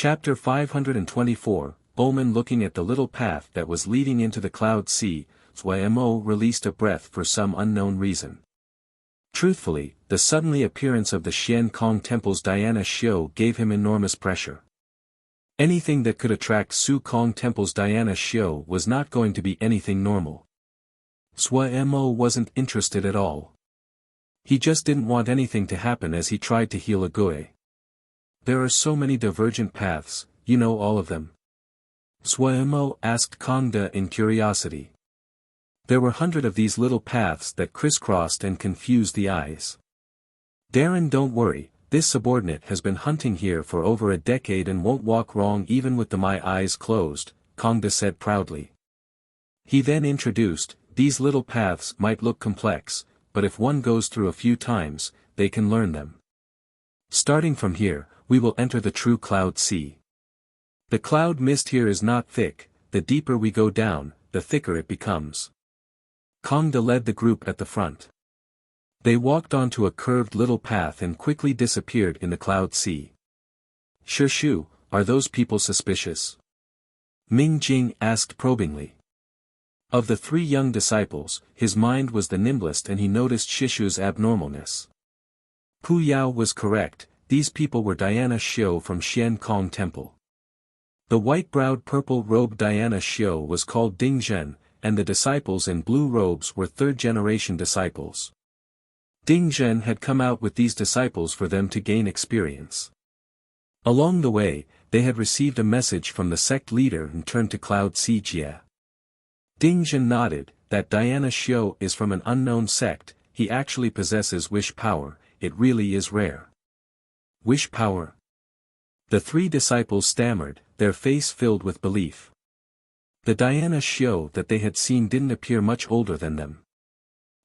Chapter 524, Bowman looking at the little path that was leading into the cloud sea, Zhuo released a breath for some unknown reason. Truthfully, the suddenly appearance of the Xian Kong Temple's Diana Xiao gave him enormous pressure. Anything that could attract Su Kong Temple's Diana Xiao was not going to be anything normal. Zhuo wasn't interested at all. He just didn't want anything to happen as he tried to heal Agui. There are so many divergent paths, you know all of them? Zhuo asked Kongda in curiosity. There were hundreds of these little paths that crisscrossed and confused the eyes. Darren, don't worry, this subordinate has been hunting here for over a decade and won't walk wrong even with my eyes closed, Kongda said proudly. He then introduced, these little paths might look complex, but if one goes through a few times, they can learn them. Starting from here, we will enter the true cloud sea. The cloud mist here is not thick, the deeper we go down, the thicker it becomes. Kongda led the group at the front. They walked onto a curved little path and quickly disappeared in the cloud sea. Shishu, are those people suspicious? Ming Jing asked probingly. Of the three young disciples, his mind was the nimblest and he noticed Shishu's abnormalness. Pu Yao was correct, these people were Diana Xiao from Xian Kong Temple. The white-browed purple-robed Diana Xiao was called Ding Zhen, and the disciples in blue robes were third-generation disciples. Ding Zhen had come out with these disciples for them to gain experience. Along the way, they had received a message from the sect leader and turned to Cloud Sea Jie. Ding Zhen nodded, that Diana Xiao is from an unknown sect, he actually possesses wish power, it really is rare. Wish power? The three disciples stammered, their face filled with belief. The Diana Xiao that they had seen didn't appear much older than them.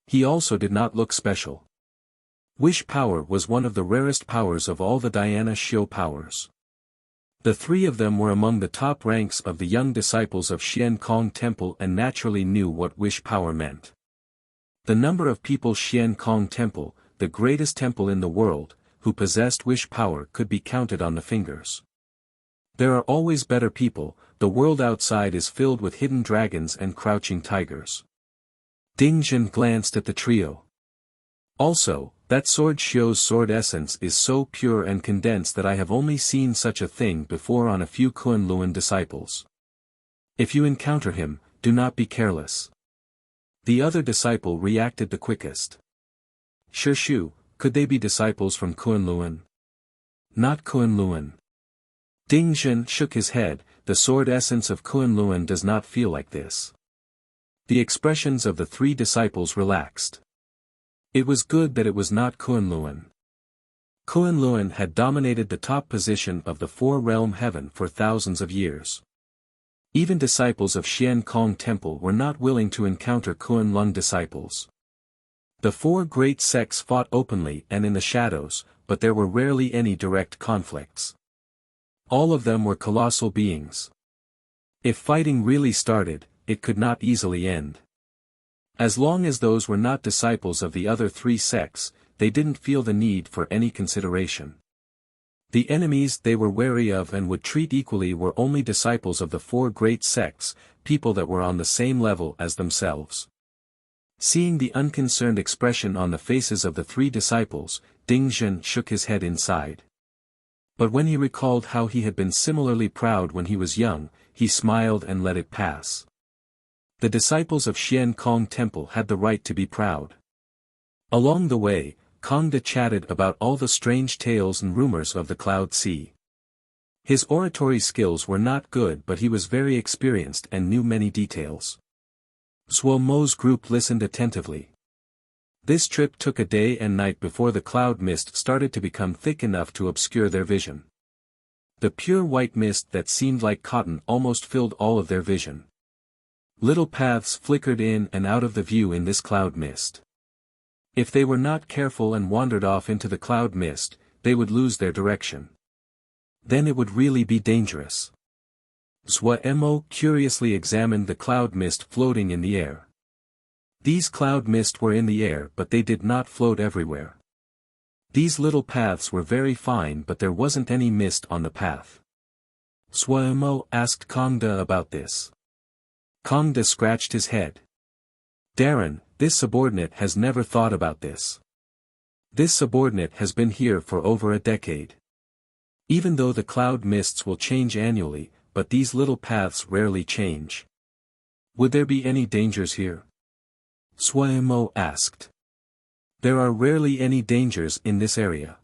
He also did not look special. Wish power was one of the rarest powers of all the Diana Xiao powers. The three of them were among the top ranks of the young disciples of Xian Kong Temple and naturally knew what wish power meant. The number of people Xian Kong Temple, the greatest temple in the world, who possessed wish power could be counted on the fingers. There are always better people, the world outside is filled with hidden dragons and crouching tigers. Ding Zhen glanced at the trio. Also, that sword Xiao's sword essence is so pure and condensed that I have only seen such a thing before on a few Kunlun disciples. If you encounter him, do not be careless. The other disciple reacted the quickest. Shishu, could they be disciples from Kunlun? Not Kunlun. Ding Zhen shook his head, the sword essence of Kunlun does not feel like this. The expressions of the three disciples relaxed. It was good that it was not Kunlun. Kunlun had dominated the top position of the four-realm heaven for thousands of years. Even disciples of Xian Kong Temple were not willing to encounter Kunlun disciples. The four great sects fought openly and in the shadows, but there were rarely any direct conflicts. All of them were colossal beings. If fighting really started, it could not easily end. As long as those were not disciples of the other three sects, they didn't feel the need for any consideration. The enemies they were wary of and would treat equally were only disciples of the four great sects, people that were on the same level as themselves. Seeing the unconcerned expression on the faces of the three disciples, Ding Zhen shook his head inside. But when he recalled how he had been similarly proud when he was young, he smiled and let it pass. The disciples of Xian Kong Temple had the right to be proud. Along the way, Kongda chatted about all the strange tales and rumors of the Cloud Sea. His oratory skills were not good but he was very experienced and knew many details. Zhuo's group listened attentively. This trip took a day and night before the cloud mist started to become thick enough to obscure their vision. The pure white mist that seemed like cotton almost filled all of their vision. Little paths flickered in and out of the view in this cloud mist. If they were not careful and wandered off into the cloud mist, they would lose their direction. Then it would really be dangerous. Zhuo curiously examined the cloud mist floating in the air. These cloud mist were in the air but they did not float everywhere. These little paths were very fine but there wasn't any mist on the path. Suemo asked Kongda about this. Kongda scratched his head. Darren, this subordinate has never thought about this. This subordinate has been here for over a decade. Even though the cloud mists will change annually, but these little paths rarely change. Would there be any dangers here? Suemo asked. There are rarely any dangers in this area.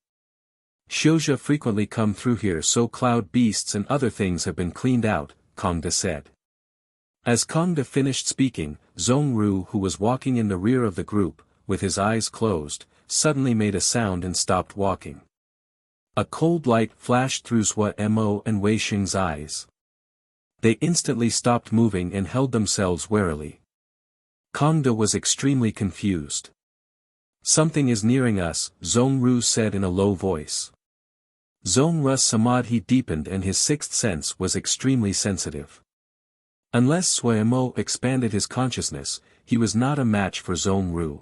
Shouja frequently come through here, so cloud beasts and other things have been cleaned out, Kongda said. As Kongda finished speaking, Zhongru, who was walking in the rear of the group, with his eyes closed, suddenly made a sound and stopped walking. A cold light flashed through Suemo and Wei Xing's eyes. They instantly stopped moving and held themselves warily. Kongda was extremely confused. Something is nearing us, Zhongru said in a low voice. Zhongru's samadhi deepened and his sixth sense was extremely sensitive. Unless Suemo expanded his consciousness, he was not a match for Zhongru.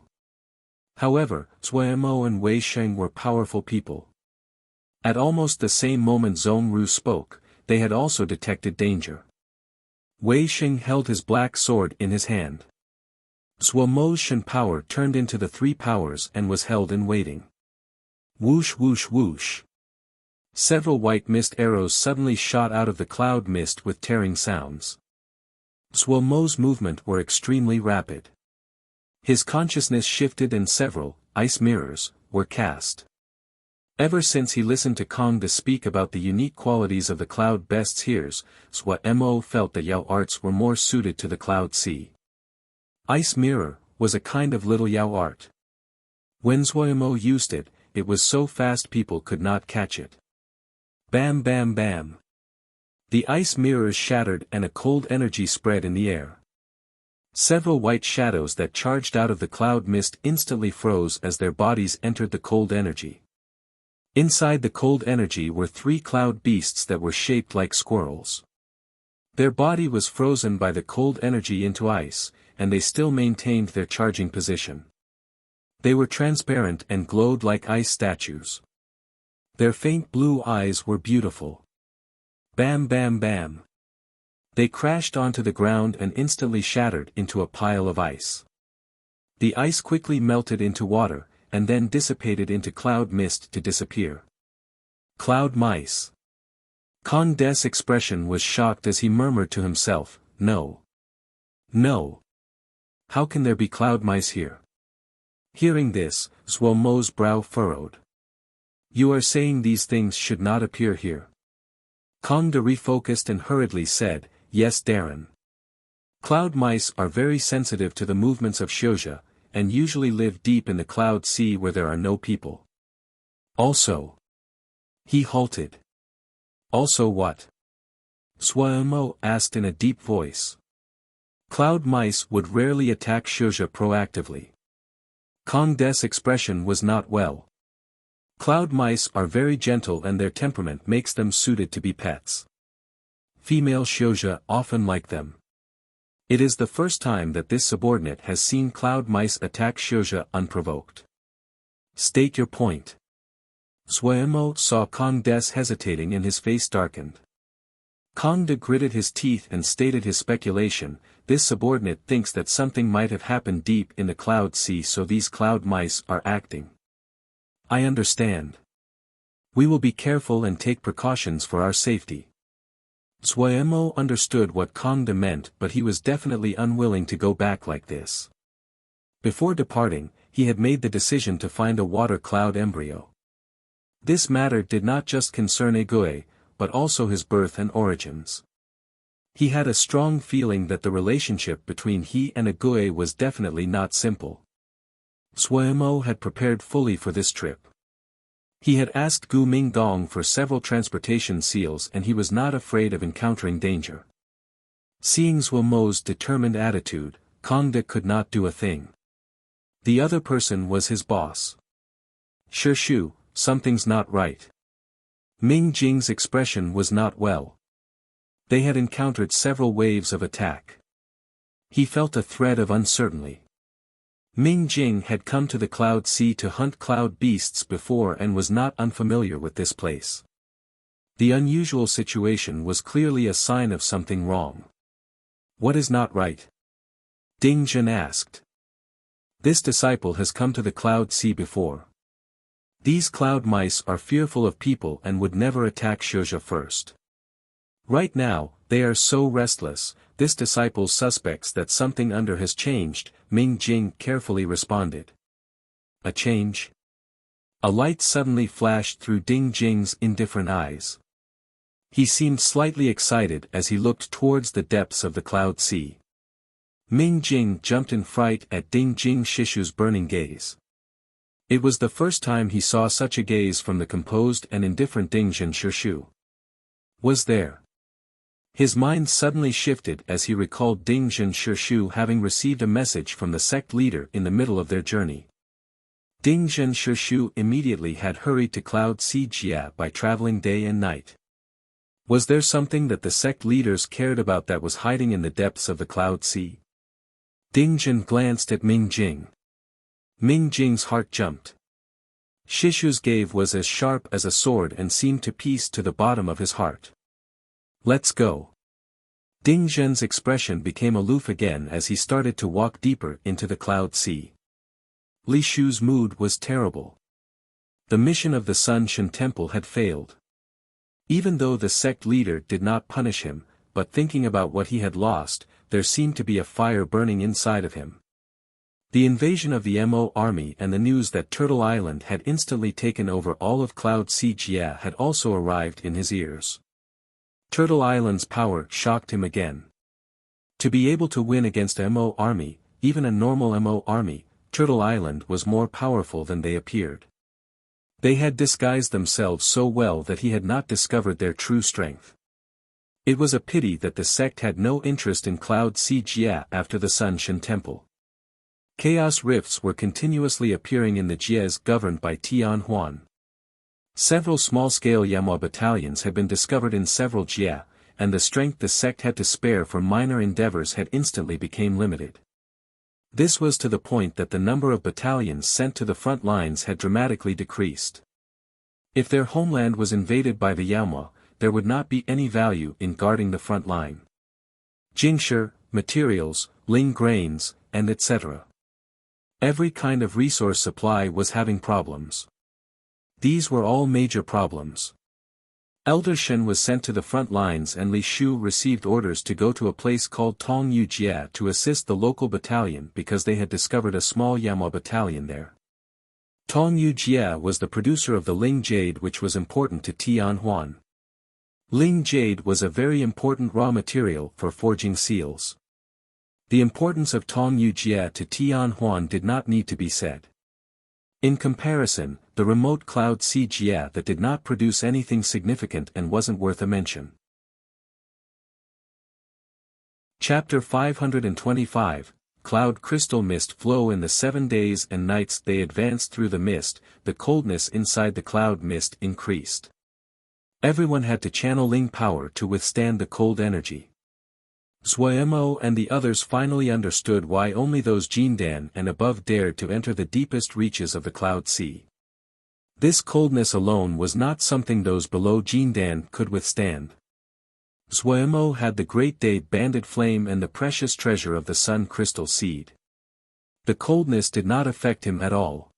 However, Suemo and Wei Xing were powerful people. At almost the same moment Zhongru spoke, they had also detected danger. Wei Xing held his black sword in his hand. Suemo's Shen power turned into the three powers and was held in waiting. Whoosh whoosh whoosh. Several white mist arrows suddenly shot out of the cloud mist with tearing sounds. Suemo's movements were extremely rapid. His consciousness shifted and several ice mirrors were cast. Ever since he listened to Kongda speak about the unique qualities of the cloud beasts here, Suemo felt that Yao arts were more suited to the cloud sea. Ice mirror was a kind of little Yao art. When Suemo used it, it was so fast people could not catch it. Bam bam bam. The ice mirrors shattered and a cold energy spread in the air. Several white shadows that charged out of the cloud mist instantly froze as their bodies entered the cold energy. Inside the cold energy were three cloud beasts that were shaped like squirrels. Their body was frozen by the cold energy into ice, and they still maintained their charging position. They were transparent and glowed like ice statues. Their faint blue eyes were beautiful. Bam bam bam. They crashed onto the ground and instantly shattered into a pile of ice. The ice quickly melted into water, and then dissipated into cloud mist to disappear. Cloud mice. Kongda's expression was shocked as he murmured to himself, "No. No. How can there be cloud mice here?" Hearing this, Suemo's brow furrowed. "You are saying these things should not appear here?" Kongda refocused and hurriedly said, "Yes, Darren. Cloud mice are very sensitive to the movements of Shouja, and usually live deep in the cloud sea where there are no people. Also." He halted. "Also what?" Suemo asked in a deep voice. Cloud mice would rarely attack Shouja proactively. Kongda's expression was not well. Cloud mice are very gentle and their temperament makes them suited to be pets. Female Shouja often like them. It is the first time that this subordinate has seen cloud mice attack Shouja unprovoked. State your point. Suemo saw Kongda hesitating and his face darkened. Kongda gritted his teeth and stated his speculation. This subordinate thinks that something might have happened deep in the cloud sea, so these cloud mice are acting. I understand. We will be careful and take precautions for our safety. Suemo understood what Kongda meant, but he was definitely unwilling to go back like this. Before departing, he had made the decision to find a water cloud embryo. This matter did not just concern Egoe, but also his birth and origins. He had a strong feeling that the relationship between he and Egoe was definitely not simple. Suemo had prepared fully for this trip. He had asked Gu Mingdong for several transportation seals and he was not afraid of encountering danger. Seeing Suemo's determined attitude, Kongda could not do a thing. The other person was his boss. Shu, something's not right. Ming Jing's expression was not well. They had encountered several waves of attack. He felt a thread of uncertainty. Ming Jing had come to the cloud sea to hunt cloud beasts before and was not unfamiliar with this place. The unusual situation was clearly a sign of something wrong. What is not right? Ding Zhen asked. This disciple has come to the Cloud Sea before. These cloud mice are fearful of people and would never attack Shuzhe first. Right now, they are so restless. This disciple suspects that something under has changed, Ming Jing carefully responded. A change? A light suddenly flashed through Ding Jing's indifferent eyes. He seemed slightly excited as he looked towards the depths of the Cloud Sea. Ming Jing jumped in fright at Ding Jing Shishu's burning gaze. It was the first time he saw such a gaze from the composed and indifferent Ding Zhen Shishu. Was there? His mind suddenly shifted as he recalled Ding Zhen Shishu having received a message from the sect leader in the middle of their journey. Ding Zhen Shishu immediately had hurried to Cloud Sea Jia by traveling day and night. Was there something that the sect leaders cared about that was hiding in the depths of the Cloud Sea? Ding Zhen glanced at Ming Jing. Ming Jing's heart jumped. Shishu's gaze was as sharp as a sword and seemed to pierce to the bottom of his heart. Let's go. Ding Zhen's expression became aloof again as he started to walk deeper into the Cloud Sea. Li Shu's mood was terrible. The mission of the Sun Shan Temple had failed. Even though the sect leader did not punish him, but thinking about what he had lost, there seemed to be a fire burning inside of him. The invasion of the Mo army and the news that Turtle Island had instantly taken over all of Cloud Sea Jia had also arrived in his ears. Turtle Island's power shocked him again. To be able to win against a Mo army, even a normal Mo army, Turtle Island was more powerful than they appeared. They had disguised themselves so well that he had not discovered their true strength. It was a pity that the sect had no interest in Cloud Sea Jia after the Sun Shan Temple. Chaos rifts were continuously appearing in the Jias governed by Tian Huan. Several small-scale Yamua battalions had been discovered in several Jia, and the strength the sect had to spare for minor endeavors had instantly become limited. This was to the point that the number of battalions sent to the front lines had dramatically decreased. If their homeland was invaded by the Yamua, there would not be any value in guarding the front line. Jingshi, materials, ling grains, and etc. Every kind of resource supply was having problems. These were all major problems. Elder Shen was sent to the front lines and Li Shu received orders to go to a place called Tong Yu Jia to assist the local battalion because they had discovered a small Yamua battalion there. Tong Yu Jia was the producer of the Ling Jade which was important to Tian Huan. Ling Jade was a very important raw material for forging seals. The importance of Tong Yu Jia to Tian Huan did not need to be said. In comparison, the remote Cloud Sea Jia that did not produce anything significant and wasn't worth a mention. Chapter 525, Cloud Crystal Mist Flow. In the 7 days and nights they advanced through the mist, the coldness inside the cloud mist increased. Everyone had to channel Ling power to withstand the cold energy. Zuemo and the others finally understood why only those Jindan and above dared to enter the deepest reaches of the Cloud Sea. This coldness alone was not something those below Jindan could withstand. Zuemo had the Great Day Banded Flame and the precious treasure of the Sun Crystal Seed. The coldness did not affect him at all.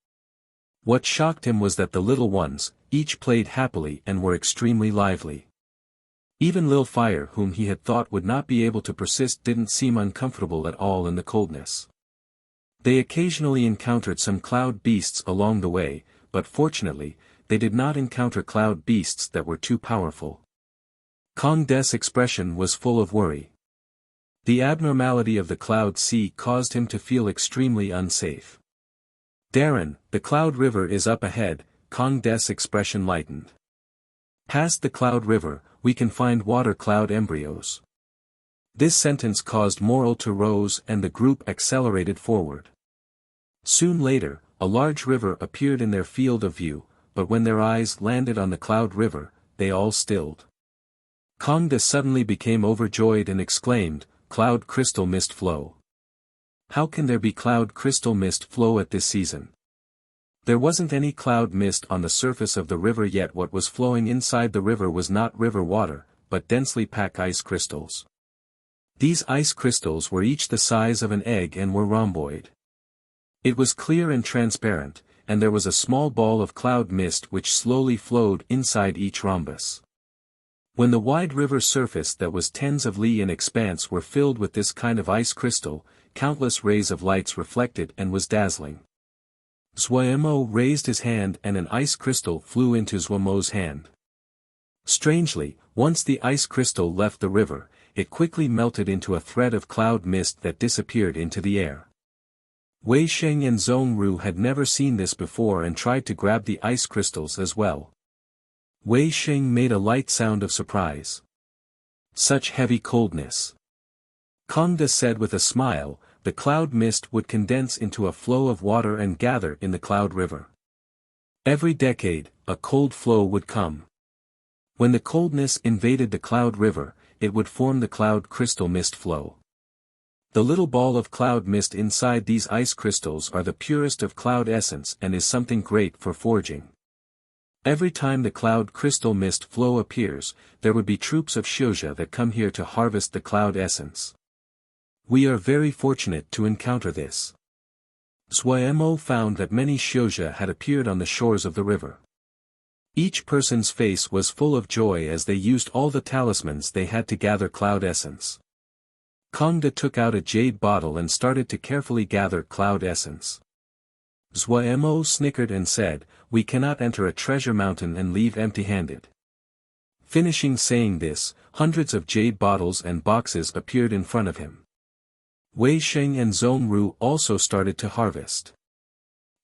What shocked him was that the little ones, each played happily and were extremely lively. Even Lil Fire whom he had thought would not be able to persist didn't seem uncomfortable at all in the coldness. They occasionally encountered some cloud beasts along the way, but fortunately, they did not encounter cloud beasts that were too powerful. Kong Des' expression was full of worry. The abnormality of the Cloud Sea caused him to feel extremely unsafe. Darren, the Cloud River is up ahead, Kong Des' expression lightened. Past the Cloud River, we can find water cloud embryos. This sentence caused morale to rose and the group accelerated forward. Soon later, a large river appeared in their field of view, but when their eyes landed on the Cloud River, they all stilled. Kongda suddenly became overjoyed and exclaimed, "Cloud crystal mist flow. How can there be cloud crystal mist flow at this season? There wasn't any cloud mist on the surface of the river yet. What was flowing inside the river was not river water, but densely packed ice crystals. These ice crystals were each the size of an egg and were rhomboid. It was clear and transparent, and there was a small ball of cloud mist which slowly flowed inside each rhombus. When the wide river surface that was tens of li in expanse were filled with this kind of ice crystal, countless rays of lights reflected and was dazzling. Zhuemo raised his hand and an ice crystal flew into Zhuemo's hand. Strangely, once the ice crystal left the river, it quickly melted into a thread of cloud mist that disappeared into the air. Wei Sheng and Zhong Ru had never seen this before and tried to grab the ice crystals as well. Wei Sheng made a light sound of surprise. Such heavy coldness. Kongda said with a smile, the cloud mist would condense into a flow of water and gather in the cloud river. Every decade, a cold flow would come. When the coldness invaded the cloud river, it would form the cloud crystal mist flow. The little ball of cloud mist inside these ice crystals are the purest of cloud essence and is something great for forging. Every time the cloud crystal mist flow appears, there would be troops of Xiuzhe that come here to harvest the cloud essence. We are very fortunate to encounter this. Zhuemo found that many Xiuzhe had appeared on the shores of the river. Each person's face was full of joy as they used all the talismans they had to gather cloud essence. Kongda took out a jade bottle and started to carefully gather cloud essence. Zhuemo snickered and said, "We cannot enter a treasure mountain and leave empty-handed." Finishing saying this, hundreds of jade bottles and boxes appeared in front of him. Wei Sheng and Zhong Ru also started to harvest.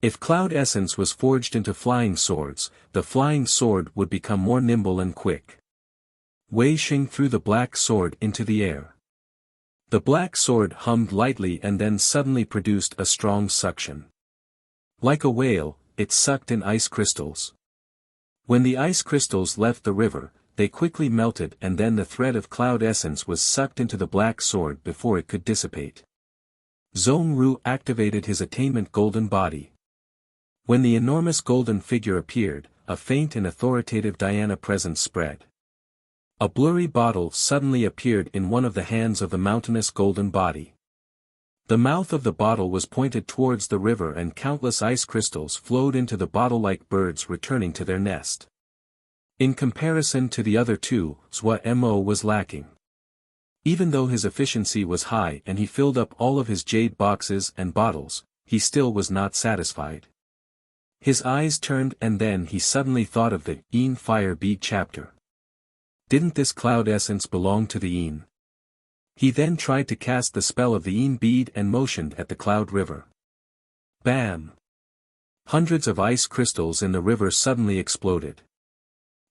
If cloud essence was forged into flying swords, the flying sword would become more nimble and quick. Wei Sheng threw the black sword into the air. The black sword hummed lightly and then suddenly produced a strong suction. Like a whale, it sucked in ice crystals. When the ice crystals left the river, they quickly melted and then the thread of cloud essence was sucked into the black sword before it could dissipate. Zhong Ru activated his attainment golden body. When the enormous golden figure appeared, a faint and authoritative dhyana presence spread. A blurry bottle suddenly appeared in one of the hands of the mountainous golden body. The mouth of the bottle was pointed towards the river and countless ice crystals flowed into the bottle like birds returning to their nest. In comparison to the other two, Zhuemo was lacking. Even though his efficiency was high and he filled up all of his jade boxes and bottles, he still was not satisfied. His eyes turned and then he suddenly thought of the Yin Fire Bead chapter. Didn't this cloud essence belong to the Yin? He then tried to cast the spell of the Yin bead and motioned at the cloud river. Bam! Hundreds of ice crystals in the river suddenly exploded.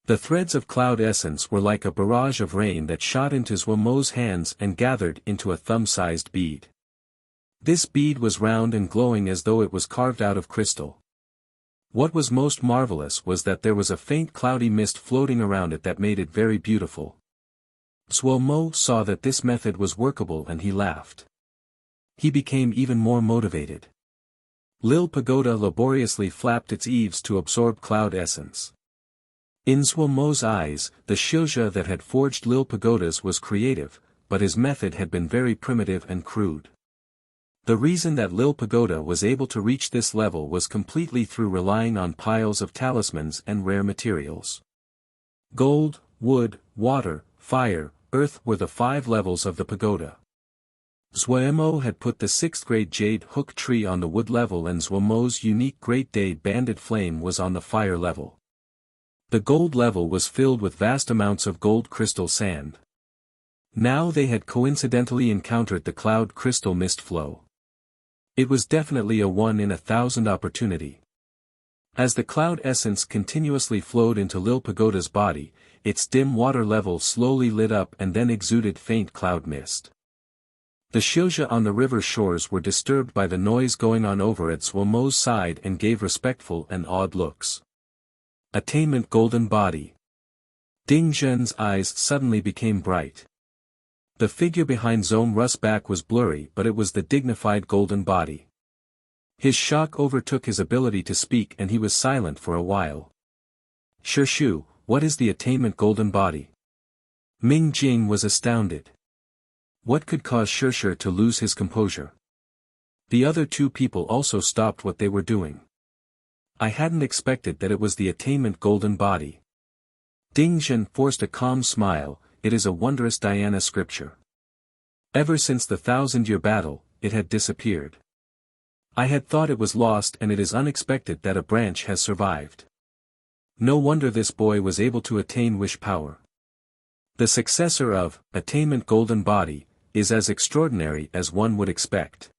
The threads of cloud essence were like a barrage of rain that shot into Zhuemo's hands and gathered into a thumb-sized bead. This bead was round and glowing as though it was carved out of crystal. What was most marvelous was that there was a faint cloudy mist floating around it that made it very beautiful. Zhuemo saw that this method was workable and he laughed. He became even more motivated. Lil Pagoda laboriously flapped its eaves to absorb cloud essence. In Zhuemo's eyes, the Xiuzhe that had forged Lil Pagodas was creative, but his method had been very primitive and crude. The reason that Lil Pagoda was able to reach this level was completely through relying on piles of talismans and rare materials. Gold, wood, water, fire, earth were the 5 levels of the pagoda. Zhuemo had put the 6th grade jade hook tree on the wood level and Zhuemo's unique Great Day banded flame was on the fire level. The gold level was filled with vast amounts of gold crystal sand. Now they had coincidentally encountered the cloud crystal mist flow. It was definitely a 1 in 1,000 opportunity. As the cloud essence continuously flowed into Lil Pagoda's body, its dim water level slowly lit up and then exuded faint cloud mist. The Xiuzhe on the river shores were disturbed by the noise going on over at Zhuemo's side and gave respectful and awed looks. Attainment golden body. Ding Zhen's eyes suddenly became bright. The figure behind Zhong Ru's back was blurry but it was the dignified golden body. His shock overtook his ability to speak and he was silent for a while. "Shu, what is the attainment golden body?" Ming Jing was astounded. What could cause Shu to lose his composure? The other two people also stopped what they were doing. "I hadn't expected that it was the attainment golden body." Ding Zhen forced a calm smile. "It is a wondrous Dhyana scripture. Ever since the 1,000-year battle, it had disappeared. I had thought it was lost and it is unexpected that a branch has survived. No wonder this boy was able to attain wish power. The successor of attainment golden body is as extraordinary as one would expect."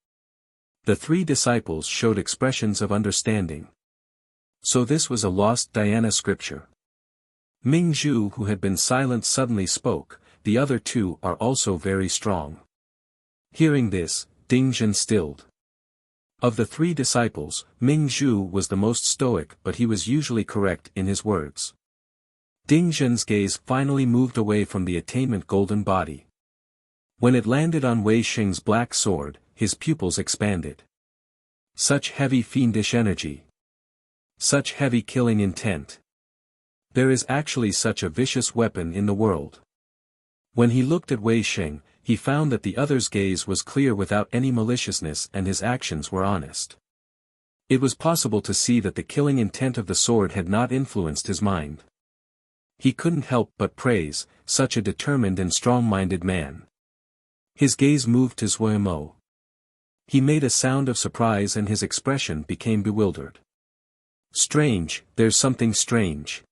The three disciples showed expressions of understanding. So this was a lost Dhyana scripture. Ming Zhu, who had been silent, suddenly spoke. "The other two are also very strong." Hearing this, Ding Zhen stilled. Of the three disciples, Ming Zhu was the most stoic, but he was usually correct in his words. Ding Zhen's gaze finally moved away from the attainment golden body. When it landed on Wei Xing's black sword, his pupils expanded. Such heavy fiendish energy. Such heavy killing intent. There is actually such a vicious weapon in the world. When he looked at Wei Xing, he found that the other's gaze was clear without any maliciousness and his actions were honest. It was possible to see that the killing intent of the sword had not influenced his mind. He couldn't help but praise such a determined and strong-minded man. His gaze moved to Zhuo Mo. He made a sound of surprise and his expression became bewildered. "Strange, there's something strange,"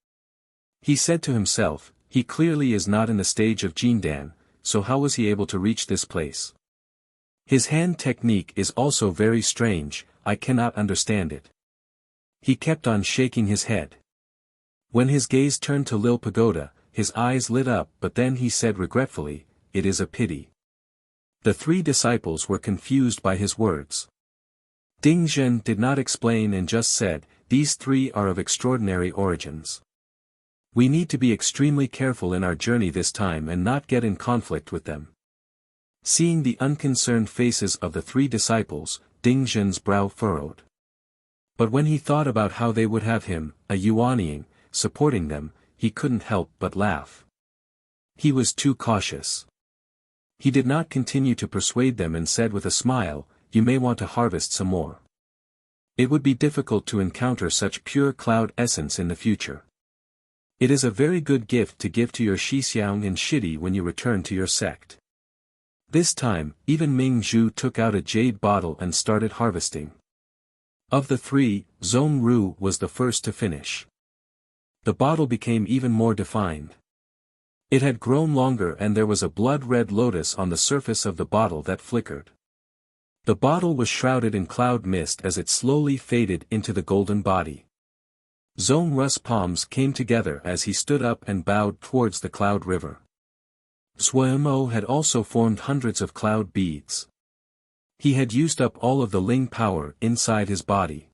he said to himself. He clearly is not in the stage of Jindan, so how was he able to reach this place? His hand technique is also very strange, I cannot understand it. He kept on shaking his head. When his gaze turned to Lil Pagoda, his eyes lit up, but then he said regretfully, "It is a pity." The three disciples were confused by his words. Ding Zhen did not explain and just said, "These three are of extraordinary origins. We need to be extremely careful in our journey this time and not get in conflict with them." Seeing the unconcerned faces of the three disciples, Ding Zhen's brow furrowed. But when he thought about how they would have him, a Yuanying, supporting them, he couldn't help but laugh. He was too cautious. He did not continue to persuade them and said with a smile, "You may want to harvest some more. It would be difficult to encounter such pure cloud essence in the future. It is a very good gift to give to your Shixiang and Shidi when you return to your sect." This time, even Ming Zhu took out a jade bottle and started harvesting. Of the three, Zhong Ru was the first to finish. The bottle became even more defined. It had grown longer and there was a blood-red lotus on the surface of the bottle that flickered. The bottle was shrouded in cloud mist as it slowly faded into the golden body. Zhong Ru's palms came together as he stood up and bowed towards the cloud river. Zhuo Mo had also formed hundreds of cloud beads. He had used up all of the Ling power inside his body.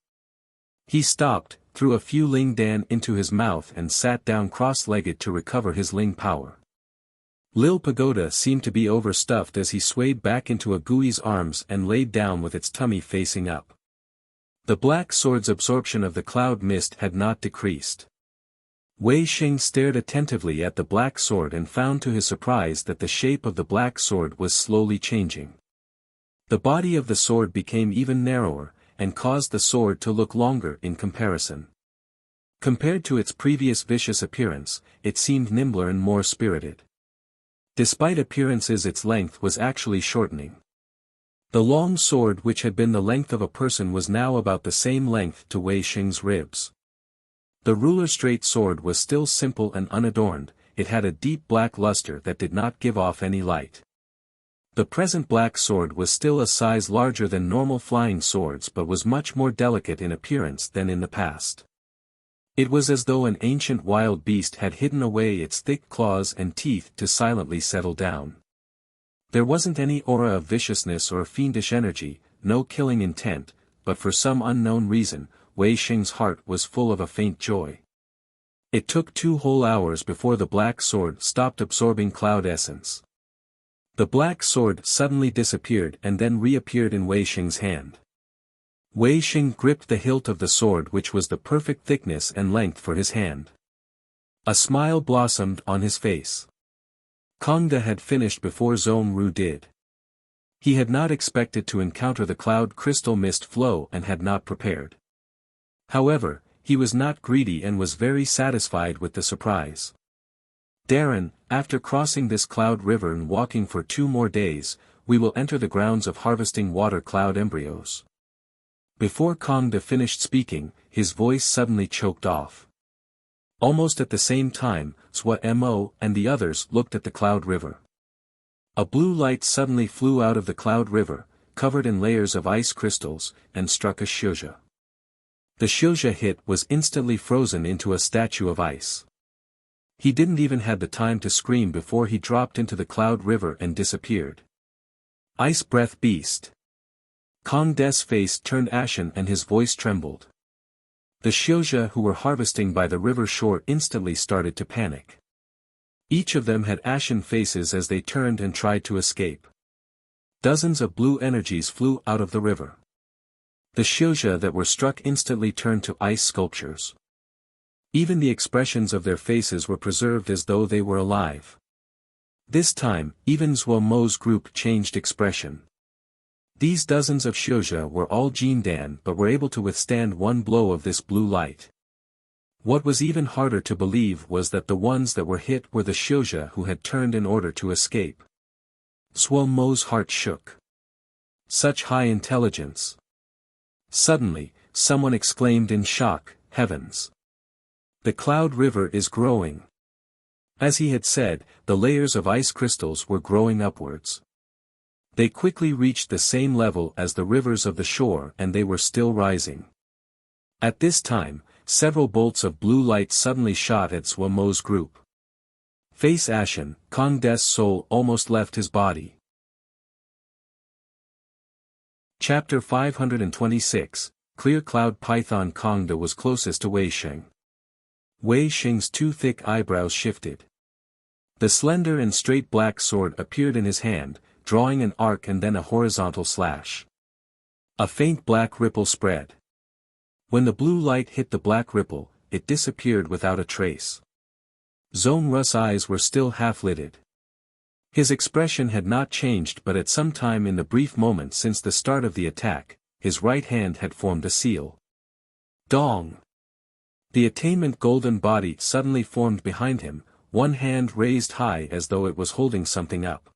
He stopped, threw a few Ling Dan into his mouth and sat down cross-legged to recover his Ling power. Lil Pagoda seemed to be overstuffed as he swayed back into a Gui's arms and laid down with its tummy facing up. The black sword's absorption of the cloud mist had not decreased. Wei Xing stared attentively at the black sword and found to his surprise that the shape of the black sword was slowly changing. The body of the sword became even narrower, and caused the sword to look longer in comparison. Compared to its previous vicious appearance, it seemed nimbler and more spirited. Despite appearances, its length was actually shortening. The long sword which had been the length of a person was now about the same length to Wei Xing's ribs. The ruler straight sword was still simple and unadorned, it had a deep black luster that did not give off any light. The present black sword was still a size larger than normal flying swords but was much more delicate in appearance than in the past. It was as though an ancient wild beast had hidden away its thick claws and teeth to silently settle down. There wasn't any aura of viciousness or fiendish energy, no killing intent, but for some unknown reason, Wei Xing's heart was full of a faint joy. It took 2 whole hours before the black sword stopped absorbing cloud essence. The black sword suddenly disappeared and then reappeared in Wei Xing's hand. Wei Xing gripped the hilt of the sword, which was the perfect thickness and length for his hand. A smile blossomed on his face. Kongda had finished before Zhong Ru did. He had not expected to encounter the cloud crystal mist flow and had not prepared. However, he was not greedy and was very satisfied with the surprise. Darren, after crossing this cloud river and walking for 2 more days, we will enter the grounds of harvesting water cloud embryos. Before Kongda finished speaking, his voice suddenly choked off. Almost at the same time, Swa Mo and the others looked at the cloud river. A blue light suddenly flew out of the cloud river, covered in layers of ice crystals, and struck a Shilja. The Shilja hit was instantly frozen into a statue of ice. He didn't even have the time to scream before he dropped into the cloud river and disappeared. Ice breath beast. Kongda's face turned ashen and his voice trembled. The Shilja who were harvesting by the river shore instantly started to panic. Each of them had ashen faces as they turned and tried to escape. Dozens of blue energies flew out of the river. The Shilja that were struck instantly turned to ice sculptures. Even the expressions of their faces were preserved as though they were alive. This time, even Zhuo Mo's group changed expression. These dozens of Shilja were all Jindan but were able to withstand one blow of this blue light. What was even harder to believe was that the ones that were hit were the Shilja who had turned in order to escape. Zhuo Mo's heart shook. Such high intelligence. Suddenly, someone exclaimed in shock, "Heavens! The cloud river is growing." As he had said, the layers of ice crystals were growing upwards. They quickly reached the same level as the rivers of the shore and they were still rising. At this time, several bolts of blue light suddenly shot at Zhuo Mo's group. Face ashen, Kongda's soul almost left his body. Chapter 526, Clear Cloud Python. Kongda was closest to Wei Xing. Wei Xing's 2 thick eyebrows shifted. The slender and straight black sword appeared in his hand, drawing an arc and then a horizontal slash. A faint black ripple spread. When the blue light hit the black ripple, it disappeared without a trace. Zhong Ru's eyes were still half-lidded. His expression had not changed, but at some time in the brief moment since the start of the attack, his right hand had formed a seal. Dong! The attainment golden body suddenly formed behind him, one hand raised high as though it was holding something up.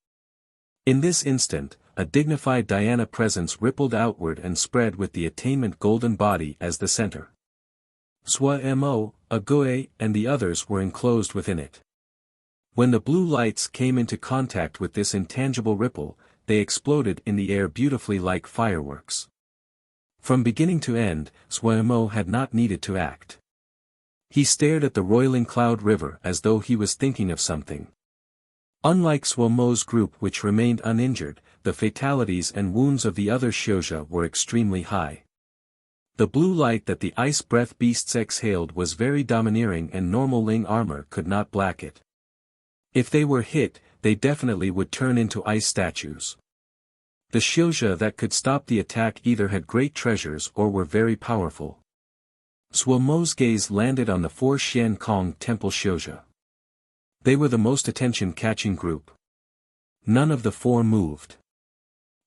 In this instant, a dignified Dhyana presence rippled outward and spread with the attainment golden body as the center. Swa Mo, Agoe, and the others were enclosed within it. When the blue lights came into contact with this intangible ripple, they exploded in the air beautifully like fireworks. From beginning to end, Swa Mo had not needed to act. He stared at the roiling cloud river as though he was thinking of something. Unlike Zhuo Mo's group which remained uninjured, the fatalities and wounds of the other Shilja were extremely high. The blue light that the ice breath beasts exhaled was very domineering and normal Ling armor could not black it. If they were hit, they definitely would turn into ice statues. The Shilja that could stop the attack either had great treasures or were very powerful. Zhuo Mo's gaze landed on the 4 Xian Kong temple Shilja. They were the most attention-catching group. None of the 4 moved.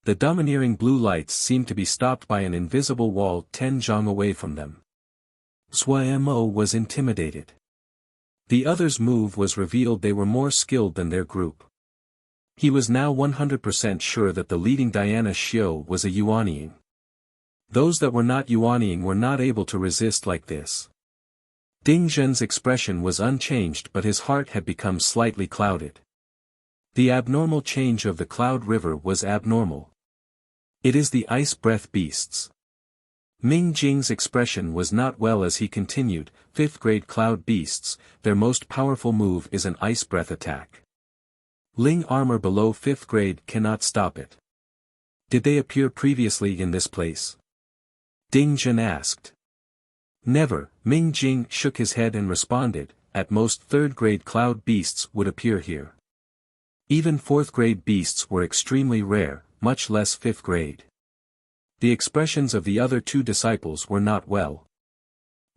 The domineering blue lights seemed to be stopped by an invisible wall 10 zhang away from them. Swa Mo was intimidated. The others' move was revealed they were more skilled than their group. He was now 100% sure that the leading Dhyana Xiao was a Yuanying. Those that were not Yuanying were not able to resist like this. Ding Zhen's expression was unchanged but his heart had become slightly clouded. The abnormal change of the cloud river was abnormal. It is the ice breath beasts. Ming Jing's expression was not well as he continued, 5th grade cloud beasts, their most powerful move is an ice breath attack. Ling armor below 5th grade cannot stop it. Did they appear previously in this place? Ding Zhen asked. Never. Ming Jing shook his head and responded, at most 3rd grade cloud beasts would appear here. Even 4th grade beasts were extremely rare, much less 5th grade. The expressions of the other two disciples were not well.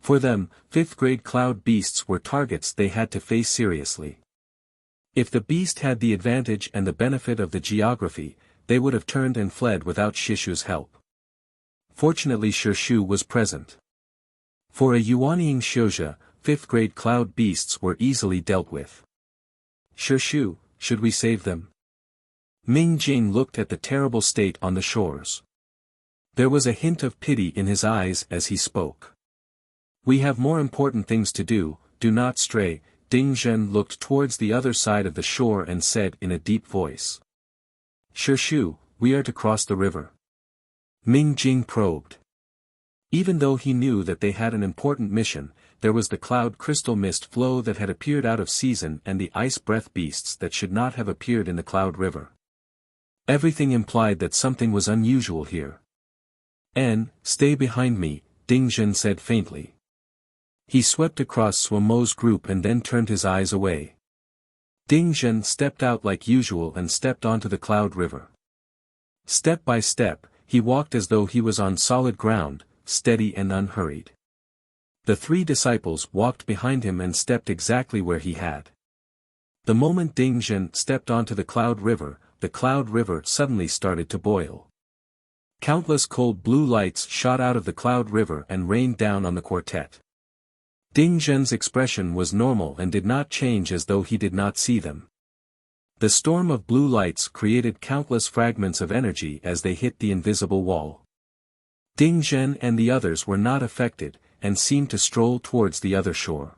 For them, fifth-grade cloud beasts were targets they had to face seriously. If the beast had the advantage and the benefit of the geography, they would have turned and fled without Shishu's help. Fortunately Shishu was present. For a Yuanying Shouja, fifth-grade cloud beasts were easily dealt with. Shishu, should we save them? Ming Jing looked at the terrible state on the shores. There was a hint of pity in his eyes as he spoke. We have more important things to do, do not stray. Ding Zhen looked towards the other side of the shore and said in a deep voice. Shishu, we are to cross the river. Ming Jing probed. Even though he knew that they had an important mission, there was the cloud crystal mist flow that had appeared out of season and the ice breath beasts that should not have appeared in the cloud river. Everything implied that something was unusual here. Stay behind me, Ding Zhen said faintly. He swept across Suomo's group and then turned his eyes away. Ding Zhen stepped out like usual and stepped onto the cloud river. Step by step, he walked as though he was on solid ground, steady and unhurried. The three disciples walked behind him and stepped exactly where he had. The moment Ding Zhen stepped onto the cloud river suddenly started to boil. Countless cold blue lights shot out of the cloud river and rained down on the quartet. Ding Zhen's expression was normal and did not change as though he did not see them. The storm of blue lights created countless fragments of energy as they hit the invisible wall. Ding Zhen and the others were not affected, and seemed to stroll towards the other shore.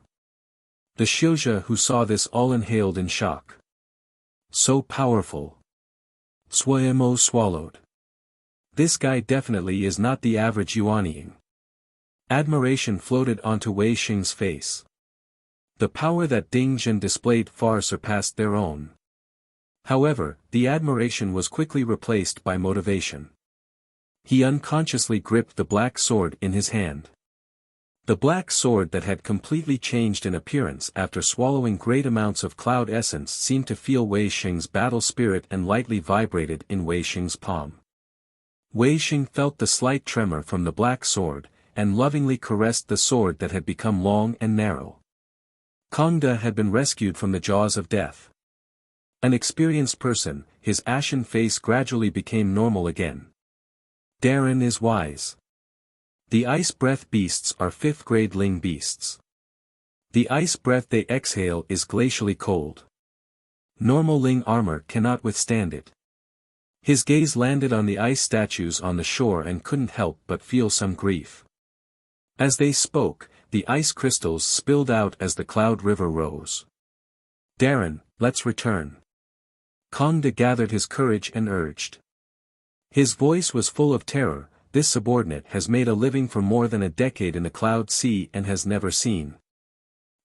The Shouja who saw this all inhaled in shock. So powerful. Suomo swallowed. This guy definitely is not the average Yuanying. Admiration floated onto Wei Xing's face. The power that Ding Zhen displayed far surpassed their own. However, the admiration was quickly replaced by motivation. He unconsciously gripped the black sword in his hand. The black sword that had completely changed in appearance after swallowing great amounts of cloud essence seemed to feel Wei Xing's battle spirit and lightly vibrated in Wei Xing's palm. Wei Xing felt the slight tremor from the black sword, and lovingly caressed the sword that had become long and narrow. Kongda had been rescued from the jaws of death. An experienced person, his ashen face gradually became normal again. Darren is wise. The ice breath beasts are fifth-grade Ling beasts. The ice breath they exhale is glacially cold. Normal Ling armor cannot withstand it. His gaze landed on the ice statues on the shore and couldn't help but feel some grief. As they spoke, the ice crystals spilled out as the cloud river rose. Darren, let's return. Kongda gathered his courage and urged. His voice was full of terror. This subordinate has made a living for more than a decade in the cloud sea and has never seen.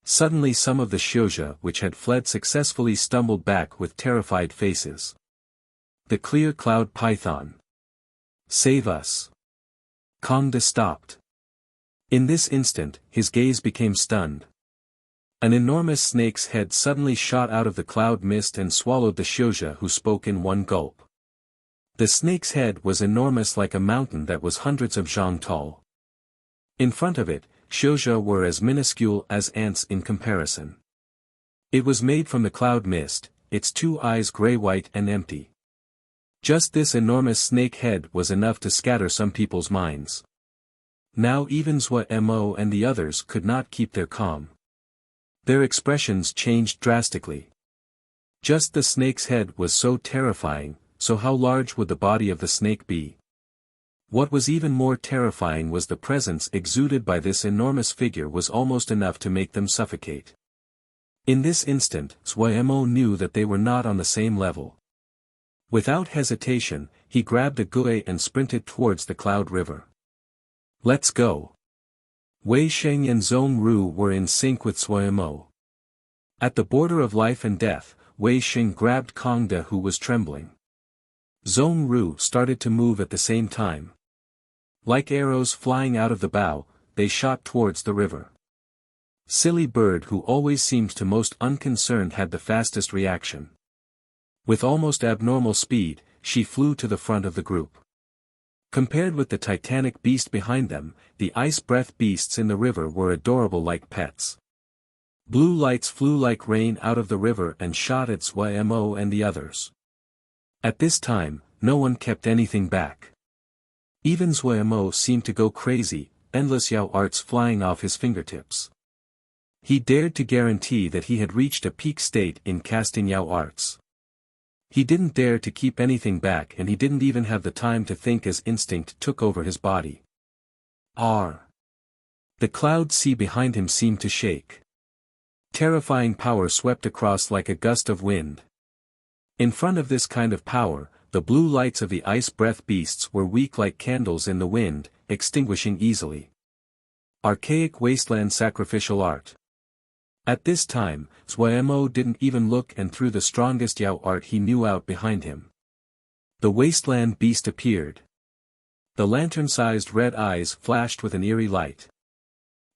Suddenly some of the Shouja which had fled successfully stumbled back with terrified faces. The clear cloud python. Save us. Kongda stopped. In this instant, his gaze became stunned. An enormous snake's head suddenly shot out of the cloud mist and swallowed the Shouja who spoke in one gulp. The snake's head was enormous like a mountain that was hundreds of zhang tall. In front of it, Shouja were as minuscule as ants in comparison. It was made from the cloud mist, its two eyes gray-white and empty. Just this enormous snake head was enough to scatter some people's minds. Now even Mo and the others could not keep their calm. Their expressions changed drastically. Just the snake's head was so terrifying, so how large would the body of the snake be? What was even more terrifying was the presence exuded by this enormous figure was almost enough to make them suffocate. In this instant, Mo knew that they were not on the same level. Without hesitation, he grabbed a gui and sprinted towards the cloud river. Let's go. Wei Sheng and Zhong Ru were in sync with Mo. At the border of life and death, Wei Sheng grabbed Kongda who was trembling. Zhong Ru started to move at the same time. Like arrows flying out of the bow, they shot towards the river. Silly Bird who always seemed to most unconcerned had the fastest reaction. With almost abnormal speed, she flew to the front of the group. Compared with the titanic beast behind them, the ice breath beasts in the river were adorable like pets. Blue lights flew like rain out of the river and shot at Zhuemo and the others. At this time, no one kept anything back. Even Zhuemo seemed to go crazy, endless Yao arts flying off his fingertips. He dared to guarantee that he had reached a peak state in casting Yao arts. He didn't dare to keep anything back, and he didn't even have the time to think as instinct took over his body. The cloud sea behind him seemed to shake. Terrifying power swept across like a gust of wind. In front of this kind of power, the blue lights of the ice breath beasts were weak like candles in the wind, extinguishing easily. Archaic wasteland sacrificial art. At this time, Zhuemo didn't even look and threw the strongest Yao art he knew out behind him. The wasteland beast appeared. The lantern-sized red eyes flashed with an eerie light.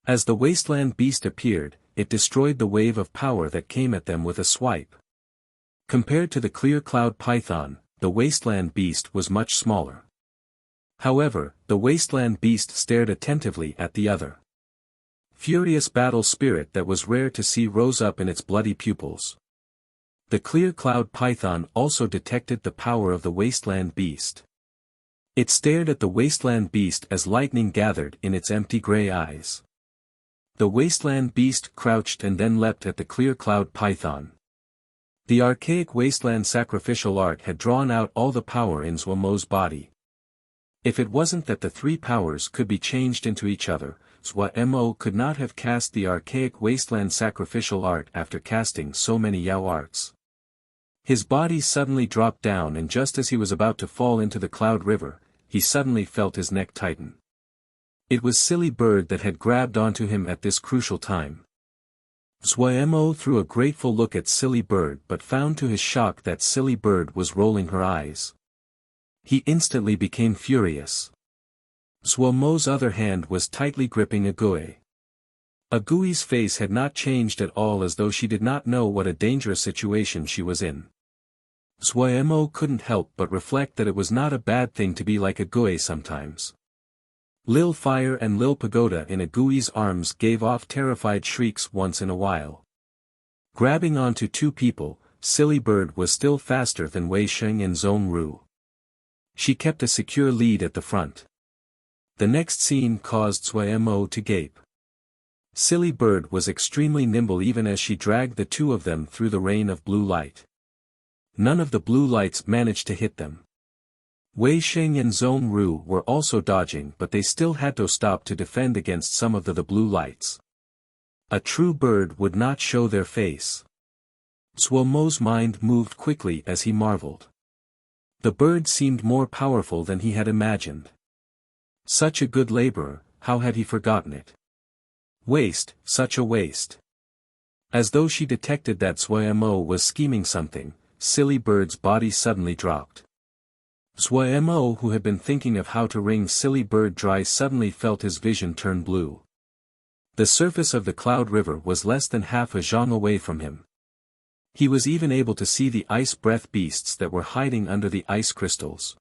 As the wasteland beast appeared, it destroyed the wave of power that came at them with a swipe. Compared to the clear cloud python, the wasteland beast was much smaller. However, the wasteland beast stared attentively at the other. Furious battle spirit that was rare to see rose up in its bloody pupils. The clear cloud python also detected the power of the wasteland beast. It stared at the wasteland beast as lightning gathered in its empty gray eyes. The wasteland beast crouched and then leapt at the clear cloud python. The archaic wasteland sacrificial art had drawn out all the power in Zhuemo's body. If it wasn't that the three powers could be changed into each other, Zhuemo could not have cast the archaic wasteland sacrificial art after casting so many Yao arts. His body suddenly dropped down, and just as he was about to fall into the cloud river, he suddenly felt his neck tighten. It was Silly Bird that had grabbed onto him at this crucial time. Zhuemo threw a grateful look at Silly Bird but found to his shock that Silly Bird was rolling her eyes. He instantly became furious. Zhuemo's other hand was tightly gripping Agui. Agui's face had not changed at all, as though she did not know what a dangerous situation she was in. Zhuemo couldn't help but reflect that it was not a bad thing to be like Agui sometimes. Lil Fire and Lil Pagoda in Agui's arms gave off terrified shrieks once in a while. Grabbing onto two people, Silly Bird was still faster than Wei Sheng and Zhong Ru. She kept a secure lead at the front. The next scene caused Zhuemo to gape. Silly Bird was extremely nimble even as she dragged the two of them through the rain of blue light. None of the blue lights managed to hit them. Wei Sheng and Zhong Ru were also dodging, but they still had to stop to defend against some of the blue lights. A true bird would not show their face. Zhuemo's mind moved quickly as he marveled. The bird seemed more powerful than he had imagined. Such a good laborer, how had he forgotten it? Waste, such a waste. As though she detected that Zhuemo was scheming something, Silly Bird's body suddenly dropped. Zhuemo, who had been thinking of how to wring Silly Bird dry, suddenly felt his vision turn blue. The surface of the cloud river was less than half a zhang away from him. He was even able to see the ice breath beasts that were hiding under the ice crystals.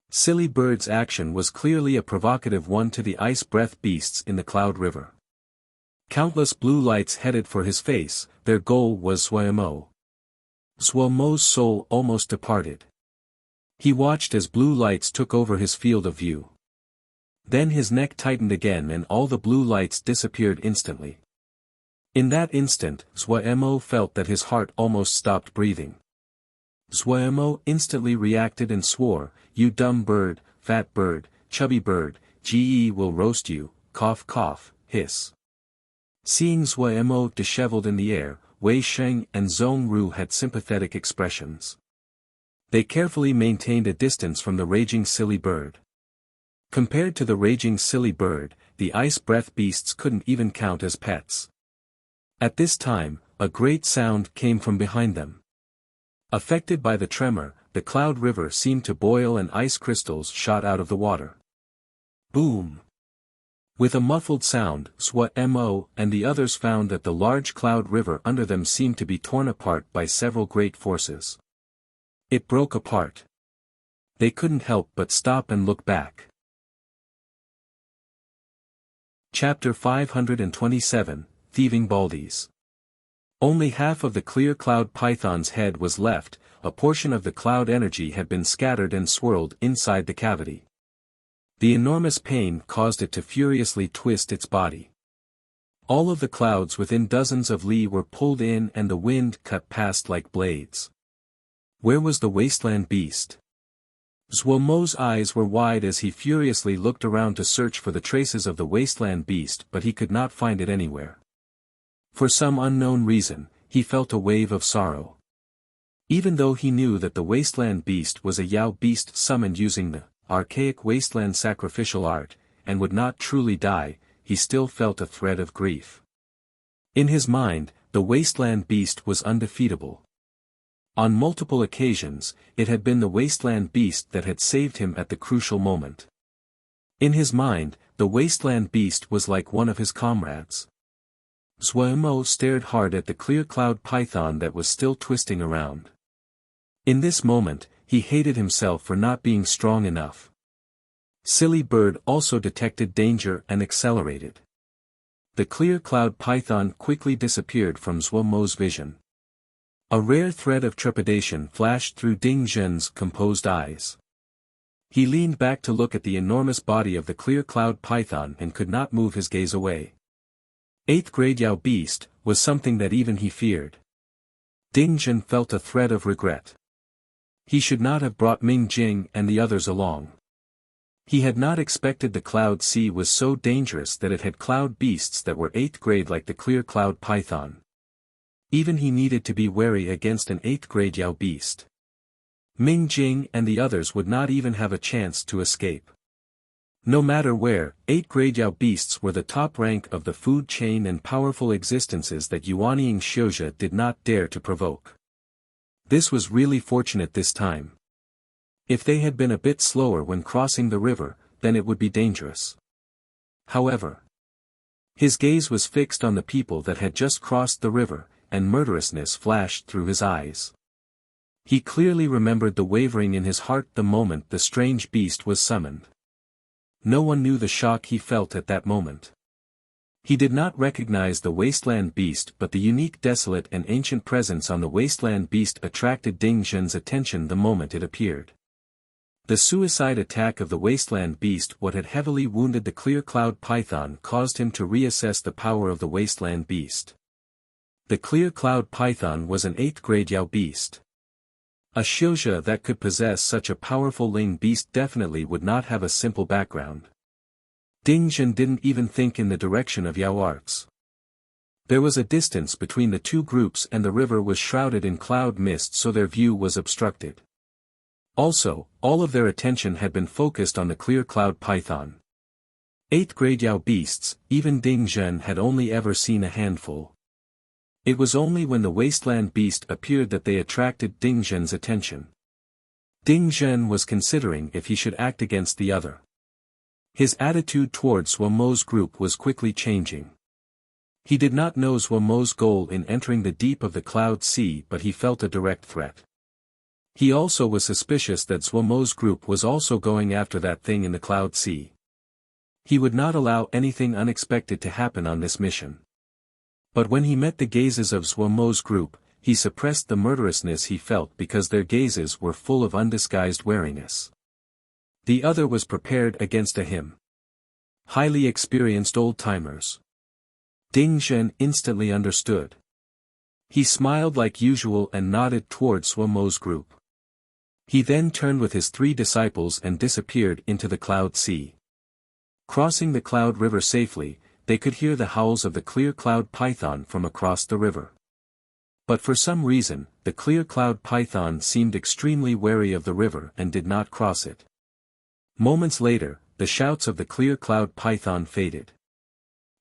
Silly Bird's action was clearly a provocative one to the ice breath beasts in the cloud river. Countless blue lights headed for his face, their goal was Zhuemo. Zhuemo's soul almost departed. He watched as blue lights took over his field of view. Then his neck tightened again and all the blue lights disappeared instantly. In that instant, Zhuemo felt that his heart almost stopped breathing. Zhuemo instantly reacted and swore, "You dumb bird, fat bird, chubby bird, GE will roast you, cough cough, hiss." Seeing Zhuemo disheveled in the air, Wei Sheng and Zhong Ru had sympathetic expressions. They carefully maintained a distance from the raging Silly Bird. Compared to the raging Silly Bird, the ice breath beasts couldn't even count as pets. At this time, a great sound came from behind them. Affected by the tremor, the cloud river seemed to boil and ice crystals shot out of the water. Boom! With a muffled sound, Zhuemo and the others found that the large cloud river under them seemed to be torn apart by several great forces. It broke apart. They couldn't help but stop and look back. Chapter 527, Thieving Baldies. Only half of the clear cloud python's head was left, a portion of the cloud energy had been scattered and swirled inside the cavity. The enormous pain caused it to furiously twist its body. All of the clouds within dozens of li were pulled in and the wind cut past like blades. Where was the wasteland beast? Zhuo Mo's eyes were wide as he furiously looked around to search for the traces of the wasteland beast, but he could not find it anywhere. For some unknown reason, he felt a wave of sorrow. Even though he knew that the wasteland beast was a Yao beast summoned using the archaic wasteland sacrificial art, and would not truly die, he still felt a thread of grief. In his mind, the wasteland beast was undefeatable. On multiple occasions, it had been the wasteland beast that had saved him at the crucial moment. In his mind, the wasteland beast was like one of his comrades. Zhuo Mo stared hard at the clear cloud python that was still twisting around. In this moment, he hated himself for not being strong enough. Silly Bird also detected danger and accelerated. The clear cloud python quickly disappeared from Zhuo Mo's vision. A rare thread of trepidation flashed through Ding Zhen's composed eyes. He leaned back to look at the enormous body of the clear cloud python and could not move his gaze away. 8th grade Yao beast was something that even he feared. Ding Zhen felt a thread of regret. He should not have brought Ming Jing and the others along. He had not expected the cloud sea was so dangerous that it had cloud beasts that were 8th grade like the clear cloud python. Even he needed to be wary against an 8th grade Yao beast. Ming Jing and the others would not even have a chance to escape. No matter where, 8th grade Yao beasts were the top rank of the food chain and powerful existences that Yuanying Xiuzhe did not dare to provoke. This was really fortunate this time. If they had been a bit slower when crossing the river, then it would be dangerous. However, his gaze was fixed on the people that had just crossed the river, and murderousness flashed through his eyes. He clearly remembered the wavering in his heart the moment the strange beast was summoned. No one knew the shock he felt at that moment. He did not recognize the wasteland beast, but the unique desolate and ancient presence on the wasteland beast attracted Ding Zhen's attention the moment it appeared. The suicide attack of the wasteland beast, what had heavily wounded the clear cloud python, caused him to reassess the power of the wasteland beast. The clear cloud python was an 8th grade Yao beast. A Xiuzhe that could possess such a powerful Ling beast definitely would not have a simple background. Ding Zhen didn't even think in the direction of Yao arts. There was a distance between the two groups and the river was shrouded in cloud mist, so their view was obstructed. Also, all of their attention had been focused on the clear cloud python. 8th grade Yao beasts, even Ding Zhen had only ever seen a handful. It was only when the wasteland beast appeared that they attracted Ding Zhen's attention. Ding Zhen was considering if he should act against the other. His attitude towards Zhuo Mo's group was quickly changing. He did not know Zhuo Mo's goal in entering the deep of the cloud sea, but he felt a direct threat. He also was suspicious that Zhuo Mo's group was also going after that thing in the cloud sea. He would not allow anything unexpected to happen on this mission. But when he met the gazes of Zhuo Mo's group, he suppressed the murderousness he felt because their gazes were full of undisguised wariness. The other was prepared against him. Highly experienced old-timers. Ding Zhen instantly understood. He smiled like usual and nodded towards Zhuo Mo's group. He then turned with his 3 disciples and disappeared into the cloud sea. Crossing the cloud river safely, they could hear the howls of the clear cloud python from across the river. But for some reason, the clear cloud python seemed extremely wary of the river and did not cross it. Moments later, the shouts of the clear cloud python faded.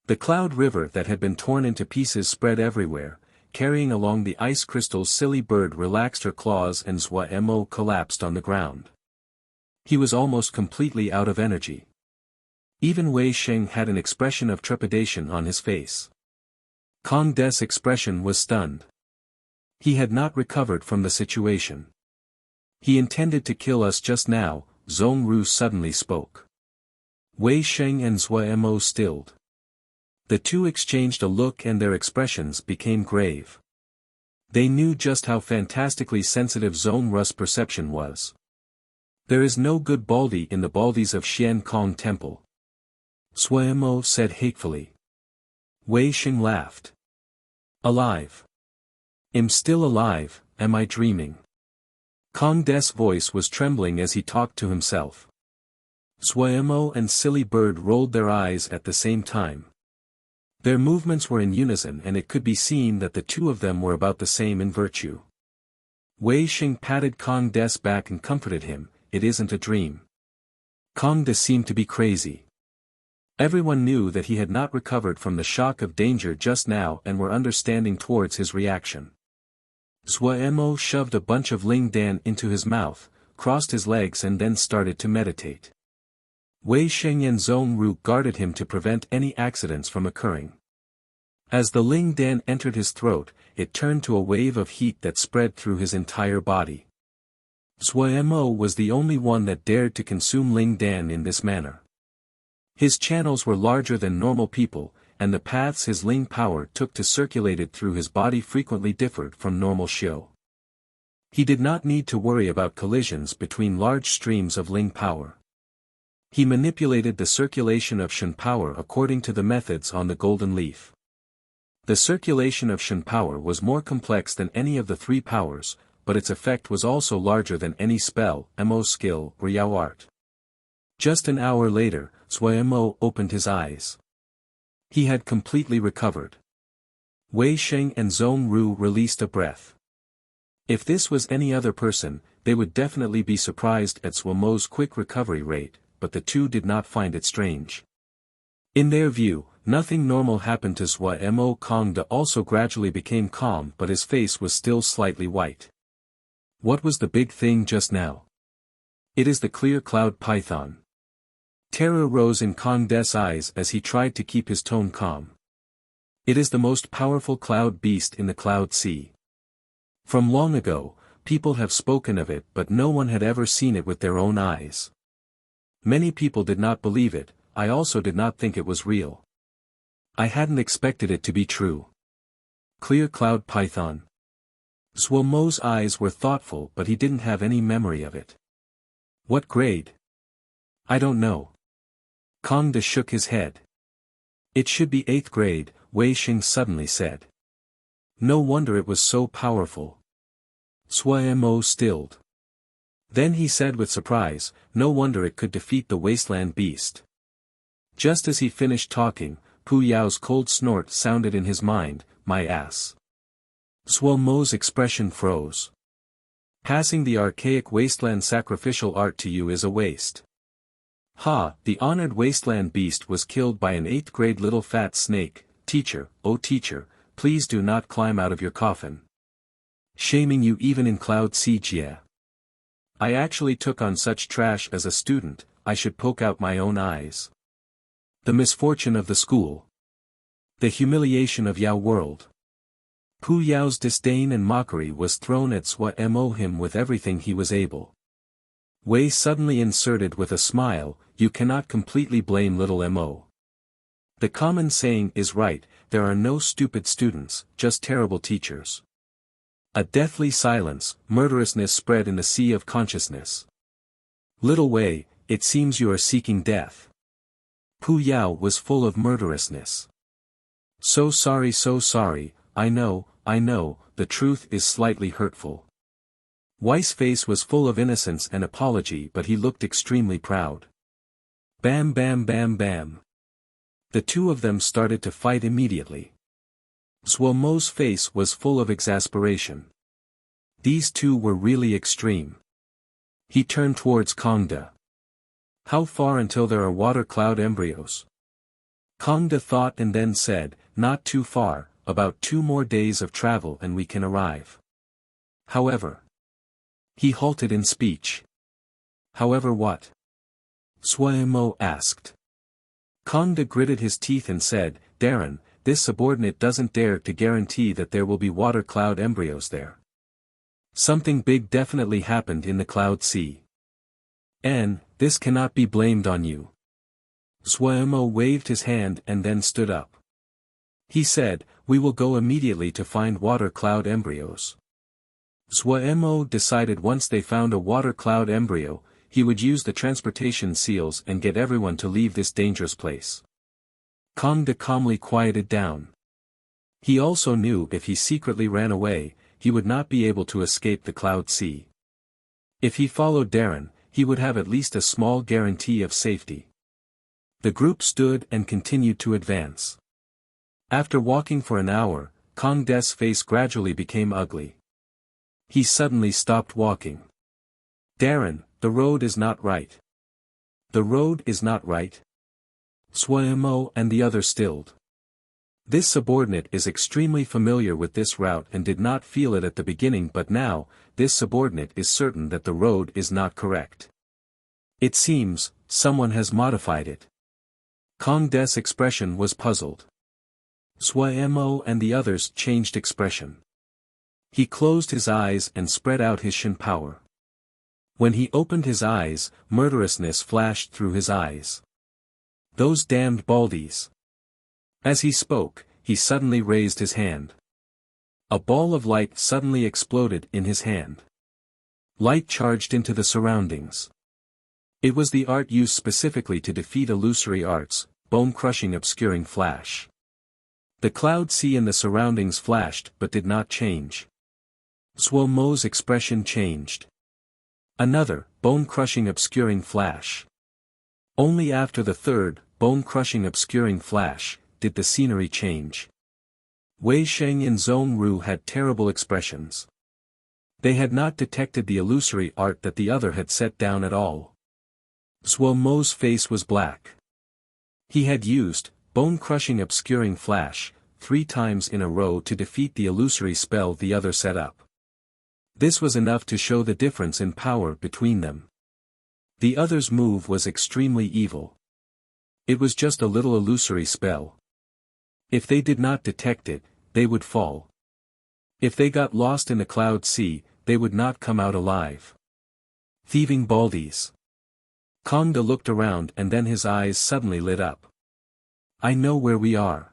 The cloud river that had been torn into pieces spread everywhere, carrying along the ice crystals. Silly Bird relaxed her claws and Zhuo Mo collapsed on the ground. He was almost completely out of energy. Even Wei Sheng had an expression of trepidation on his face. Kong De's expression was stunned. He had not recovered from the situation. He intended to kill us just now, Zhong Ru suddenly spoke. Wei Sheng and Zhuo Mo stilled. The two exchanged a look and their expressions became grave. They knew just how fantastically sensitive Zhong Ru's perception was. There is no good baldy in the baldies of Xian Kong Temple. Zhuo Mo said hatefully. Wei Sheng laughed. Alive. Am still alive, am I dreaming? Kong De's voice was trembling as he talked to himself. Zhuo Mo and Silly Bird rolled their eyes at the same time. Their movements were in unison and it could be seen that the two of them were about the same in virtue. Wei Sheng patted Kong De's back and comforted him, it isn't a dream. Kong De seemed to be crazy. Everyone knew that he had not recovered from the shock of danger just now and were understanding towards his reaction. Zhuo Mo shoved a bunch of Ling Dan into his mouth, crossed his legs and then started to meditate. Wei Sheng and Zhong Ru guarded him to prevent any accidents from occurring. As the Ling Dan entered his throat, it turned to a wave of heat that spread through his entire body. Zhuo Mo was the only one that dared to consume Ling Dan in this manner. His channels were larger than normal people, and the paths his Ling power took to circulate it through his body frequently differed from normal Xiu. He did not need to worry about collisions between large streams of Ling power. He manipulated the circulation of Shen power according to the methods on the golden leaf. The circulation of Shen power was more complex than any of the three powers, but its effect was also larger than any spell, Mo skill, or Yao art. Just an hour later, Zhuo Mo opened his eyes. He had completely recovered. Wei Sheng and Zhong Ru released a breath. If this was any other person, they would definitely be surprised at Zhuo Mo's quick recovery rate, but the two did not find it strange. In their view, nothing normal happened to Zhuo Mo. Kong De also gradually became calm but his face was still slightly white. What was the big thing just now? It is the clear cloud python. Terror rose in Kong De's eyes as he tried to keep his tone calm. It is the most powerful cloud beast in the cloud sea. From long ago, people have spoken of it but no one had ever seen it with their own eyes. Many people did not believe it, I also did not think it was real. I hadn't expected it to be true. Clear cloud python. Zhuo Mo's eyes were thoughtful but he didn't have any memory of it. What grade? I don't know. Kong De shook his head. It should be 8th grade, Wei Sheng suddenly said. No wonder it was so powerful. Zhuo Mo stilled. Then he said with surprise, no wonder it could defeat the wasteland beast. Just as he finished talking, Pu Yao's cold snort sounded in his mind, my ass. Zhuo Mo's expression froze. Passing the archaic wasteland sacrificial art to you is a waste. Ha, the honored wasteland beast was killed by an 8th grade little fat snake, teacher, oh teacher, please do not climb out of your coffin. Shaming you even in Cloud Sea Jie. I actually took on such trash as a student, I should poke out my own eyes. The misfortune of the school. The humiliation of Yao world. Pu Yao's disdain and mockery was thrown at Zhuo Mo him with everything he was able. Wei suddenly inserted with a smile, you cannot completely blame little Mo. The common saying is right, there are no stupid students, just terrible teachers. A deathly silence, murderousness spread in the sea of consciousness. Little Wei, it seems you are seeking death. Pu Yao was full of murderousness. So sorry, I know, the truth is slightly hurtful. Wei's face was full of innocence and apology but he looked extremely proud. Bam bam bam bam. The two of them started to fight immediately. Zhuo Mo's face was full of exasperation. These two were really extreme. He turned towards Kong De. How far until there are water cloud embryos? Kong De thought and then said, not too far, about 2 more days of travel and we can arrive. However. He halted in speech. However what? Zhuo Mo asked. Kong De gritted his teeth and said, Darren, this subordinate doesn't dare to guarantee that there will be water cloud embryos there. Something big definitely happened in the Cloud Sea. And, this cannot be blamed on you. Zhuemo waved his hand and then stood up. He said, we will go immediately to find water cloud embryos. Zhuemo decided once they found a water cloud embryo, he would use the transportation seals and get everyone to leave this dangerous place. Kong De calmly quieted down. He also knew if he secretly ran away, he would not be able to escape the Cloud Sea. If he followed Darren, he would have at least a small guarantee of safety. The group stood and continued to advance. After walking for an hour, Kong De's face gradually became ugly. He suddenly stopped walking. Darren, the road is not right. The road is not right? Zhuemo and the other stilled. This subordinate is extremely familiar with this route and did not feel it at the beginning, but now, this subordinate is certain that the road is not correct. It seems, someone has modified it. Kong De's expression was puzzled. Zhuemo and the others changed expression. He closed his eyes and spread out his Shen power. When he opened his eyes, murderousness flashed through his eyes. Those damned baldies. As he spoke, he suddenly raised his hand. A ball of light suddenly exploded in his hand. Light charged into the surroundings. It was the art used specifically to defeat illusory arts, bone-crushing obscuring flash. The Cloud Sea and the surroundings flashed but did not change. Zhuemo's expression changed. Another, bone-crushing obscuring flash. Only after the third, bone-crushing obscuring flash, did the scenery change. Wei Sheng and Zhong Ru had terrible expressions. They had not detected the illusory art that the other had set down at all. Zhuemo's face was black. He had used, bone-crushing obscuring flash, 3 times in a row to defeat the illusory spell the other set up. This was enough to show the difference in power between them. The other's move was extremely evil. It was just a little illusory spell. If they did not detect it, they would fall. If they got lost in the Cloud Sea, they would not come out alive. Thieving baldies. Kong De looked around and then his eyes suddenly lit up. I know where we are.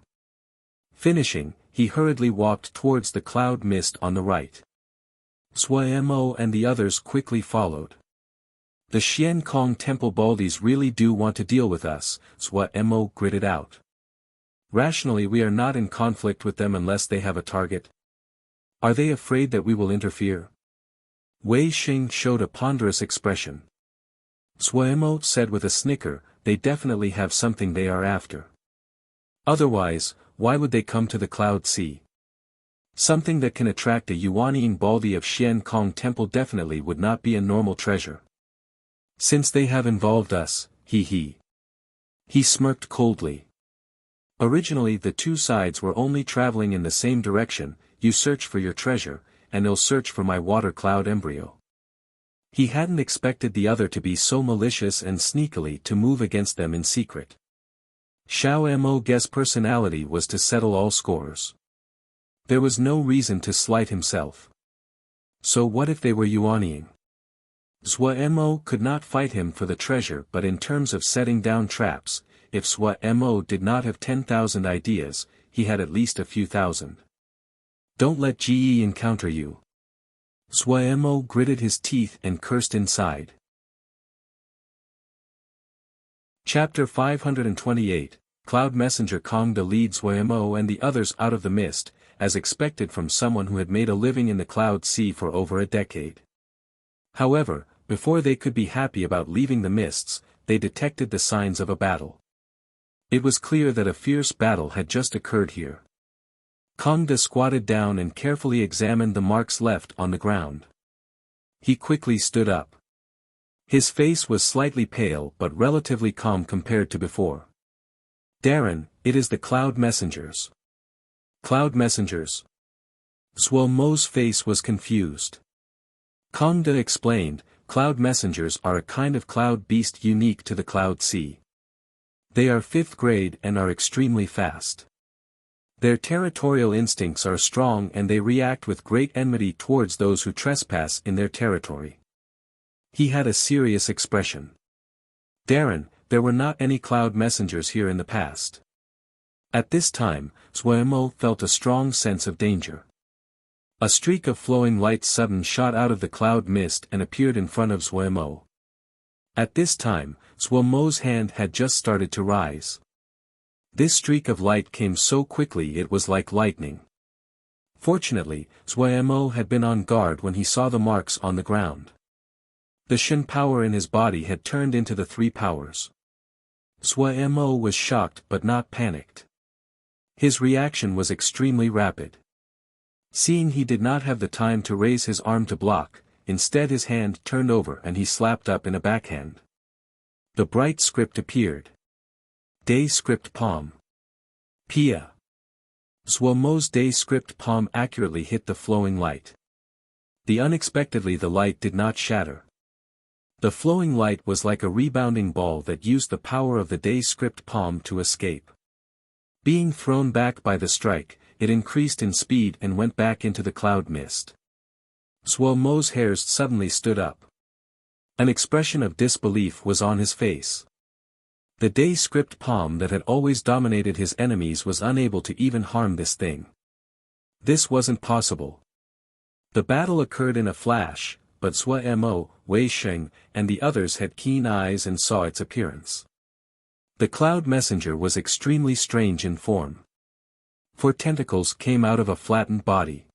Finishing, he hurriedly walked towards the cloud mist on the right. Zhuemo and the others quickly followed. The Xian Kong Temple baldies really do want to deal with us, Zhuemo gritted out. Rationally, we are not in conflict with them unless they have a target. Are they afraid that we will interfere? Wei Xing showed a ponderous expression. Zhuemo said with a snicker, they definitely have something they are after. Otherwise, why would they come to the Cloud Sea? Something that can attract a Yuanying baldy of Xian Kong Temple definitely would not be a normal treasure. Since they have involved us, he smirked coldly. Originally the two sides were only traveling in the same direction, you search for your treasure, and I'll search for my water cloud embryo. He hadn't expected the other to be so malicious and sneakily to move against them in secret. Xiao Mo Ge's personality was to settle all scores. There was no reason to slight himself. So what if they were Yuanying? Zhuemo could not fight him for the treasure, but in terms of setting down traps, if Zhuemo did not have 10,000 ideas, he had at least a few thousand. Don't let Ji encounter you. Zhuemo gritted his teeth and cursed inside. Chapter 528, Cloud Messenger. Kong De lead Zhuemo and the others out of the mist, as expected from someone who had made a living in the Cloud Sea for over a decade. However, before they could be happy about leaving the mists, they detected the signs of a battle. It was clear that a fierce battle had just occurred here. Kong De squatted down and carefully examined the marks left on the ground. He quickly stood up. His face was slightly pale but relatively calm compared to before. Darren, it is the Cloud Messengers. Cloud Messengers? Zhuemo's face was confused. Kong De explained, Cloud Messengers are a kind of cloud beast unique to the Cloud Sea. They are 5th grade and are extremely fast. Their territorial instincts are strong and they react with great enmity towards those who trespass in their territory. He had a serious expression. Darren, there were not any cloud messengers here in the past. At this time, Suemo felt a strong sense of danger. A streak of flowing light suddenly shot out of the cloud mist and appeared in front of Suemo. At this time, Suemo's hand had just started to rise. This streak of light came so quickly it was like lightning. Fortunately, Suemo had been on guard when he saw the marks on the ground. The Shen power in his body had turned into the 3 powers. Suemo was shocked but not panicked. His reaction was extremely rapid. Seeing he did not have the time to raise his arm to block, instead his hand turned over and he slapped up in a backhand. The bright script appeared. Day script palm. Pia. Suemo's day script palm accurately hit the flowing light. Unexpectedly the light did not shatter. The flowing light was like a rebounding ball that used the power of the day script palm to escape. Being thrown back by the strike, it increased in speed and went back into the cloud mist. Suemo's hairs suddenly stood up. An expression of disbelief was on his face. The day script palm that had always dominated his enemies was unable to even harm this thing. This wasn't possible. The battle occurred in a flash, but Suemo, Wei Sheng, and the others had keen eyes and saw its appearance. The cloud messenger was extremely strange in form. 4 tentacles came out of a flattened body.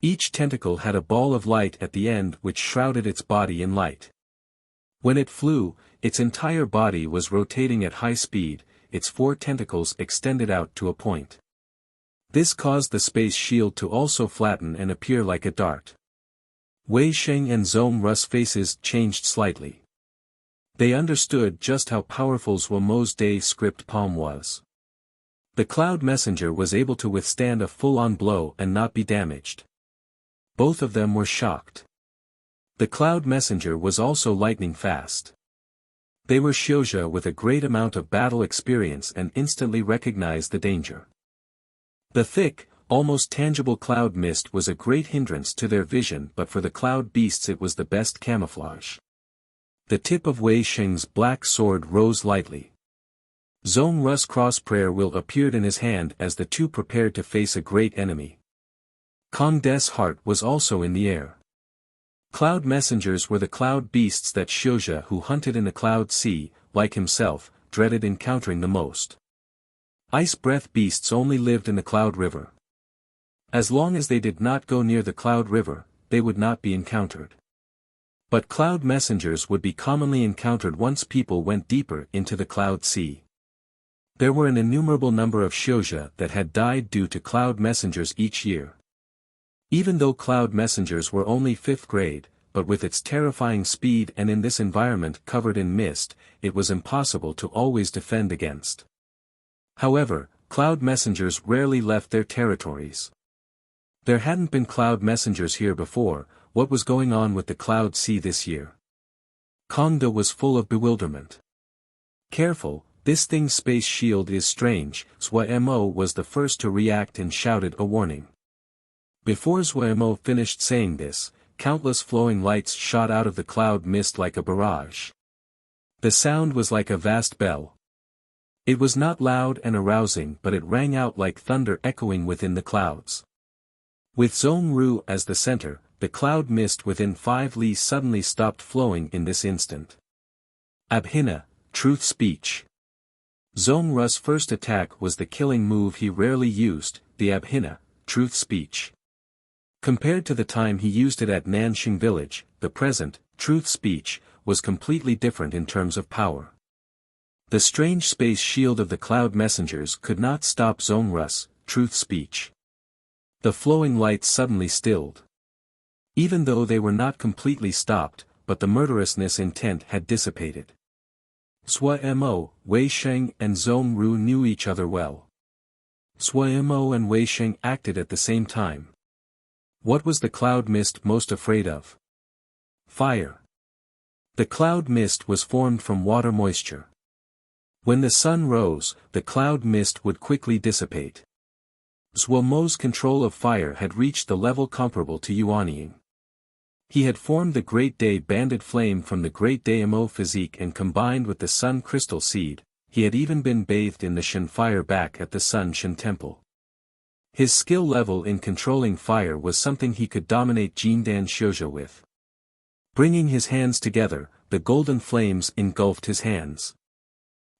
Each tentacle had a ball of light at the end which shrouded its body in light. When it flew, its entire body was rotating at high speed, its 4 tentacles extended out to a point. This caused the space shield to also flatten and appear like a dart. Wei Sheng and Zhong Ru's faces changed slightly. They understood just how powerful Suemo's day script palm was. The cloud messenger was able to withstand a full-on blow and not be damaged. Both of them were shocked. The cloud messenger was also lightning fast. They were Xiuzhe with a great amount of battle experience and instantly recognized the danger. The thick, almost tangible cloud mist was a great hindrance to their vision, but for the cloud beasts it was the best camouflage. The tip of Wei Sheng's black sword rose lightly. Zhong Ru's cross prayer wheel appeared in his hand as the 2 prepared to face a great enemy. Kong De's heart was also in the air. Cloud messengers were the cloud beasts that Xiuzhe, who hunted in the cloud sea, like himself, dreaded encountering the most. Ice breath beasts only lived in the cloud river. As long as they did not go near the cloud river, they would not be encountered. But cloud messengers would be commonly encountered once people went deeper into the cloud sea. There were an innumerable number of Xiuzhe that had died due to cloud messengers each year. Even though cloud messengers were only 5th grade, but with its terrifying speed and in this environment covered in mist, it was impossible to always defend against. However, cloud messengers rarely left their territories. There hadn't been cloud messengers here before. What was going on with the cloud sea this year? Kong De was full of bewilderment. Careful, this thing's space shield is strange. Suemo was the first to react and shouted a warning. Before Suemo finished saying this, countless flowing lights shot out of the cloud mist like a barrage. The sound was like a vast bell. It was not loud and arousing, but it rang out like thunder echoing within the clouds. With Zhong Ru as the center, the cloud mist within 5 li suddenly stopped flowing in this instant. Abhina, truth speech. Zhong Ru's first attack was the killing move he rarely used, the Abhina, truth speech. Compared to the time he used it at Nanxing village, the present, truth speech, was completely different in terms of power. The strange space shield of the cloud messengers could not stop Zhong Ru's, truth speech. The flowing lights suddenly stilled. Even though they were not completely stopped, but the murderousness intent had dissipated. Suemo, Wei Sheng and Zhong Ru knew each other well. Suemo and Wei Sheng acted at the same time. What was the cloud mist most afraid of? Fire. The cloud mist was formed from water moisture. When the sun rose, the cloud mist would quickly dissipate. Zhuo Mo's control of fire had reached the level comparable to Yuanying. He had formed the Great Day Banded Flame from the Great Day Mo physique and combined with the Sun Crystal Seed. He had even been bathed in the Shen fire back at the Sun Shen Temple. His skill level in controlling fire was something he could dominate Jindan Shouja with. Bringing his hands together, the golden flames engulfed his hands.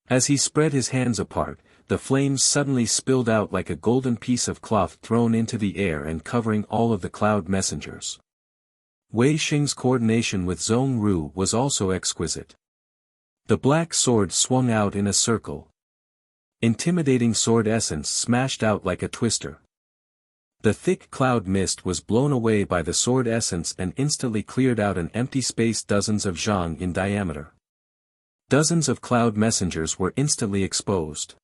As he spread his hands apart, the flames suddenly spilled out like a golden piece of cloth thrown into the air and covering all of the cloud messengers. Wei Xing's coordination with Zhong Ru was also exquisite. The black sword swung out in a circle. Intimidating sword essence smashed out like a twister. The thick cloud mist was blown away by the sword essence and instantly cleared out an empty space dozens of zhang in diameter. Dozens of cloud messengers were instantly exposed.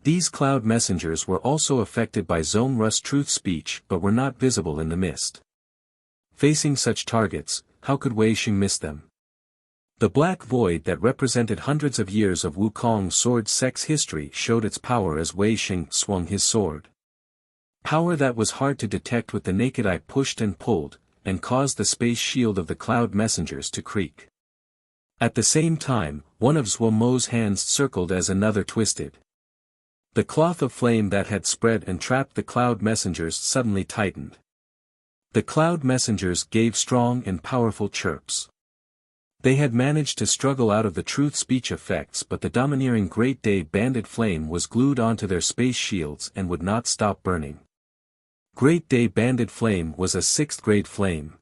These cloud messengers were also affected by Zhong Ru's truth speech but were not visible in the mist. Facing such targets, how could Wei Xing miss them? The black void that represented hundreds of years of Wukong's sword sex history showed its power as Wei Xing swung his sword. Power that was hard to detect with the naked eye pushed and pulled, and caused the space shield of the cloud messengers to creak. At the same time, one of Zhuo Mo's hands circled as another twisted. The cloth of flame that had spread and trapped the cloud messengers suddenly tightened. The cloud messengers gave strong and powerful chirps. They had managed to struggle out of the truth speech effects, but the domineering Great Day Banded Flame was glued onto their space shields and would not stop burning. Great Day Banded Flame was a 6th-grade flame.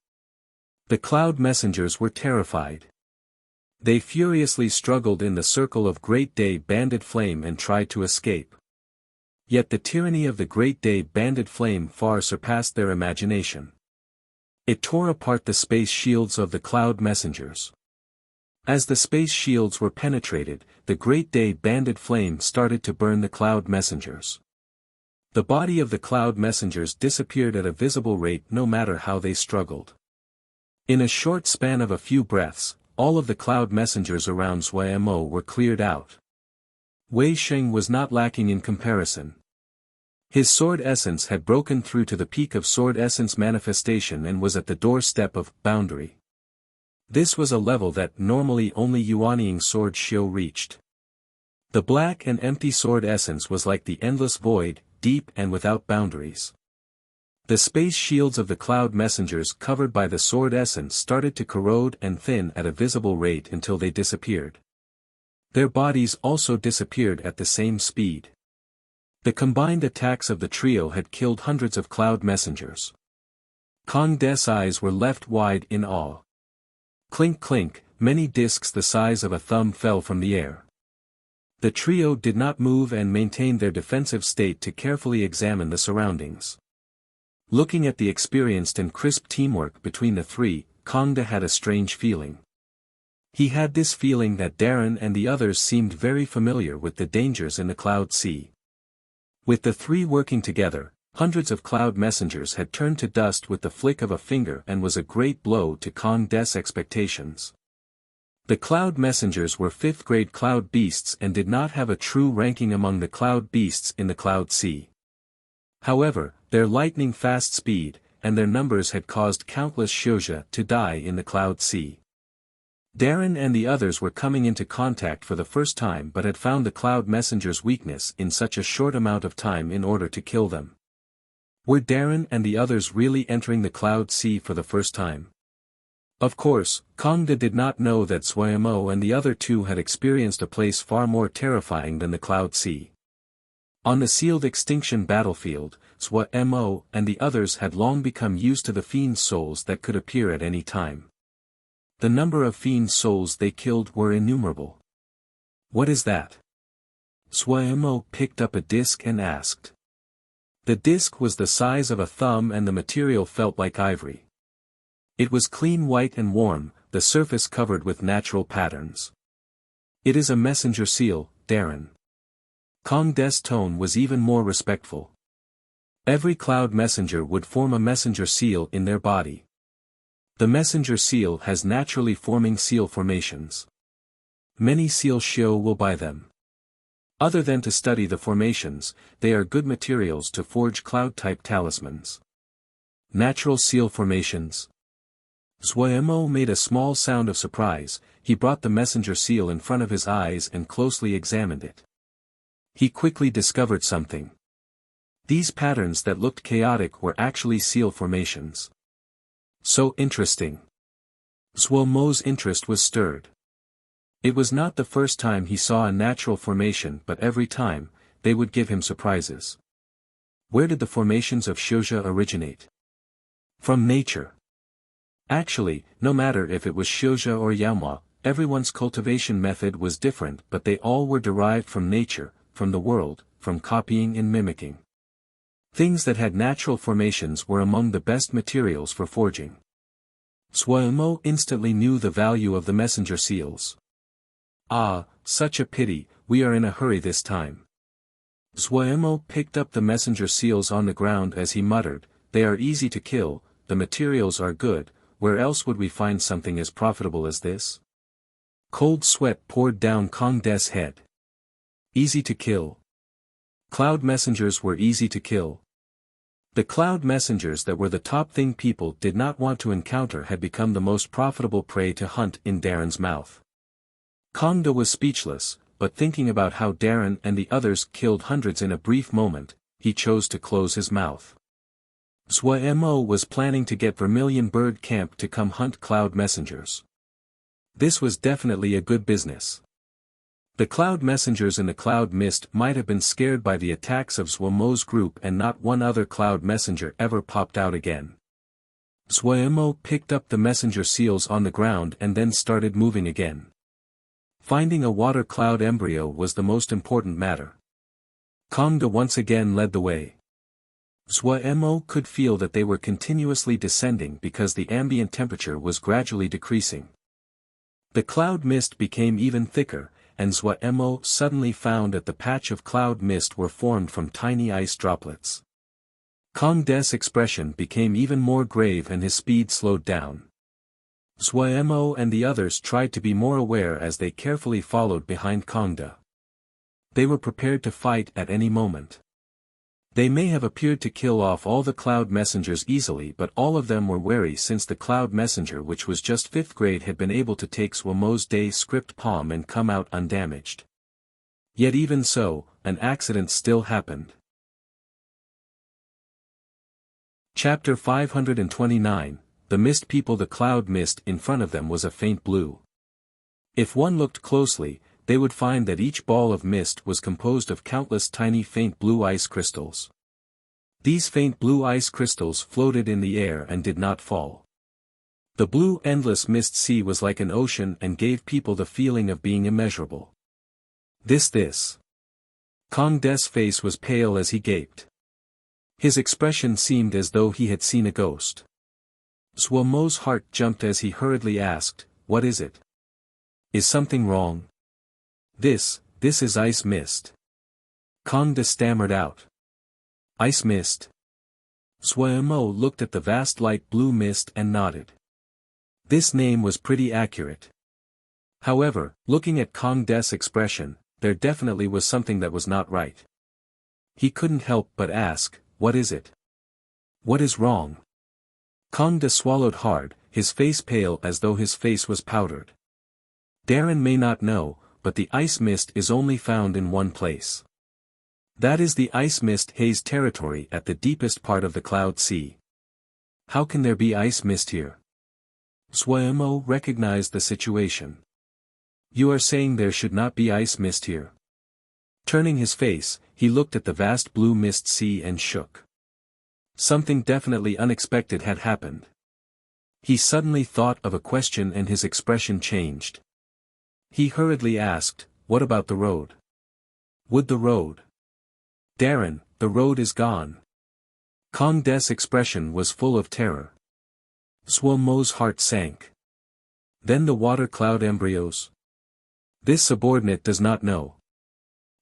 The cloud messengers were terrified. They furiously struggled in the circle of Great Day Banded Flame and tried to escape. Yet the tyranny of the Great Day Banded Flame far surpassed their imagination. It tore apart the space shields of the cloud messengers. As the space shields were penetrated, the Great Day Banded Flame started to burn the cloud messengers. The body of the cloud messengers disappeared at a visible rate no matter how they struggled. In a short span of a few breaths, all of the cloud messengers around Zhuo Mo were cleared out. Wei Xing was not lacking in comparison. His sword essence had broken through to the peak of sword essence manifestation and was at the doorstep of boundary. This was a level that normally only Yuanying sword Xiu reached. The black and empty sword essence was like the endless void, deep and without boundaries. The space shields of the cloud messengers covered by the sword essence started to corrode and thin at a visible rate until they disappeared. Their bodies also disappeared at the same speed. The combined attacks of the trio had killed hundreds of cloud messengers. Kong De's eyes were left wide in awe. Clink clink, many discs the size of a thumb fell from the air. The trio did not move and maintained their defensive state to carefully examine the surroundings. Looking at the experienced and crisp teamwork between the three, Kong De had a strange feeling. He had this feeling that Darren and the others seemed very familiar with the dangers in the Cloud Sea. With the three working together, hundreds of cloud messengers had turned to dust with the flick of a finger and was a great blow to Kong De's expectations. The cloud messengers were 5th-grade cloud beasts and did not have a true ranking among the cloud beasts in the Cloud Sea. However, their lightning-fast speed, and their numbers had caused countless Shouja to die in the Cloud Sea. Darren and the others were coming into contact for the first time but had found the cloud messengers' weakness in such a short amount of time in order to kill them. Were Darren and the others really entering the Cloud Sea for the first time? Of course, Kong De did not know that Zhuo Mo and the other two had experienced a place far more terrifying than the Cloud Sea. On the sealed extinction battlefield, Zhuo Mo and the others had long become used to the fiend souls that could appear at any time. The number of fiend souls they killed were innumerable. What is that? Zhuo Mo picked up a disc and asked. The disc was the size of a thumb and the material felt like ivory. It was clean white and warm, the surface covered with natural patterns. It is a messenger seal, Darren. Kong De's tone was even more respectful. Every cloud messenger would form a messenger seal in their body. The messenger seal has naturally forming seal formations. Many seal Shio will buy them. Other than to study the formations, they are good materials to forge cloud-type talismans. Natural seal formations. Zhuemo made a small sound of surprise. He brought the messenger seal in front of his eyes and closely examined it. He quickly discovered something. These patterns that looked chaotic were actually seal formations. So interesting. Zhuemo's interest was stirred. It was not the first time he saw a natural formation, but every time, they would give him surprises. Where did the formations of Xiuzhe originate? From nature. Actually, no matter if it was Xiuzhe or Yaomua, everyone's cultivation method was different, but they all were derived from nature, from the world, from copying and mimicking. Things that had natural formations were among the best materials for forging. Zhuemo instantly knew the value of the messenger seals. Ah, such a pity, we are in a hurry this time. Zhuemo picked up the messenger seals on the ground as he muttered, they are easy to kill, the materials are good, where else would we find something as profitable as this? Cold sweat poured down Kong De's head. Easy to kill. Cloud messengers were easy to kill. The cloud messengers that were the top thing people did not want to encounter had become the most profitable prey to hunt in Darren's mouth. Kong De was speechless, but thinking about how Darren and the others killed hundreds in a brief moment, he chose to close his mouth. Zhuemo was planning to get Vermilion Bird Camp to come hunt cloud messengers. This was definitely a good business. The cloud messengers in the cloud mist might have been scared by the attacks of Zhuemo's group, and not one other cloud messenger ever popped out again. Zhuemo picked up the messenger seals on the ground and then started moving again. Finding a water cloud embryo was the most important matter. Kong De once again led the way. Zhuemo could feel that they were continuously descending because the ambient temperature was gradually decreasing. The cloud mist became even thicker, and Zhuemo suddenly found that the patch of cloud mist were formed from tiny ice droplets. Kong De's expression became even more grave and his speed slowed down. Zhuemo and the others tried to be more aware as they carefully followed behind Kong De. They were prepared to fight at any moment. They may have appeared to kill off all the cloud messengers easily, but all of them were wary since the cloud messenger, which was just 5th grade, had been able to take Zhuemo's day script palm and come out undamaged. Yet even so, an accident still happened. Chapter 529, The Mist People. The cloud mist in front of them was a faint blue. If one looked closely, they would find that each ball of mist was composed of countless tiny faint blue ice crystals. These faint blue ice crystals floated in the air and did not fall. The blue endless mist sea was like an ocean and gave people the feeling of being immeasurable. This. Kong De's face was pale as he gaped. His expression seemed as though he had seen a ghost. Zhuemo's heart jumped as he hurriedly asked, "What is it? Is something wrong?" This is ice mist." Kong De stammered out. "Ice mist?" Zhuemo looked at the vast light blue mist and nodded. This name was pretty accurate. However, looking at Kong De's expression, there definitely was something that was not right. He couldn't help but ask, "What is it? What is wrong?" Kong De swallowed hard, his face pale as though his face was powdered. Darren may not know, but the ice mist is only found in one place. That is the ice mist haze territory at the deepest part of the cloud sea. How can there be ice mist here? Zhuemo recognized the situation. You are saying there should not be ice mist here? Turning his face, he looked at the vast blue mist sea and shook. Something definitely unexpected had happened. He suddenly thought of a question and his expression changed. He hurriedly asked, "What about the road? Would the road?" "Darren, the road is gone." Kong De's expression was full of terror. Zhuemo's heart sank. Then the water cloud embryos? This subordinate does not know.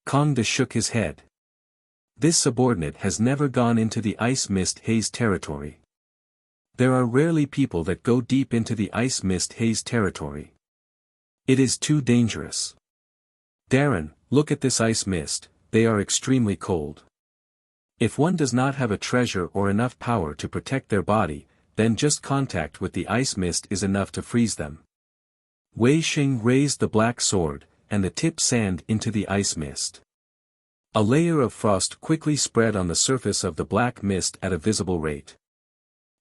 Kong De shook his head. This subordinate has never gone into the ice mist haze territory. There are rarely people that go deep into the ice mist haze territory. It is too dangerous. Darren, look at this ice mist, they are extremely cold. If one does not have a treasure or enough power to protect their body, then just contact with the ice mist is enough to freeze them. Wei Xing raised the black sword, and the tip sand into the ice mist. A layer of frost quickly spread on the surface of the black mist at a visible rate.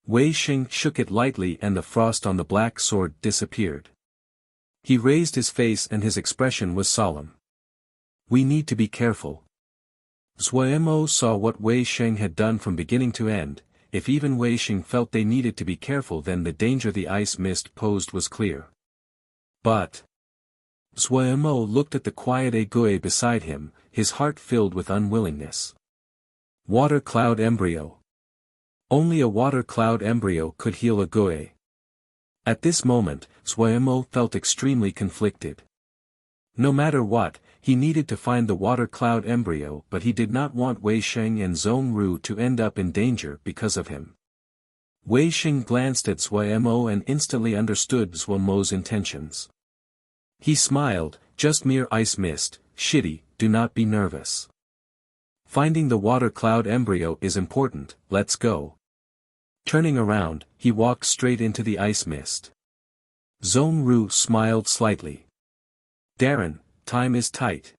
Wei Xing shook it lightly and the frost on the black sword disappeared. He raised his face and his expression was solemn. We need to be careful. Zuo saw what Wei Xing had done from beginning to end. If even Wei Xing felt they needed to be careful, then the danger the ice mist posed was clear. But Zuo looked at the quiet Agui beside him, his heart filled with unwillingness. Water cloud embryo. Only a water cloud embryo could heal Agui. At this moment, Zuo felt extremely conflicted. No matter what, he needed to find the water cloud embryo, but he did not want Wei Xing and Zhong Ru to end up in danger because of him. Wei Xing glanced at Zuo and instantly understood Zuo's intentions. He smiled, just mere ice mist, shitty, do not be nervous. Finding the water cloud embryo is important, let's go. Turning around, he walked straight into the ice mist. Zhong Ru smiled slightly. Darren, time is tight.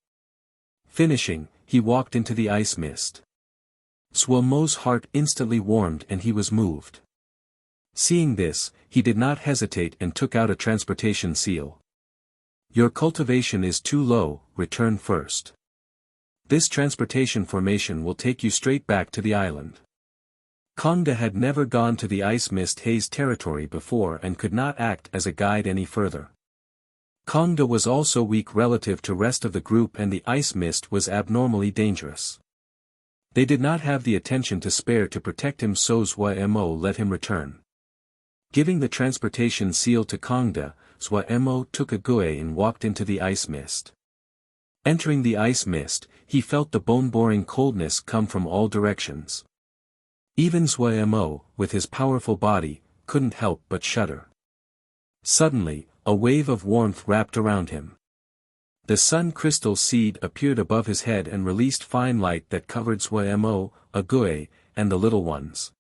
Finishing, he walked into the ice mist. Zuo's heart instantly warmed and he was moved. Seeing this, he did not hesitate and took out a transportation seal. Your cultivation is too low, return first. This transportation formation will take you straight back to the island. Kongda had never gone to the ice mist haze territory before and could not act as a guide any further. Kongda was also weak relative to rest of the group and the ice mist was abnormally dangerous. They did not have the attention to spare to protect him, so Zuo let him return. Giving the transportation seal to Kongda, Zuo took a gui and walked into the ice mist. Entering the ice mist, he felt the bone-boring coldness come from all directions. Even Zuo, with his powerful body, couldn't help but shudder. Suddenly, a wave of warmth wrapped around him. The sun crystal seed appeared above his head and released fine light that covered Zuo, Agui, and the little ones.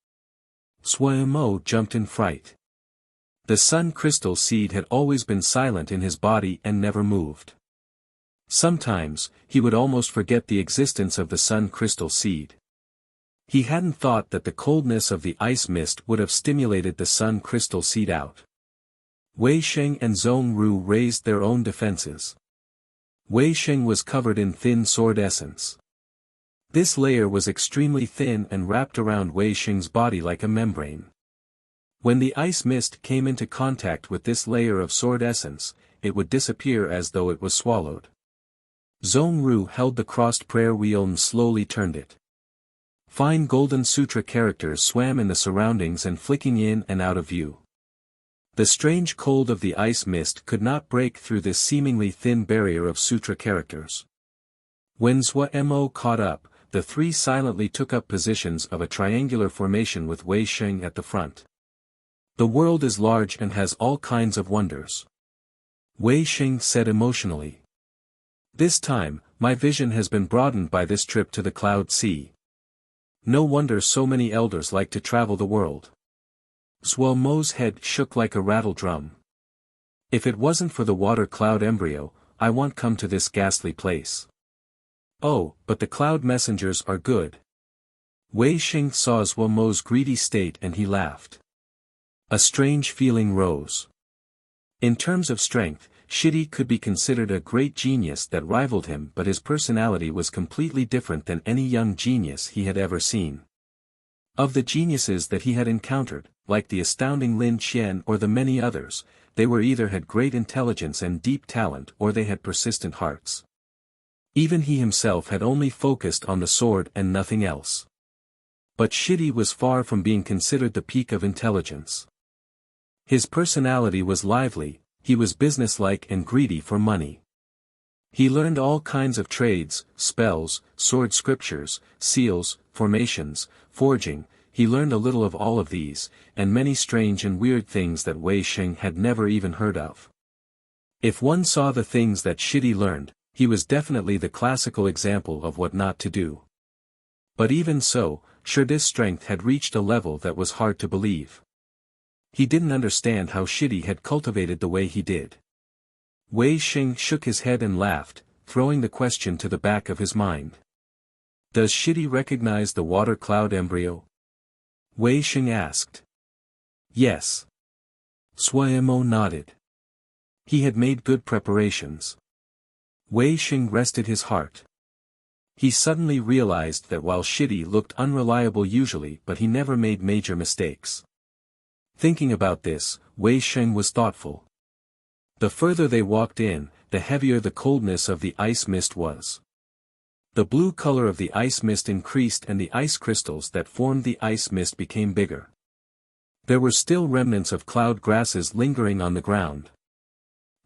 Zuo jumped in fright. The sun crystal seed had always been silent in his body and never moved. Sometimes, he would almost forget the existence of the sun crystal seed. He hadn't thought that the coldness of the ice mist would have stimulated the sun crystal seed out. Wei Xing and Zhong Ru raised their own defenses. Wei Xing was covered in thin sword essence. This layer was extremely thin and wrapped around Wei Xing's body like a membrane. When the ice mist came into contact with this layer of sword essence, it would disappear as though it was swallowed. Zhong Ru held the crossed prayer wheel and slowly turned it. Fine golden sutra characters swam in the surroundings and flicking in and out of view. The strange cold of the ice mist could not break through this seemingly thin barrier of sutra characters. When Zuo caught up, the three silently took up positions of a triangular formation with Wei Xing at the front. The world is large and has all kinds of wonders. Wei Xing said emotionally. This time, my vision has been broadened by this trip to the Cloud Sea. No wonder so many elders like to travel the world. Zuo's head shook like a rattle drum. If it wasn't for the water cloud embryo, I won't come to this ghastly place. Oh, but the cloud messengers are good. Wei Xing saw Zuo's greedy state and he laughed. A strange feeling rose. In terms of strength, Shidi could be considered a great genius that rivaled him, but his personality was completely different than any young genius he had ever seen. Of the geniuses that he had encountered, like the astounding Lin Qian or the many others, they were either had great intelligence and deep talent or they had persistent hearts. Even he himself had only focused on the sword and nothing else. But Shidi was far from being considered the peak of intelligence. His personality was lively, he was businesslike and greedy for money. He learned all kinds of trades, spells, sword scriptures, seals, formations, forging. He learned a little of all of these, and many strange and weird things that Wei Xing had never even heard of. If one saw the things that Shidi learned, He was definitely the classical example of what not to do. But even so, Shurda's strength had reached a level that was hard to believe. He didn't understand how Shidi had cultivated the way he did. Wei Xing shook his head and laughed, throwing the question to the back of his mind. Does Shidi recognize the water cloud embryo? Wei Xing asked. Yes. Suemo nodded. He had made good preparations. Wei Xing rested his heart. He suddenly realized that while Shidi looked unreliable usually, but he never made major mistakes. Thinking about this, Wei Xing was thoughtful. The further they walked in, the heavier the coldness of the ice mist was. The blue color of the ice mist increased and the ice crystals that formed the ice mist became bigger. There were still remnants of cloud grasses lingering on the ground.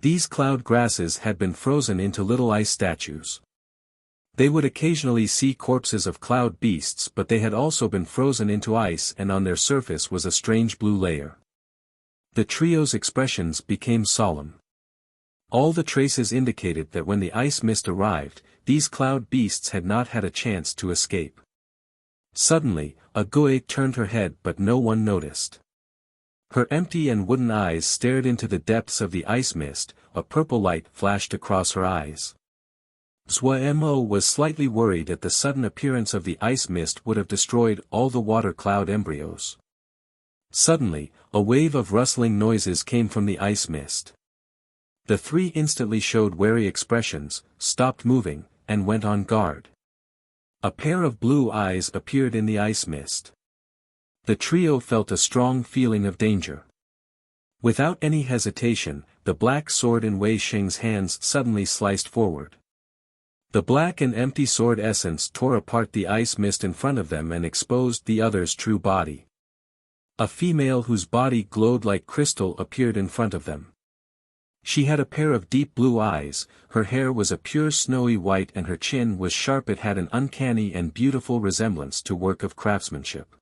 These cloud grasses had been frozen into little ice statues. They would occasionally see corpses of cloud beasts, but they had also been frozen into ice, and on their surface was a strange blue layer. The trio's expressions became solemn. All the traces indicated that when the ice mist arrived, these cloud beasts had not had a chance to escape. Suddenly, a Gui turned her head, but no one noticed. Her empty and wooden eyes stared into the depths of the ice mist. A purple light flashed across her eyes. Suemo was slightly worried at the sudden appearance of the ice mist would have destroyed all the water cloud embryos. Suddenly, a wave of rustling noises came from the ice mist. The three instantly showed wary expressions, stopped moving, and went on guard. A pair of blue eyes appeared in the ice mist. The trio felt a strong feeling of danger. Without any hesitation, the black sword in Wei Xing's hands suddenly sliced forward. The black and empty sword essence tore apart the ice mist in front of them and exposed the other's true body. A female whose body glowed like crystal appeared in front of them. She had a pair of deep blue eyes, her hair was a pure snowy white and her chin was sharp. It had an uncanny and beautiful resemblance to work of craftsmanship.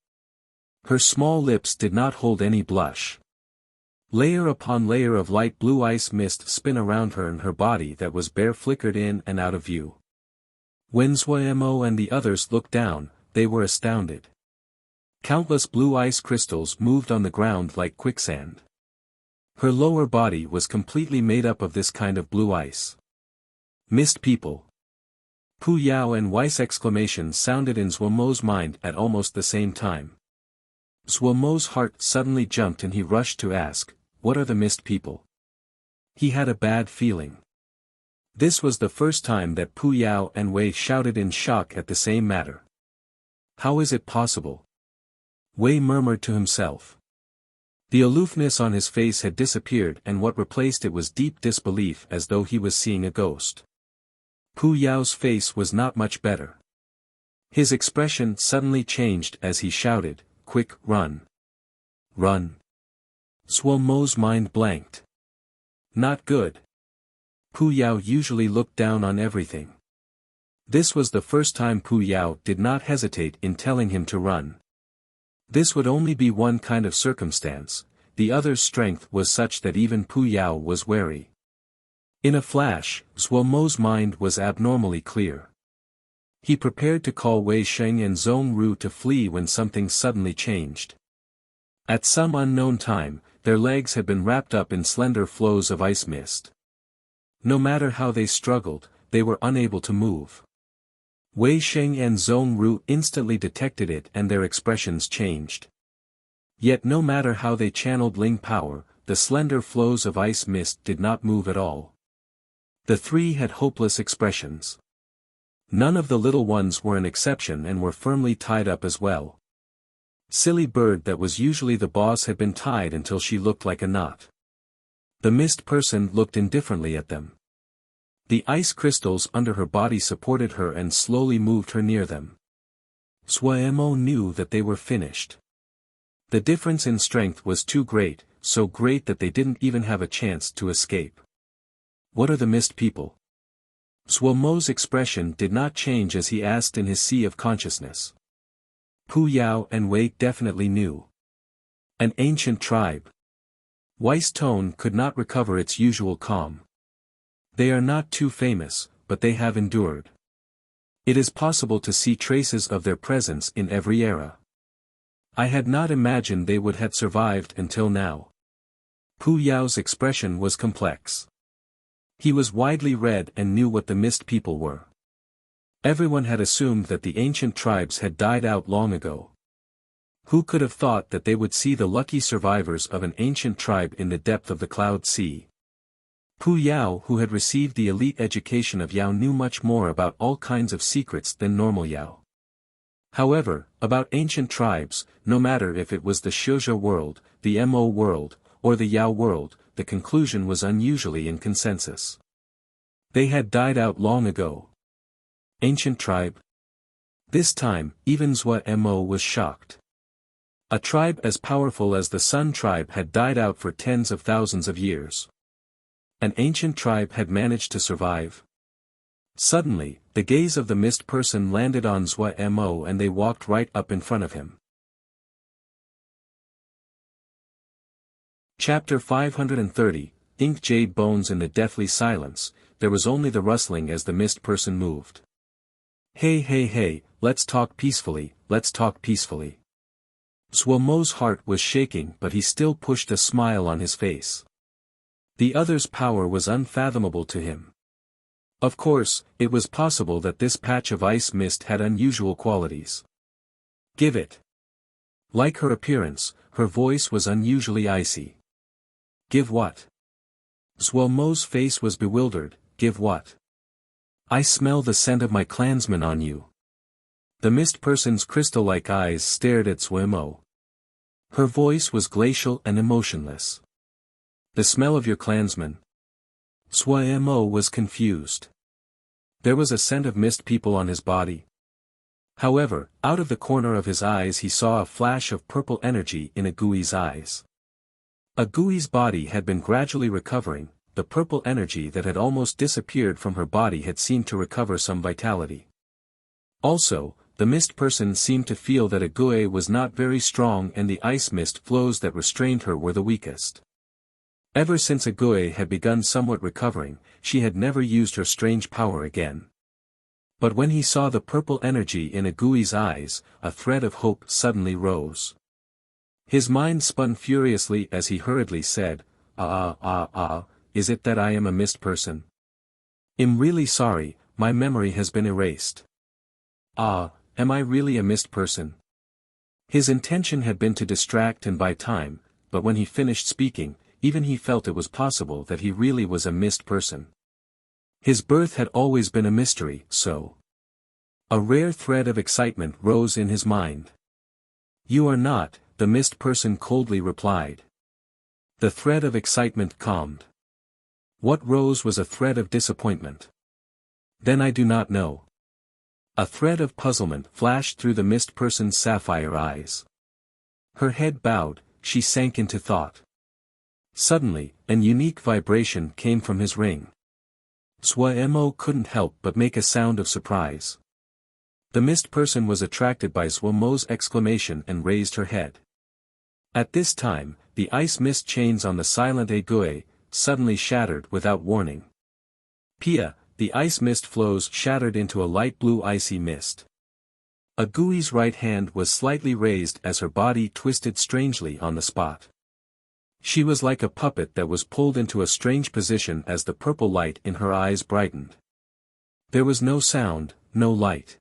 Her small lips did not hold any blush. Layer upon layer of light blue ice mist spin around her, and her body that was bare flickered in and out of view. When Suemo and the others looked down, they were astounded. Countless blue ice crystals moved on the ground like quicksand. Her lower body was completely made up of this kind of blue ice. Mist people. Pu Yao and Wei's exclamations sounded in Suemo's mind at almost the same time. Suemo's heart suddenly jumped and he rushed to ask, "What are the mist people?" He had a bad feeling. This was the first time that Pu Yao and Wei shouted in shock at the same matter. How is it possible? Wei murmured to himself. The aloofness on his face had disappeared, and what replaced it was deep disbelief, as though he was seeing a ghost. Pu Yao's face was not much better. His expression suddenly changed as he shouted, "Quick, run! Run!" Suemo's mind blanked. Not good. Pu Yao usually looked down on everything. This was the first time Pu Yao did not hesitate in telling him to run. This would only be one kind of circumstance, the other's strength was such that even Pu Yao was wary. In a flash, Suemo's mind was abnormally clear. He prepared to call Wei Xing and Zhong Ru to flee when something suddenly changed. At some unknown time, their legs had been wrapped up in slender flows of ice mist. No matter how they struggled, they were unable to move. Wei Xing and Zhong Ru instantly detected it and their expressions changed. Yet no matter how they channeled Ling power, the slender flows of ice mist did not move at all. The three had hopeless expressions. None of the little ones were an exception and were firmly tied up as well. Silly bird that was usually the boss had been tied until she looked like a knot. The mist person looked indifferently at them. The ice crystals under her body supported her and slowly moved her near them. Suemo knew that they were finished. The difference in strength was too great, so great that they didn't even have a chance to escape. What are the mist people? Suemo's expression did not change as he asked in his sea of consciousness. Pu Yao and Wei definitely knew. An ancient tribe. Wei's tone could not recover its usual calm. They are not too famous, but they have endured. It is possible to see traces of their presence in every era. I had not imagined they would have survived until now. Pu Yao's expression was complex. He was widely read and knew what the mist people were. Everyone had assumed that the ancient tribes had died out long ago. Who could have thought that they would see the lucky survivors of an ancient tribe in the depth of the Cloud Sea? Pu Yao, who had received the elite education of Yao, knew much more about all kinds of secrets than normal Yao. However, about ancient tribes, no matter if it was the Shuzhe world, the Mo world, or the Yao world, the conclusion was unusually in consensus. They had died out long ago. Ancient tribe? This time, even Zhua Mo was shocked. A tribe as powerful as the Sun tribe had died out for tens of thousands of years. An ancient tribe had managed to survive. Suddenly, the gaze of the mist person landed on Zhua Mo and they walked right up in front of him. Chapter 530, Ink Jade Bones. In the deathly silence, there was only the rustling as the mist person moved. Hey, let's talk peacefully, let's talk peacefully. Zhua Mo's heart was shaking, but he still pushed a smile on his face. The other's power was unfathomable to him. Of course, it was possible that this patch of ice mist had unusual qualities. Give it. Like her appearance, her voice was unusually icy. Give what? Zhua Mo's face was bewildered. Give what? I smell the scent of my clansmen on you. The mist person's crystal-like eyes stared at Zhua Mo. Her voice was glacial and emotionless. The smell of your clansmen. Zhua Mo was confused. There was a scent of mist people on his body. However, out of the corner of his eyes he saw a flash of purple energy in Agui's eyes. Agui's body had been gradually recovering, the purple energy that had almost disappeared from her body had seemed to recover some vitality. Also, the mist person seemed to feel that Agui was not very strong and the ice mist flows that restrained her were the weakest. Ever since Agui had begun somewhat recovering, she had never used her strange power again. But when he saw the purple energy in Agui's eyes, a thread of hope suddenly rose. His mind spun furiously as he hurriedly said, is it that I am a mist person? I'm really sorry, my memory has been erased. Am I really a mist person? His intention had been to distract and buy time, but when he finished speaking, even he felt it was possible that he really was a mist person. His birth had always been a mystery, so. A rare thread of excitement rose in his mind. You are not, the mist person coldly replied. The thread of excitement calmed. What rose was a thread of disappointment. Then I do not know. A thread of puzzlement flashed through the mist person's sapphire eyes. Her head bowed, she sank into thought. Suddenly, an unique vibration came from his ring. Zhua Mo couldn't help but make a sound of surprise. The mist person was attracted by Zhua Mo's exclamation and raised her head. At this time, the ice mist chains on the silent Agui suddenly shattered without warning. Pia, the ice mist flows shattered into a light blue icy mist. Agui's right hand was slightly raised as her body twisted strangely on the spot. She was like a puppet that was pulled into a strange position as the purple light in her eyes brightened. There was no sound, no light.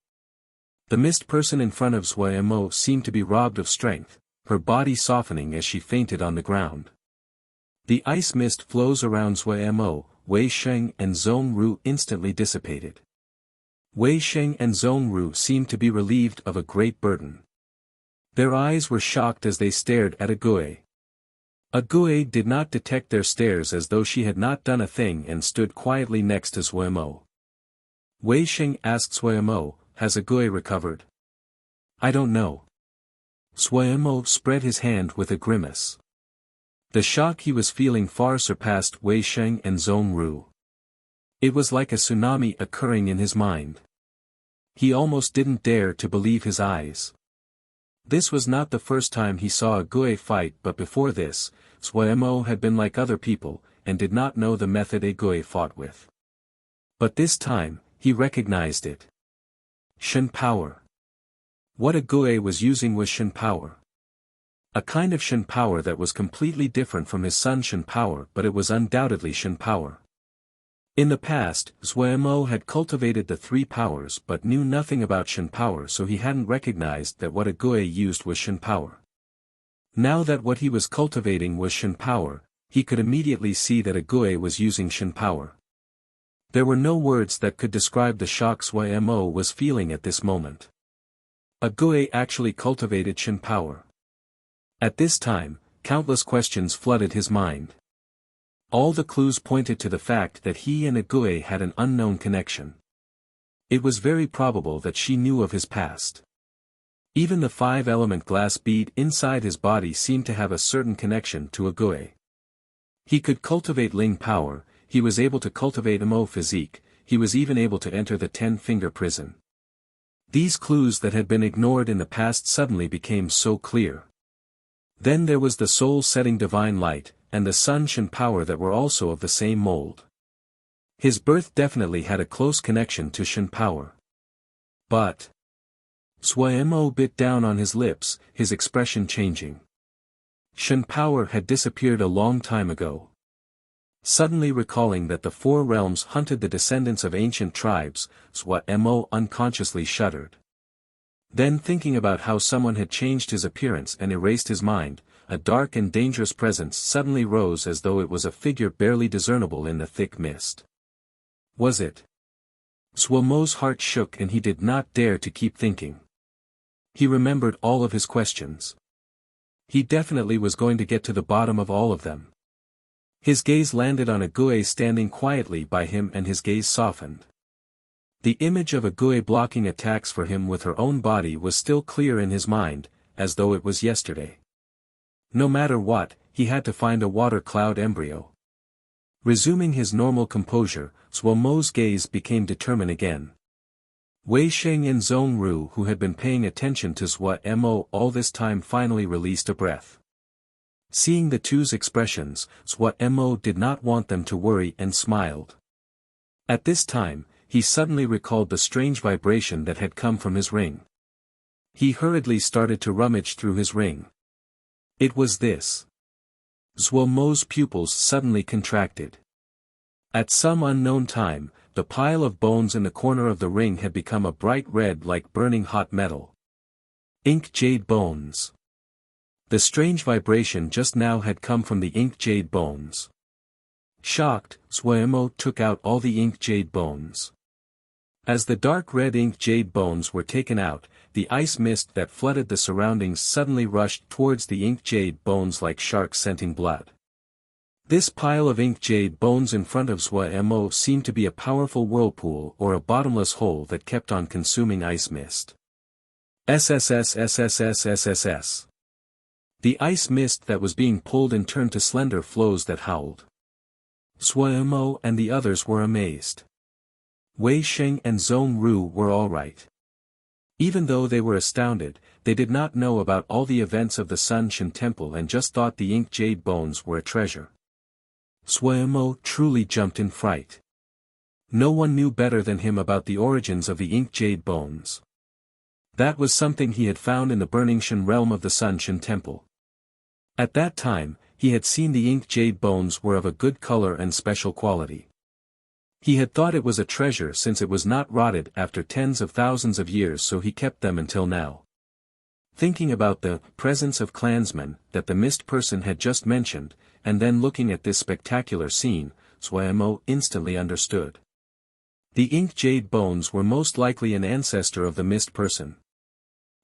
The mist person in front of Zhua Mo seemed to be robbed of strength, her body softening as she fainted on the ground. The ice mist flows around Zhua Mo, Wei Sheng and Zhong Ru instantly dissipated. Wei Sheng and Zhong Ru seemed to be relieved of a great burden. Their eyes were shocked as they stared at Agui. Agui did not detect their stares as though she had not done a thing and stood quietly next to Zhua Mo. Wei Sheng asked Zhua Mo, has Agui recovered? I don't know. Zhua Mo spread his hand with a grimace. The shock he was feeling far surpassed Wei Sheng and Zhong Ru. It was like a tsunami occurring in his mind. He almost didn't dare to believe his eyes. This was not the first time he saw Agui fight, but before this, Zhua Mo had been like other people, and did not know the method Agui fought with. But this time, he recognized it. Shen power. What Ague was using was Shen power. A kind of Shen power that was completely different from his son's Shen power, but it was undoubtedly Shen power. In the past, Zuemo had cultivated the three powers but knew nothing about Shen power, so he hadn't recognized that what Ague used was Shen power. Now that what he was cultivating was Shen power, he could immediately see that Ague was using Shen power. There were no words that could describe the shock Zuemo was feeling at this moment. Ague actually cultivated Shen power. At this time, countless questions flooded his mind. All the clues pointed to the fact that he and Ague had an unknown connection. It was very probable that she knew of his past. Even the five-element glass bead inside his body seemed to have a certain connection to Ague. He could cultivate Ling power, he was able to cultivate Mo physique, he was even able to enter the 10-finger prison. These clues that had been ignored in the past suddenly became so clear. Then there was the soul-setting divine light, and the sun Shen power that were also of the same mold. His birth definitely had a close connection to Shen power. But Zuemo bit down on his lips, his expression changing. Shen power had disappeared a long time ago. Suddenly recalling that the four realms hunted the descendants of ancient tribes, Zuemo unconsciously shuddered. Then thinking about how someone had changed his appearance and erased his mind, a dark and dangerous presence suddenly rose as though it was a figure barely discernible in the thick mist. Was it? Zuemo's heart shook and he did not dare to keep thinking. He remembered all of his questions. He definitely was going to get to the bottom of all of them. His gaze landed on Ague standing quietly by him and his gaze softened. The image of Ague blocking attacks for him with her own body was still clear in his mind, as though it was yesterday. No matter what, he had to find a water cloud embryo. Resuming his normal composure, Zuemo's gaze became determined again. Wei Sheng and Zhong Ru, who had been paying attention to Zuemo all this time, finally released a breath. Seeing the two's expressions, Zuemo did not want them to worry and smiled. At this time, he suddenly recalled the strange vibration that had come from his ring. He hurriedly started to rummage through his ring. It was this. Zuemo's pupils suddenly contracted. At some unknown time, the pile of bones in the corner of the ring had become a bright red like burning hot metal. Ink jade bones. The strange vibration just now had come from the ink jade bones. Shocked, Zuemo took out all the ink jade bones. As the dark red ink jade bones were taken out, the ice mist that flooded the surroundings suddenly rushed towards the ink jade bones like sharks scenting blood. This pile of ink jade bones in front of Zuemo seemed to be a powerful whirlpool or a bottomless hole that kept on consuming ice mist. SSS. The ice mist that was being pulled and turned to slender flows that howled. Zuemo and the others were amazed. Wei Sheng and Zhong Ru were all right. Even though they were astounded, they did not know about all the events of the Sun Shan Temple and just thought the ink jade bones were a treasure. Zuemo truly jumped in fright. No one knew better than him about the origins of the ink jade bones. That was something he had found in the Burning Shan realm of the Sun Shan Temple. At that time, he had seen the ink jade bones were of a good color and special quality. He had thought it was a treasure since it was not rotted after tens of thousands of years, so he kept them until now. Thinking about the presence of clansmen that the mist person had just mentioned, and then looking at this spectacular scene, Zuemo instantly understood. The ink jade bones were most likely an ancestor of the mist person.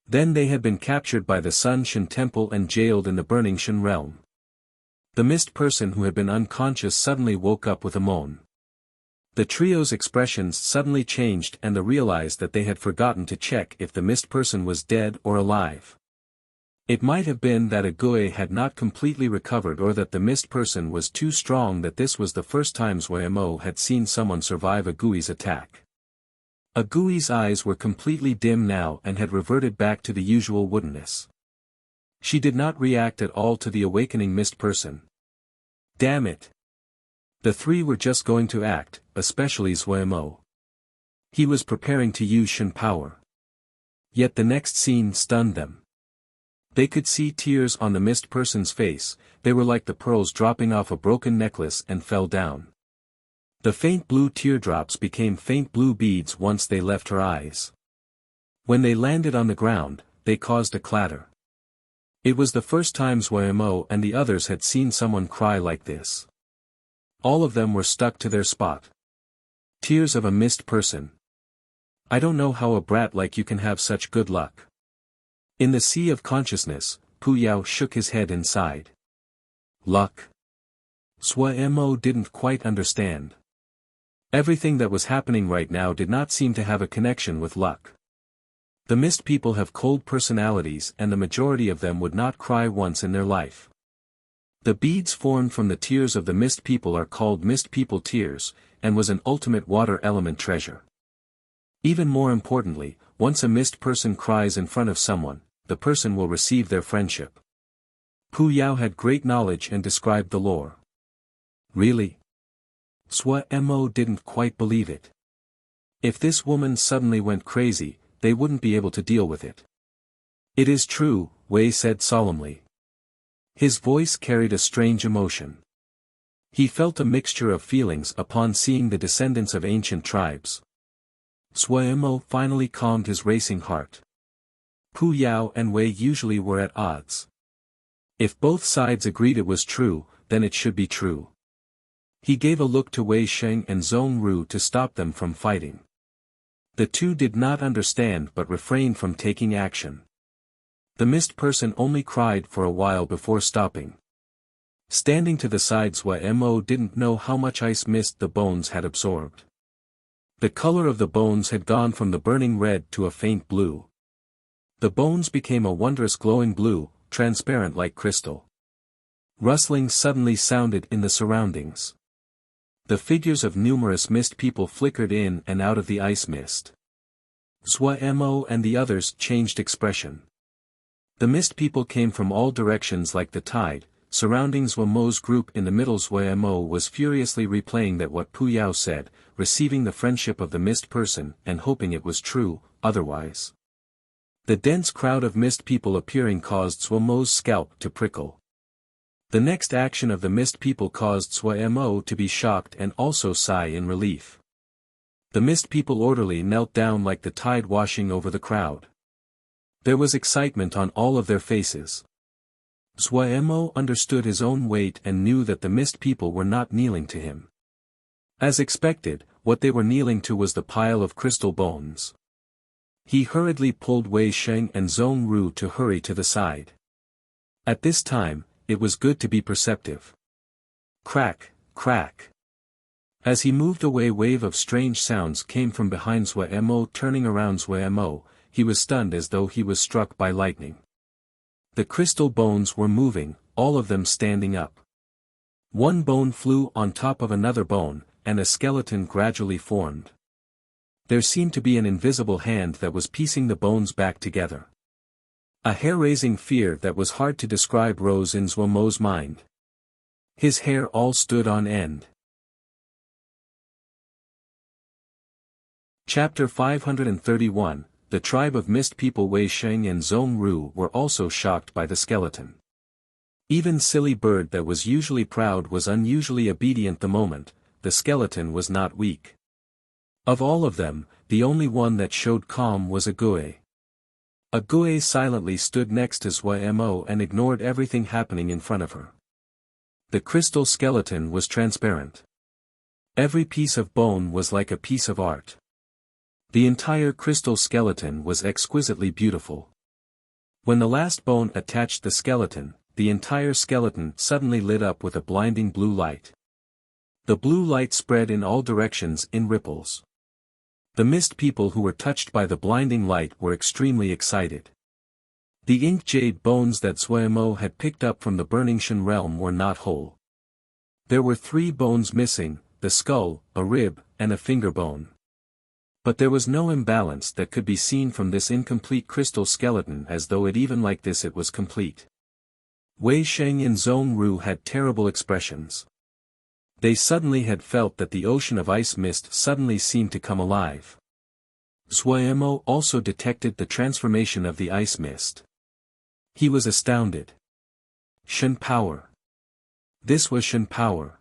Then they had been captured by the Sun Shan Temple and jailed in the Burning Shan realm. The mist person who had been unconscious suddenly woke up with a moan. The trio's expressions suddenly changed and they realized that they had forgotten to check if the mist person was dead or alive. It might have been that Ague had not completely recovered or that the mist person was too strong, that this was the first time Zuemo had seen someone survive Agui's attack. Agui's eyes were completely dim now and had reverted back to the usual woodenness. She did not react at all to the awakening mist person. Damn it! The three were just going to act, especially Zuemo. He was preparing to use Shen power. Yet the next scene stunned them. They could see tears on the mist person's face. They were like the pearls dropping off a broken necklace and fell down. The faint blue teardrops became faint blue beads once they left her eyes. When they landed on the ground, they caused a clatter. It was the first time Zuemo and the others had seen someone cry like this. All of them were stuck to their spot. Tears of a mist person. I don't know how a brat like you can have such good luck. In the sea of consciousness, Pu Yao shook his head and sighed. Luck. Zuemo didn't quite understand. Everything that was happening right now did not seem to have a connection with luck. The mist people have cold personalities and the majority of them would not cry once in their life. The beads formed from the tears of the mist people are called mist people tears, and was an ultimate water element treasure. Even more importantly, once a mist person cries in front of someone, the person will receive their friendship. Pu Yao had great knowledge and described the lore. Really? Zuemo didn't quite believe it. If this woman suddenly went crazy, they wouldn't be able to deal with it. It is true, Wei said solemnly. His voice carried a strange emotion. He felt a mixture of feelings upon seeing the descendants of ancient tribes. Zuemo finally calmed his racing heart. Pu Yao and Wei usually were at odds. If both sides agreed it was true, then it should be true. He gave a look to Wei Sheng and Zhong Ru to stop them from fighting. The two did not understand but refrained from taking action. The mist person only cried for a while before stopping. Standing to the side, Zuemo didn't know how much ice mist the bones had absorbed. The color of the bones had gone from the burning red to a faint blue. The bones became a wondrous glowing blue, transparent like crystal. Rustling suddenly sounded in the surroundings. The figures of numerous mist people flickered in and out of the ice mist. Zuemo and the others changed expression. The mist people came from all directions like the tide, surrounding Zuemo's group in the middle. Zuemo was furiously replaying that what Pu Yao said, receiving the friendship of the mist person and hoping it was true, otherwise. The dense crowd of mist people appearing caused Zuemo's scalp to prickle. The next action of the mist people caused Zuemo to be shocked and also sigh in relief. The mist people orderly knelt down like the tide washing over the crowd. There was excitement on all of their faces. Zuemo understood his own weight and knew that the mist people were not kneeling to him. As expected, what they were kneeling to was the pile of crystal bones. He hurriedly pulled Wei Sheng and Zhong Ru to hurry to the side. At this time, it was good to be perceptive. Crack, crack. As he moved away, a wave of strange sounds came from behind Zuemo. Turning around Zuemo, he was stunned as though he was struck by lightning. The crystal bones were moving, all of them standing up. One bone flew on top of another bone, and a skeleton gradually formed. There seemed to be an invisible hand that was piecing the bones back together. A hair-raising fear that was hard to describe rose in Zuemo's mind. His hair all stood on end. Chapter 531, The tribe of mist people. Wei Sheng and Zhong Ru were also shocked by the skeleton. Even Silly Bird that was usually proud was unusually obedient the moment. The skeleton was not weak. Of all of them, the only one that showed calm was Ague. Ague silently stood next to Zuemo and ignored everything happening in front of her. The crystal skeleton was transparent. Every piece of bone was like a piece of art. The entire crystal skeleton was exquisitely beautiful. When the last bone attached the skeleton, the entire skeleton suddenly lit up with a blinding blue light. The blue light spread in all directions in ripples. The mist people who were touched by the blinding light were extremely excited. The ink jade bones that Zuemo had picked up from the burning Shen realm were not whole. There were 3 bones missing, the skull, a rib, and a finger bone. But there was no imbalance that could be seen from this incomplete crystal skeleton, as though it even like this it was complete. Wei Sheng and Zhong Ru had terrible expressions. They suddenly had felt that the ocean of ice mist suddenly seemed to come alive. Zuemo also detected the transformation of the ice mist. He was astounded. Shen power. This was Shen power.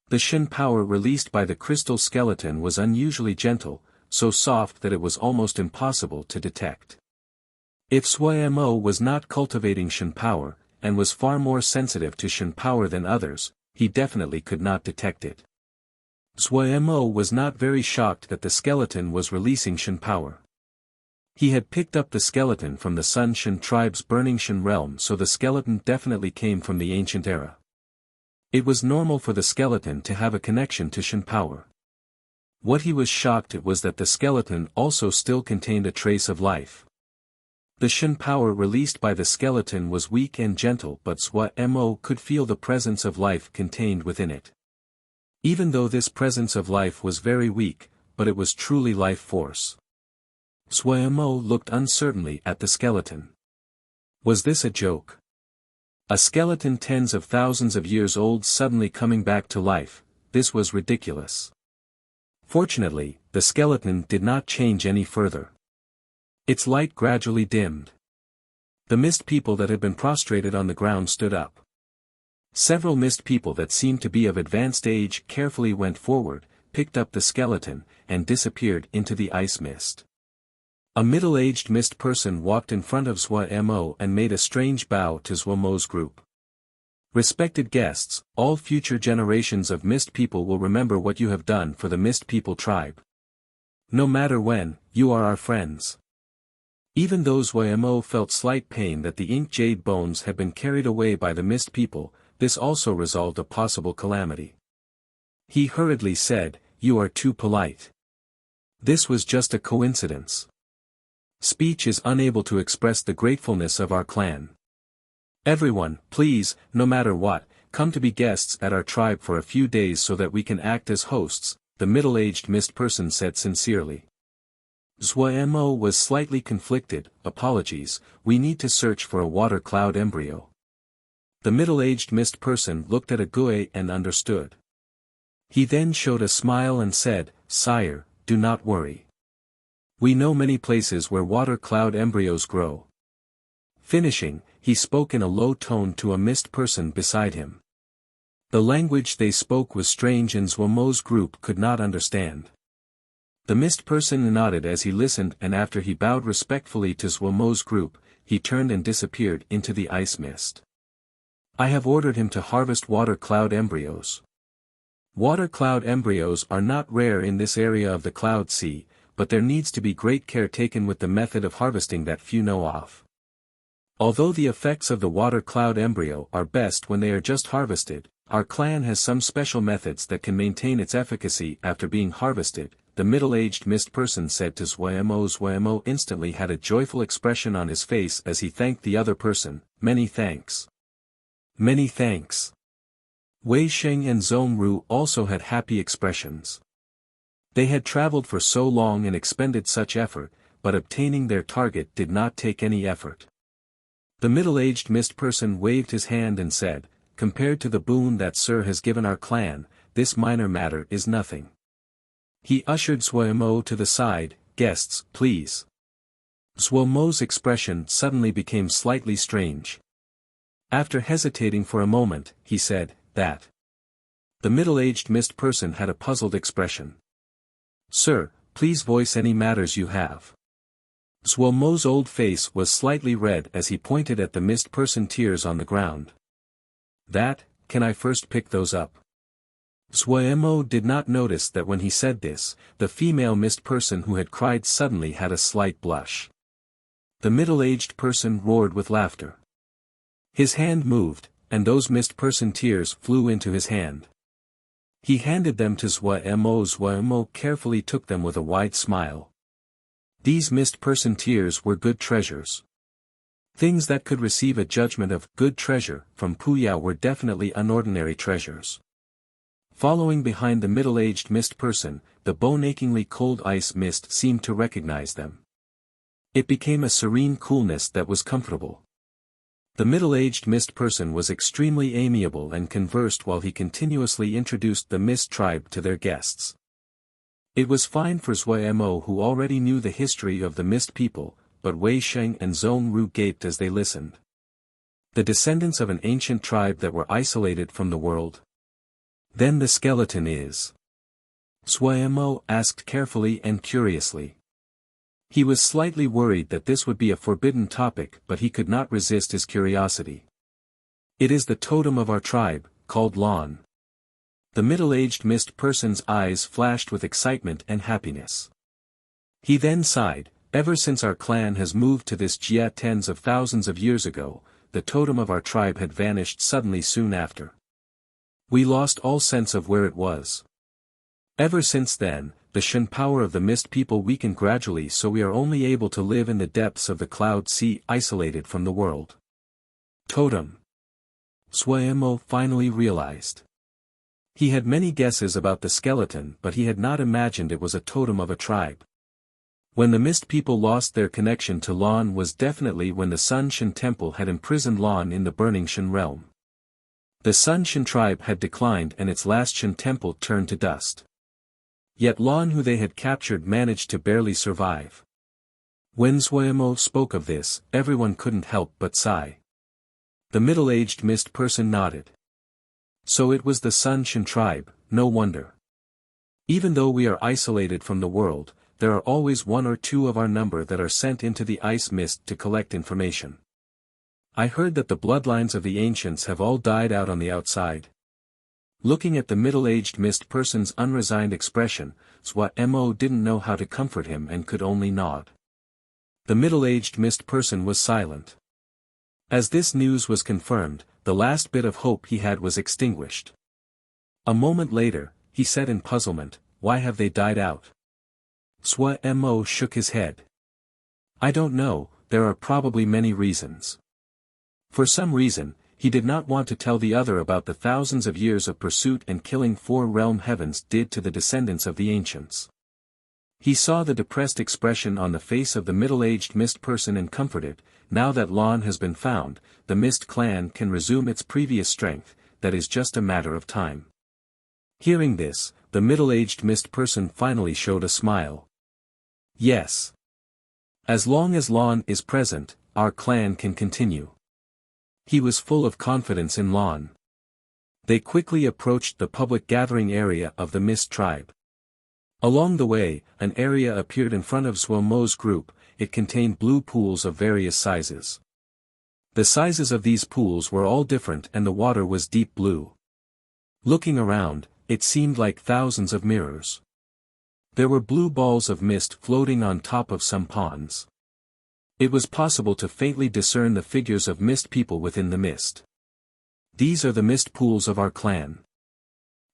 The Shen power released by the crystal skeleton was unusually gentle, so soft that it was almost impossible to detect. If Zuemo was not cultivating Shen power, and was far more sensitive to Shen power than others, he definitely could not detect it. Zuemo was not very shocked that the skeleton was releasing Shen power. He had picked up the skeleton from the Sun Shen tribe's burning Shen realm, so the skeleton definitely came from the ancient era. It was normal for the skeleton to have a connection to Shen power. What he was shocked at was that the skeleton also still contained a trace of life. The Shen power released by the skeleton was weak and gentle, but Zuemo could feel the presence of life contained within it. Even though this presence of life was very weak, but it was truly life force. Zuemo looked uncertainly at the skeleton. Was this a joke? A skeleton tens of thousands of years old suddenly coming back to life, this was ridiculous. Fortunately, the skeleton did not change any further. Its light gradually dimmed. The mist people that had been prostrated on the ground stood up. Several mist people that seemed to be of advanced age carefully went forward, picked up the skeleton, and disappeared into the ice mist. A middle-aged mist person walked in front of Zuemo and made a strange bow to Zuemo's group. Respected guests, all future generations of mist people will remember what you have done for the mist people tribe. No matter when, you are our friends. Even though Zuemo felt slight pain that the ink jade bones had been carried away by the mist people, this also resolved a possible calamity. He hurriedly said, "You are too polite. This was just a coincidence. Speech is unable to express the gratefulness of our clan. Everyone, please, no matter what, come to be guests at our tribe for a few days so that we can act as hosts," the middle-aged mist person said sincerely. Zuemo was slightly conflicted. "Apologies, we need to search for a water cloud embryo." The middle-aged mist person looked at Ague and understood. He then showed a smile and said, "Sire, do not worry. We know many places where water cloud embryos grow." Finishing, he spoke in a low tone to a mist person beside him. The language they spoke was strange and Zuemo's group could not understand. The mist person nodded as he listened, and after he bowed respectfully to Zuemo's group, he turned and disappeared into the ice mist. "I have ordered him to harvest water cloud embryos. Water cloud embryos are not rare in this area of the Cloud Sea, but there needs to be great care taken with the method of harvesting that few know of. Although the effects of the water cloud embryo are best when they are just harvested, our clan has some special methods that can maintain its efficacy after being harvested," the middle-aged mist person said to Zuemo. Zuemo instantly had a joyful expression on his face as he thanked the other person. "Many thanks. Many thanks." Wei Sheng and Zhongru also had happy expressions. They had traveled for so long and expended such effort, but obtaining their target did not take any effort. The middle-aged mist person waved his hand and said, "Compared to the boon that Sir has given our clan, this minor matter is nothing." He ushered Zuemo to the side. "Guests, please." Zuemo's expression suddenly became slightly strange. After hesitating for a moment, he said, "That." The middle-aged mist person had a puzzled expression. "Sir, please voice any matters you have." Zuemo's old face was slightly red as he pointed at the mist person tears on the ground. "That, can I first pick those up?" Zuemo did not notice that when he said this, the female mist person who had cried suddenly had a slight blush. The middle-aged person roared with laughter. His hand moved, and those mist person tears flew into his hand. He handed them to Zuemo. Zuemo carefully took them with a wide smile. These mist person tears were good treasures. Things that could receive a judgment of good treasure from Puyao were definitely unordinary treasures. Following behind the middle-aged mist person, the bone-achingly cold ice mist seemed to recognize them. It became a serene coolness that was comfortable. The middle-aged mist person was extremely amiable and conversed while he continuously introduced the mist tribe to their guests. It was fine for Zhuai Mo, who already knew the history of the mist people, but Wei Sheng and Zhong Ru gaped as they listened. The descendants of an ancient tribe that were isolated from the world. Then the skeleton is? Zhuai Mo asked carefully and curiously. He was slightly worried that this would be a forbidden topic, but he could not resist his curiosity. It is the totem of our tribe, called Lan. The middle-aged mist person's eyes flashed with excitement and happiness. He then sighed, ever since our clan has moved to this Jia tens of thousands of years ago, the totem of our tribe had vanished suddenly soon after. We lost all sense of where it was. Ever since then, the Shen power of the mist people weakened gradually, so we are only able to live in the depths of the cloud sea, isolated from the world. Totem. Zhuai Mo finally realized. He had many guesses about the skeleton, but he had not imagined it was a totem of a tribe. When the mist people lost their connection to Lan was definitely when the Sun Shen temple had imprisoned Lan in the burning Shen realm. The Sun Shen tribe had declined and its last Shen temple turned to dust. Yet Lan, who they had captured, managed to barely survive. When Zhuai Mo spoke of this, everyone couldn't help but sigh. The middle-aged mist person nodded. So it was the Sun Shen tribe, no wonder. Even though we are isolated from the world, there are always one or two of our number that are sent into the ice mist to collect information. I heard that the bloodlines of the ancients have all died out on the outside. Looking at the middle-aged mist person's unresigned expression, Zhuai Mo didn't know how to comfort him and could only nod. The middle-aged mist person was silent. As this news was confirmed, the last bit of hope he had was extinguished. A moment later, he said in puzzlement, "Why have they died out?" Zhuai Mo shook his head. "I don't know, there are probably many reasons." For some reason, he did not want to tell the other about the thousands of years of pursuit and killing four realm heavens did to the descendants of the ancients. He saw the depressed expression on the face of the middle-aged mist person and comforted. Now that Lan has been found, the mist clan can resume its previous strength, that is just a matter of time. Hearing this, the middle-aged mist person finally showed a smile. Yes. As long as Lan is present, our clan can continue. He was full of confidence in Lan. They quickly approached the public gathering area of the Mist tribe. Along the way, an area appeared in front of Zhuai Mo's group. It contained blue pools of various sizes. The sizes of these pools were all different and the water was deep blue. Looking around, it seemed like thousands of mirrors. There were blue balls of mist floating on top of some ponds. It was possible to faintly discern the figures of mist people within the mist. These are the mist pools of our clan.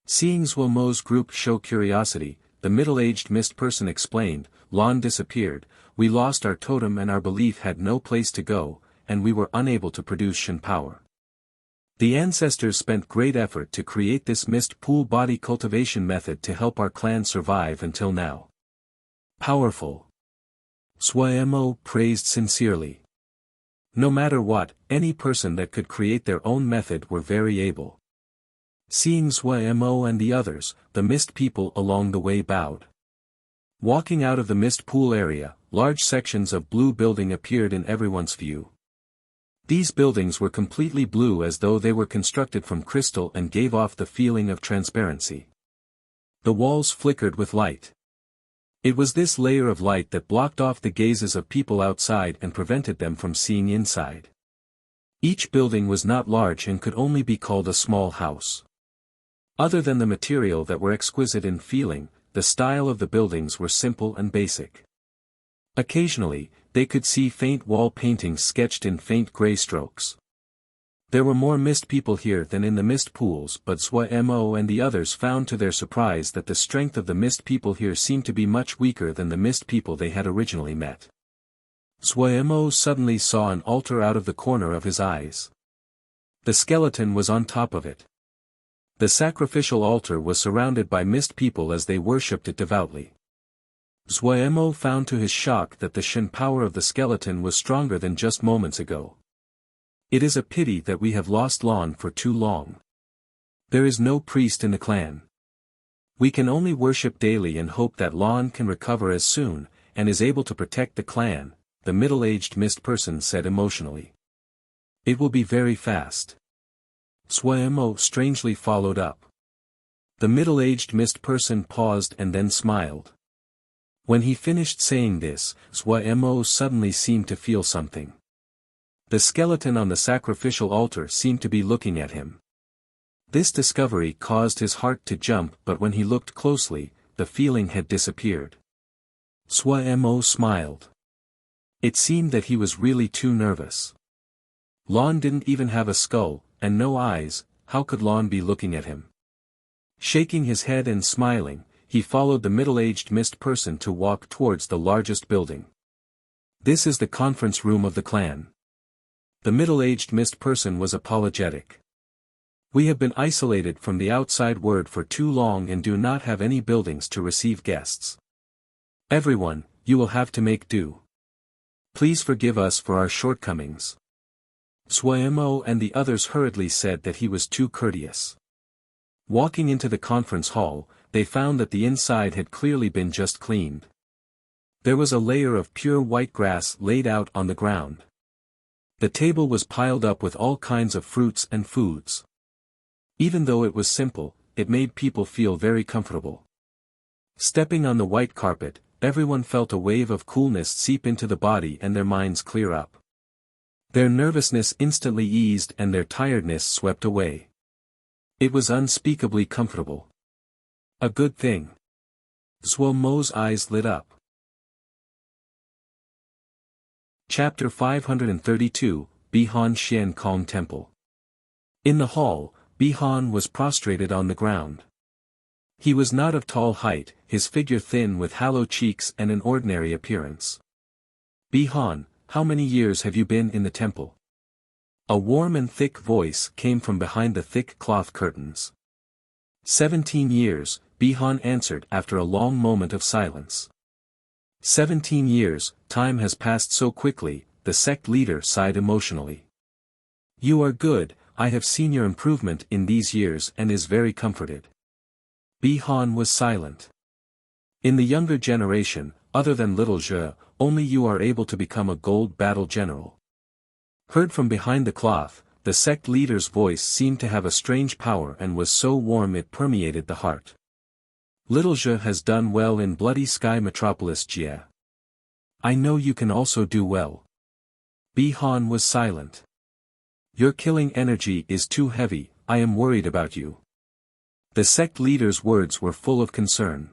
Seeing Zhuai Mo's group show curiosity, the middle-aged mist person explained, Lan disappeared, we lost our totem and our belief had no place to go, and we were unable to produce Shen power. The ancestors spent great effort to create this mist pool body cultivation method to help our clan survive until now. Powerful. Zhuai Mo praised sincerely. No matter what, any person that could create their own method were very able. Seeing Zhuai Mo and the others, the mist people along the way bowed. Walking out of the mist pool area, large sections of blue building appeared in everyone's view. These buildings were completely blue as though they were constructed from crystal and gave off the feeling of transparency. The walls flickered with light. It was this layer of light that blocked off the gazes of people outside and prevented them from seeing inside. Each building was not large and could only be called a small house. Other than the material that were exquisite in feeling, the style of the buildings were simple and basic. Occasionally, they could see faint wall paintings sketched in faint gray strokes. There were more mist people here than in the mist pools, but Zhuai Mo and the others found to their surprise that the strength of the mist people here seemed to be much weaker than the mist people they had originally met. Zhuai Mo suddenly saw an altar out of the corner of his eyes. The skeleton was on top of it. The sacrificial altar was surrounded by mist people as they worshipped it devoutly. Zhuai Mo found to his shock that the Shen power of the skeleton was stronger than just moments ago. It is a pity that we have lost Lan for too long. There is no priest in the clan. We can only worship daily and hope that Lan can recover as soon, and is able to protect the clan, the middle-aged mist person said emotionally. It will be very fast. Suemo strangely followed up. The middle-aged mist person paused and then smiled. When he finished saying this, Suemo suddenly seemed to feel something. The skeleton on the sacrificial altar seemed to be looking at him. This discovery caused his heart to jump, but when he looked closely, the feeling had disappeared. Suemo smiled. It seemed that he was really too nervous. Lan didn't even have a skull, and no eyes, how could Lan be looking at him? Shaking his head and smiling, he followed the middle-aged mist person to walk towards the largest building. This is the conference room of the clan. The middle-aged mist person was apologetic. We have been isolated from the outside world for too long and do not have any buildings to receive guests. Everyone, you will have to make do. Please forgive us for our shortcomings. Suemo and the others hurriedly said that he was too courteous. Walking into the conference hall, they found that the inside had clearly been just cleaned. There was a layer of pure white grass laid out on the ground. The table was piled up with all kinds of fruits and foods. Even though it was simple, it made people feel very comfortable. Stepping on the white carpet, everyone felt a wave of coolness seep into the body and their minds clear up. Their nervousness instantly eased and their tiredness swept away. It was unspeakably comfortable. A good thing. Suemo's eyes lit up. Chapter 532, Bihan Xian Kong Temple. In the hall, Bihan was prostrated on the ground. He was not of tall height, his figure thin with hollow cheeks and an ordinary appearance. Bihan, how many years have you been in the temple? A warm and thick voice came from behind the thick cloth curtains. 17 years, Bihan answered after a long moment of silence. 17 years, time has passed so quickly, the sect leader sighed emotionally. You are good, I have seen your improvement in these years and is very comforted. Bihan was silent. In the younger generation, other than Little Zhe, only you are able to become a gold battle general. Heard from behind the cloth, the sect leader's voice seemed to have a strange power and was so warm it permeated the heart. Little Zhe has done well in Bloody Sky Metropolis Jie. I know you can also do well. Bihan was silent. Your killing energy is too heavy, I am worried about you. The sect leader's words were full of concern.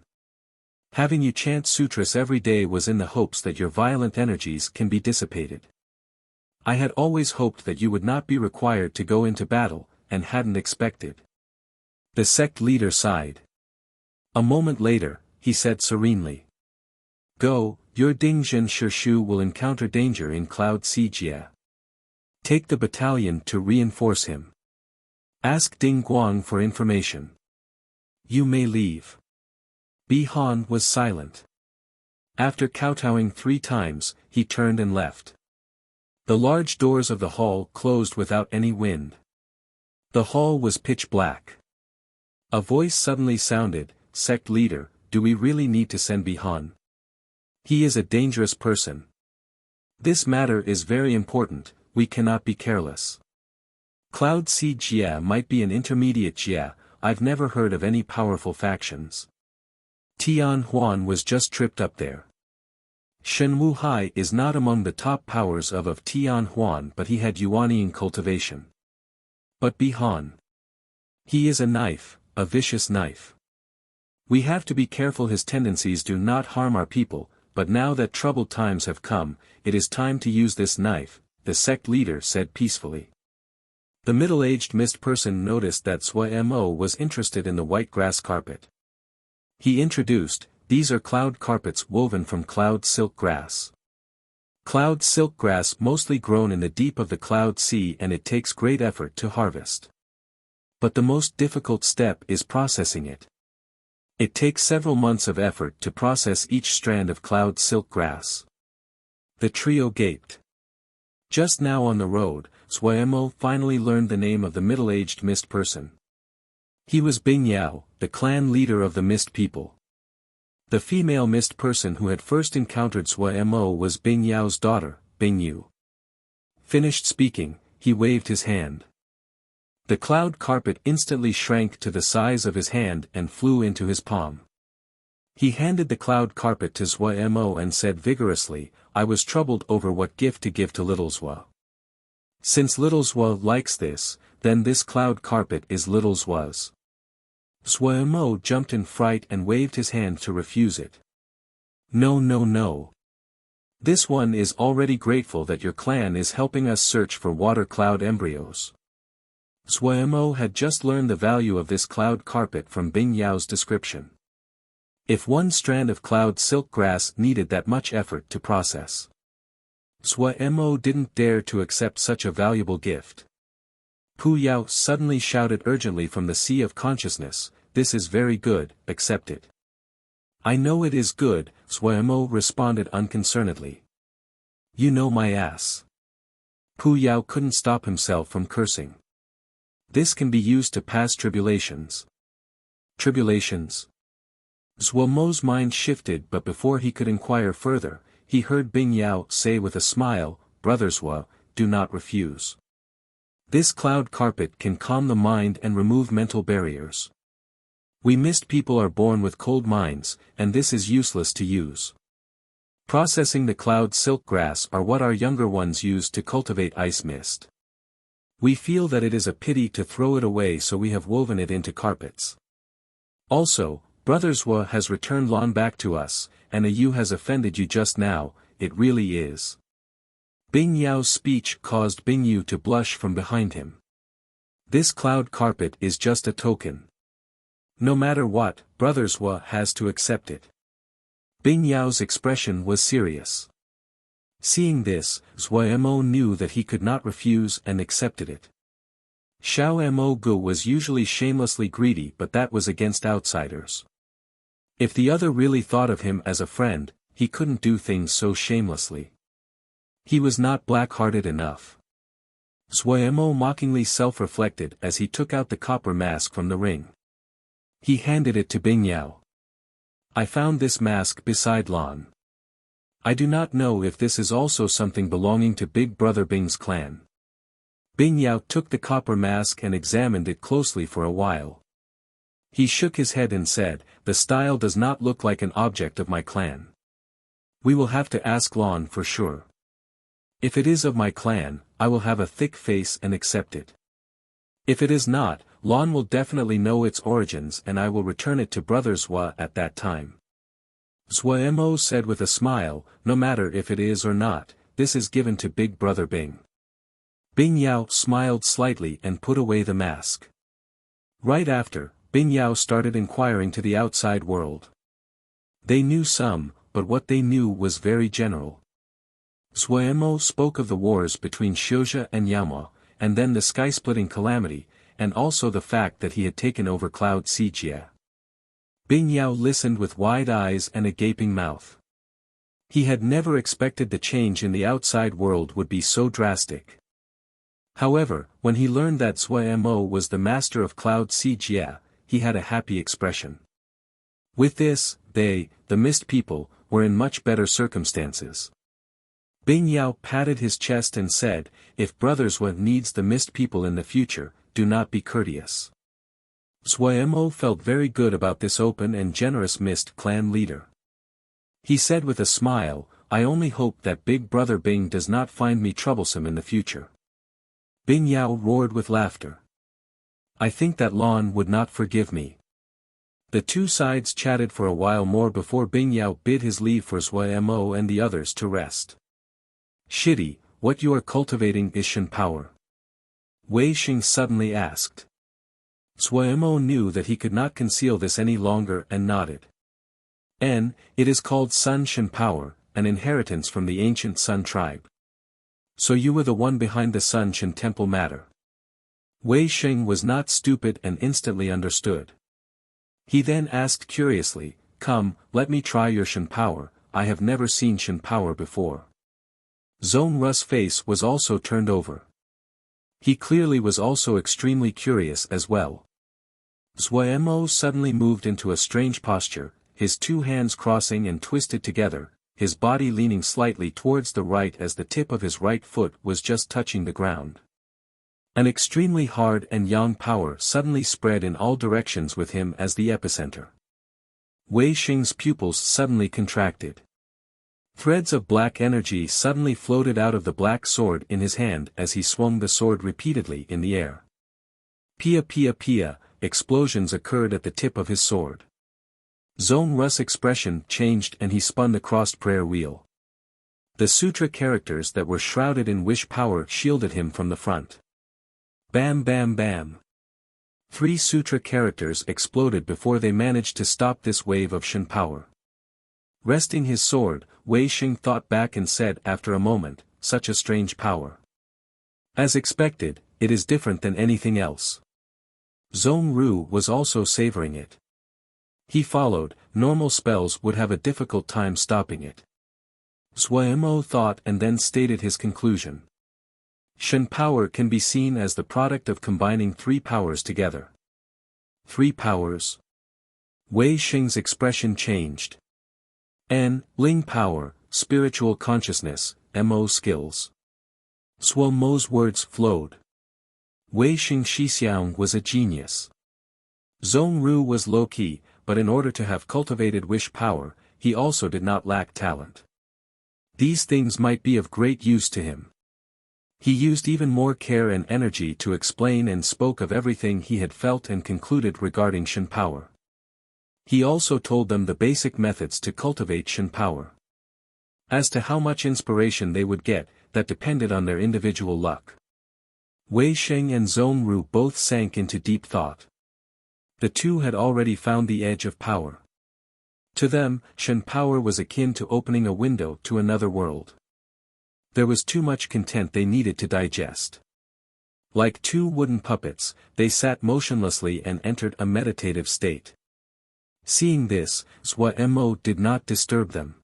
Having you chant sutras every day was in the hopes that your violent energies can be dissipated. I had always hoped that you would not be required to go into battle, and hadn't expected. The sect leader sighed. A moment later, he said serenely. Go, your Dingjin Shirshu will encounter danger in Cloud Sea Jie. Take the battalion to reinforce him. Ask Ding Guang for information. You may leave. Bihan was silent. After kowtowing 3 times, he turned and left. The large doors of the hall closed without any wind. The hall was pitch black. A voice suddenly sounded, Sect leader, do we really need to send Bihan? He is a dangerous person. This matter is very important, we cannot be careless. Cloud Sea Jie might be an intermediate Jie, I've never heard of any powerful factions. Tian Huan was just tripped up there. Shen Wuhai is not among the top powers of Tian Huan, but he had Yuanian cultivation. But Bihan. He is a knife, a vicious knife. We have to be careful his tendencies do not harm our people, but now that troubled times have come, it is time to use this knife, the sect leader said peacefully. The middle-aged mist person noticed that Suemo was interested in the white grass carpet. He introduced, these are cloud carpets woven from cloud silk grass. Cloud silk grass mostly grown in the deep of the cloud sea and it takes great effort to harvest. But the most difficult step is processing it. It takes several months of effort to process each strand of cloud silk grass. The trio gaped. Just now on the road, Zhuemo finally learned the name of the middle-aged mist person. He was Bing Yao, the clan leader of the mist people. The female mist person who had first encountered Zhuemo was Bing Yao's daughter, Bing Yu. Finished speaking, he waved his hand. The cloud carpet instantly shrank to the size of his hand and flew into his palm. He handed the cloud carpet to Zhuemo and said vigorously, "I was troubled over what gift to give to little Zhua. Since little Zhua likes this, then this cloud carpet is little Zhua's." Zhuemo jumped in fright and waved his hand to refuse it. "No, no, no. This one is already grateful that your clan is helping us search for water cloud embryos." Zhuemo had just learned the value of this cloud carpet from Bing Yao's description. If one strand of cloud silk grass needed that much effort to process, Zhuemo didn't dare to accept such a valuable gift. Pu Yao suddenly shouted urgently from the sea of consciousness, "This is very good, accept it." "I know it is good," Zhuemo responded unconcernedly. "You know my ass." Pu Yao couldn't stop himself from cursing. "This can be used to pass tribulations." Tribulations? Zhuemo's mind shifted, but before he could inquire further, he heard Bing Yao say with a smile, "Brother Zhua, do not refuse. This cloud carpet can calm the mind and remove mental barriers. We mist people are born with cold minds, and this is useless to use. Processing the cloud silk grass are what our younger ones use to cultivate ice mist. We feel that it is a pity to throw it away, so we have woven it into carpets. Also, Brother Zhua has returned Lan back to us, and a you has offended you just now, it really is." Bing Yao's speech caused Bing Yu to blush from behind him. "This cloud carpet is just a token. No matter what, Brother Zhua has to accept it." Bing Yao's expression was serious. Seeing this, Zhuemo knew that he could not refuse and accepted it. Xiao Mo Gu was usually shamelessly greedy, but that was against outsiders. If the other really thought of him as a friend, he couldn't do things so shamelessly. He was not black-hearted enough. Zhuemo mockingly self-reflected as he took out the copper mask from the ring. He handed it to Bing Yao. "I found this mask beside Lan. I do not know if this is also something belonging to Big Brother Bing's clan." Bing Yao took the copper mask and examined it closely for a while. He shook his head and said, "The style does not look like an object of my clan. We will have to ask Lan for sure. If it is of my clan, I will have a thick face and accept it. If it is not, Lan will definitely know its origins and I will return it to Brother Zhua at that time." Zhuemo said with a smile, "No matter if it is or not, this is given to Big Brother Bing." Bing Yao smiled slightly and put away the mask. Right after, Bing Yao started inquiring to the outside world. They knew some, but what they knew was very general. Zhuemo spoke of the wars between Xiuzha and Yama, and then the sky-splitting calamity, and also the fact that he had taken over Cloud Xijia. Bing Yao listened with wide eyes and a gaping mouth. He had never expected the change in the outside world would be so drastic. However, when he learned that Zhuemo was the master of Cloud Xijia, he had a happy expression. With this, they, the mist people, were in much better circumstances. Bing Yao patted his chest and said, "If Brother Zhua needs the mist people in the future, do not be courteous." Zhuemo felt very good about this open and generous mist clan leader. He said with a smile, "I only hope that Big Brother Bing does not find me troublesome in the future." Bing Yao roared with laughter. "I think that Lan would not forgive me." The two sides chatted for a while more before Bing Yao bid his leave for Zhuemo and the others to rest. "Shitty, what you are cultivating is Shen power?" Wei Xing suddenly asked. Zhuemo knew that he could not conceal this any longer and nodded. It is called Sun Shen power, an inheritance from the ancient Sun tribe. So you were the one behind the Sun Shen temple matter. Wei Xing was not stupid and instantly understood. He then asked curiously, "Come, let me try your Shen power, I have never seen Shen power before." Zhong Ru's face was also turned over. He clearly was also extremely curious as well. Zhuemo suddenly moved into a strange posture, his two hands crossing and twisted together, his body leaning slightly towards the right as the tip of his right foot was just touching the ground. An extremely hard and yang power suddenly spread in all directions with him as the epicenter. Wei Xing's pupils suddenly contracted. Threads of black energy suddenly floated out of the black sword in his hand as he swung the sword repeatedly in the air. Pia pia pia, explosions occurred at the tip of his sword. Zhong Ru's expression changed and he spun the crossed prayer wheel. The sutra characters that were shrouded in wish power shielded him from the front. Bam bam bam. 3 sutra characters exploded before they managed to stop this wave of Shen power. Resting his sword, Wei Xing thought back and said after a moment, such a strange power. As expected, it is different than anything else. Zhong Ru was also savoring it. He followed, normal spells would have a difficult time stopping it. Zhuemo thought and then stated his conclusion. Shen power can be seen as the product of combining 3 powers together. 3 powers? Wei Xing's expression changed. Ling power, spiritual consciousness, Mo skills. Zhuemo's words flowed. Wei Xing Shixiang was a genius. Zhong Ru was low-key, but in order to have cultivated wish power, he also did not lack talent. These things might be of great use to him. He used even more care and energy to explain and spoke of everything he had felt and concluded regarding Shen power. He also told them the basic methods to cultivate Shen power. As to how much inspiration they would get, that depended on their individual luck. Wei Xing and Zhong Ru both sank into deep thought. The two had already found the edge of power. To them, Shen power was akin to opening a window to another world. There was too much content they needed to digest. Like 2 wooden puppets, they sat motionlessly and entered a meditative state. Seeing this, Zhuemo did not disturb them.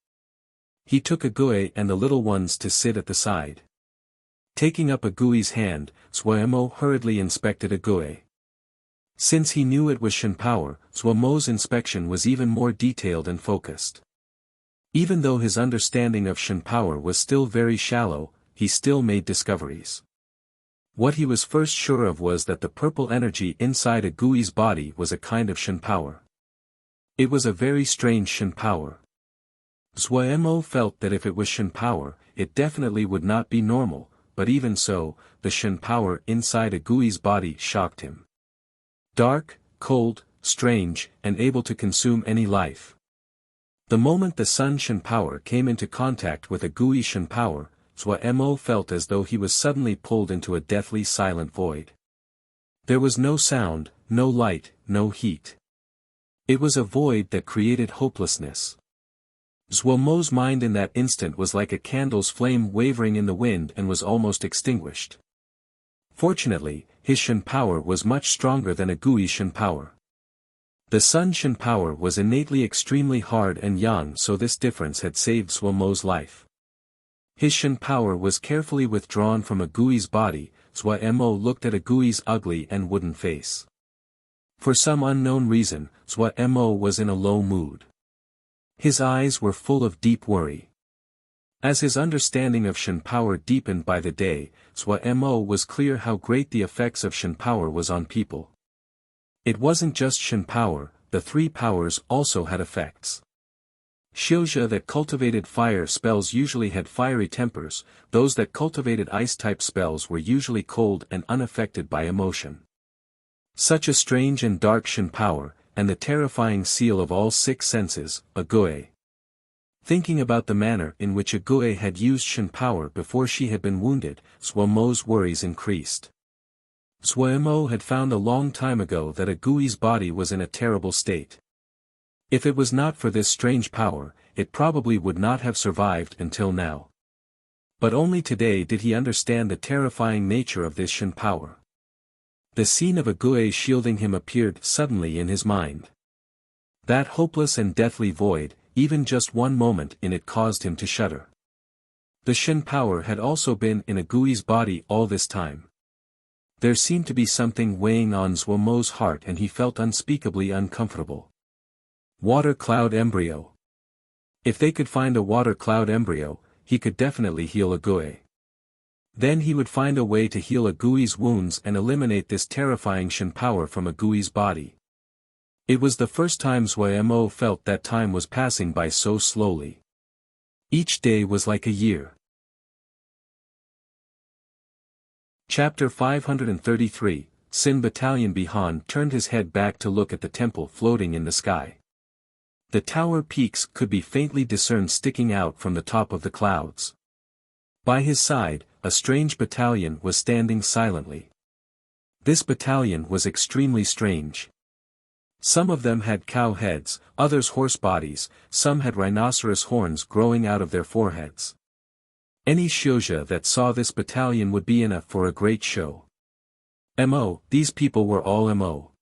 He took a Gui and the little ones to sit at the side. Taking up a Gui's hand, Zhuemo hurriedly inspected a Gui. Since he knew it was Shen power, Zhuemo's inspection was even more detailed and focused. Even though his understanding of Shen power was still very shallow, he still made discoveries. What he was first sure of was that the purple energy inside a Gui's body was a kind of Shen power. It was a very strange Shen power. Zhuemo felt that if it was Shen power, it definitely would not be normal, but even so, the Shen power inside a Gui's body shocked him. Dark, cold, strange, and able to consume any life. The moment the sun Shen power came into contact with a Gui Shen power, Zhuemo felt as though he was suddenly pulled into a deathly silent void. There was no sound, no light, no heat. It was a void that created hopelessness. Zhuemo's mind in that instant was like a candle's flame wavering in the wind and was almost extinguished. Fortunately, his Shen power was much stronger than a Gui Shen power. The sun Shen power was innately extremely hard and young, so this difference had saved Zhuemo's life. His Shen power was carefully withdrawn from a Gui's body. Zhuemo looked at a Gui's ugly and wooden face. For some unknown reason, Zhuemo was in a low mood. His eyes were full of deep worry. As his understanding of Shen power deepened by the day, Zhuemo was clear how great the effects of Shen power was on people. It wasn't just Shen power, the 3 powers also had effects. Xiuzhe that cultivated fire spells usually had fiery tempers, those that cultivated ice-type spells were usually cold and unaffected by emotion. Such a strange and dark Shen power, and the terrifying seal of all 6 senses, a Gui. Thinking about the manner in which a Gui had used Shen power before she had been wounded, Zhuemo's worries increased. Zhuemo had found a long time ago that a Gui's body was in a terrible state. If it was not for this strange power, it probably would not have survived until now. But only today did he understand the terrifying nature of this Shen power. The scene of a Gui shielding him appeared suddenly in his mind. That hopeless and deathly void, even just one moment in it caused him to shudder. The Shen power had also been in a Gui's body all this time. There seemed to be something weighing on Zhuomo's heart and he felt unspeakably uncomfortable. Water cloud embryo. If they could find a water cloud embryo, he could definitely heal a Gui. Then he would find a way to heal a Gui's wounds and eliminate this terrifying Shen power from a Gui's body. It was the first time Zhuomo felt that time was passing by so slowly. Each day was like a year. Chapter 533, Sin Battalion. Bihan turned his head back to look at the temple floating in the sky. The tower peaks could be faintly discerned sticking out from the top of the clouds. By his side, a strange battalion was standing silently. This battalion was extremely strange. Some of them had cow heads, others horse bodies, some had rhinoceros horns growing out of their foreheads. Any Xiuzha that saw this battalion would be in for a great show. These people were all Mo.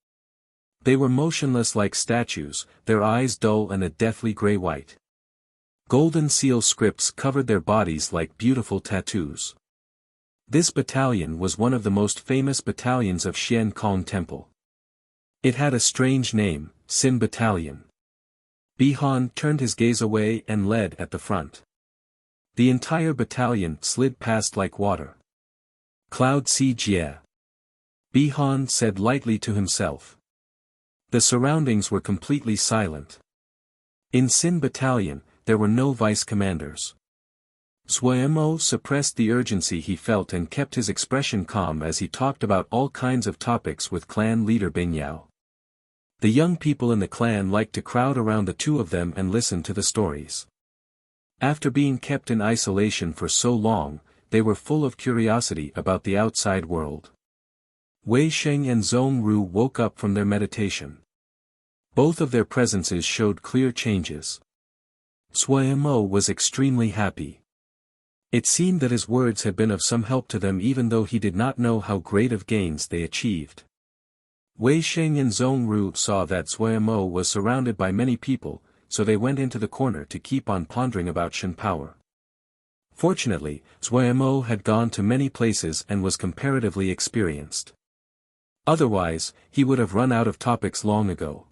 They were motionless like statues, their eyes dull and a deathly gray-white. Golden seal scripts covered their bodies like beautiful tattoos. This battalion was one of the most famous battalions of Xian Kong Temple. It had a strange name, Sin Battalion. Bihan turned his gaze away and led at the front. The entire battalion slid past like water. Cloud Si Jie. Bihan said lightly to himself. The surroundings were completely silent. In Sin Battalion, there were no vice commanders. Zhuomo suppressed the urgency he felt and kept his expression calm as he talked about all kinds of topics with clan leader Bing Yao. The young people in the clan liked to crowd around the two of them and listen to the stories. After being kept in isolation for so long, they were full of curiosity about the outside world. Wei Sheng and Zhong Ru woke up from their meditation. Both of their presences showed clear changes. Zhuomo was extremely happy. It seemed that his words had been of some help to them even though he did not know how great of gains they achieved. Wei Sheng and Zhong Ru saw that Zhuomo was surrounded by many people, so they went into the corner to keep on pondering about Shen power. Fortunately, Zhuomo had gone to many places and was comparatively experienced. Otherwise, he would have run out of topics long ago.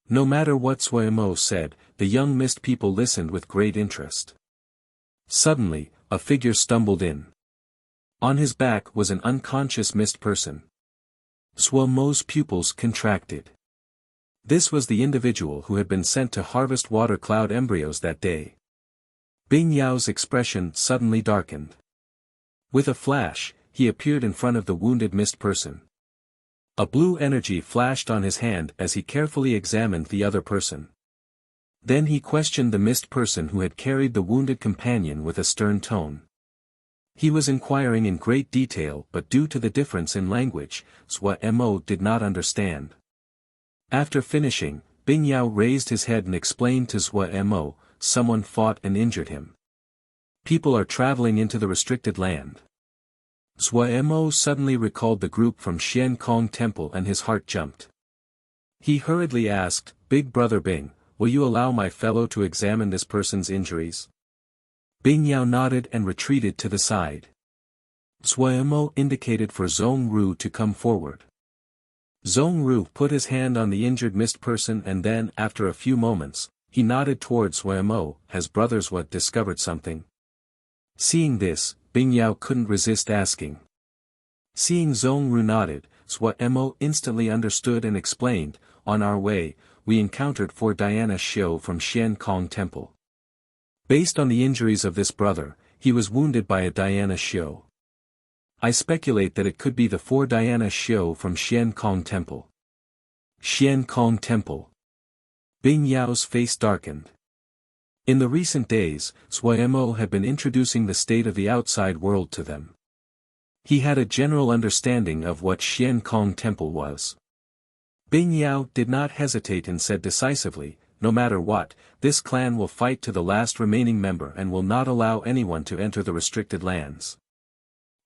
No matter what Zhuomo said, the young mist people listened with great interest. Suddenly, a figure stumbled in. On his back was an unconscious mist person. Zhuomo's pupils contracted. This was the individual who had been sent to harvest water cloud embryos that day. Bing Yao's expression suddenly darkened. With a flash, he appeared in front of the wounded mist person. A blue energy flashed on his hand as he carefully examined the other person. Then he questioned the mist person who had carried the wounded companion with a stern tone. He was inquiring in great detail but due to the difference in language, Zhuomo did not understand. After finishing, Bing Yao raised his head and explained to Zhuomo, someone fought and injured him. People are traveling into the restricted land. Zhuomo suddenly recalled the group from Xian Kong Temple and his heart jumped. He hurriedly asked, Big Brother Bing, will you allow my fellow to examine this person's injuries? Bing Yao nodded and retreated to the side. Zhuomo indicated for Zhong Ru to come forward. Zhong Ru put his hand on the injured mist person and then, after a few moments, he nodded towards Zhuomo. Has Brother Zhua discovered something? Seeing this, Bing Yao couldn't resist asking. Seeing Zhong Ru nodded, Zhuomo instantly understood and explained, on our way, we encountered 4 Diana Xiu from Xian Kong Temple. Based on the injuries of this brother, he was wounded by a Diana Xiu. I speculate that it could be the 4 Diana Xiu from Xian Kong Temple. Xian Kong Temple. Bing Yao's face darkened. In the recent days, Zhuomo had been introducing the state of the outside world to them. He had a general understanding of what Xian Kong Temple was. Bing Yao did not hesitate and said decisively, no matter what, this clan will fight to the last remaining member and will not allow anyone to enter the restricted lands.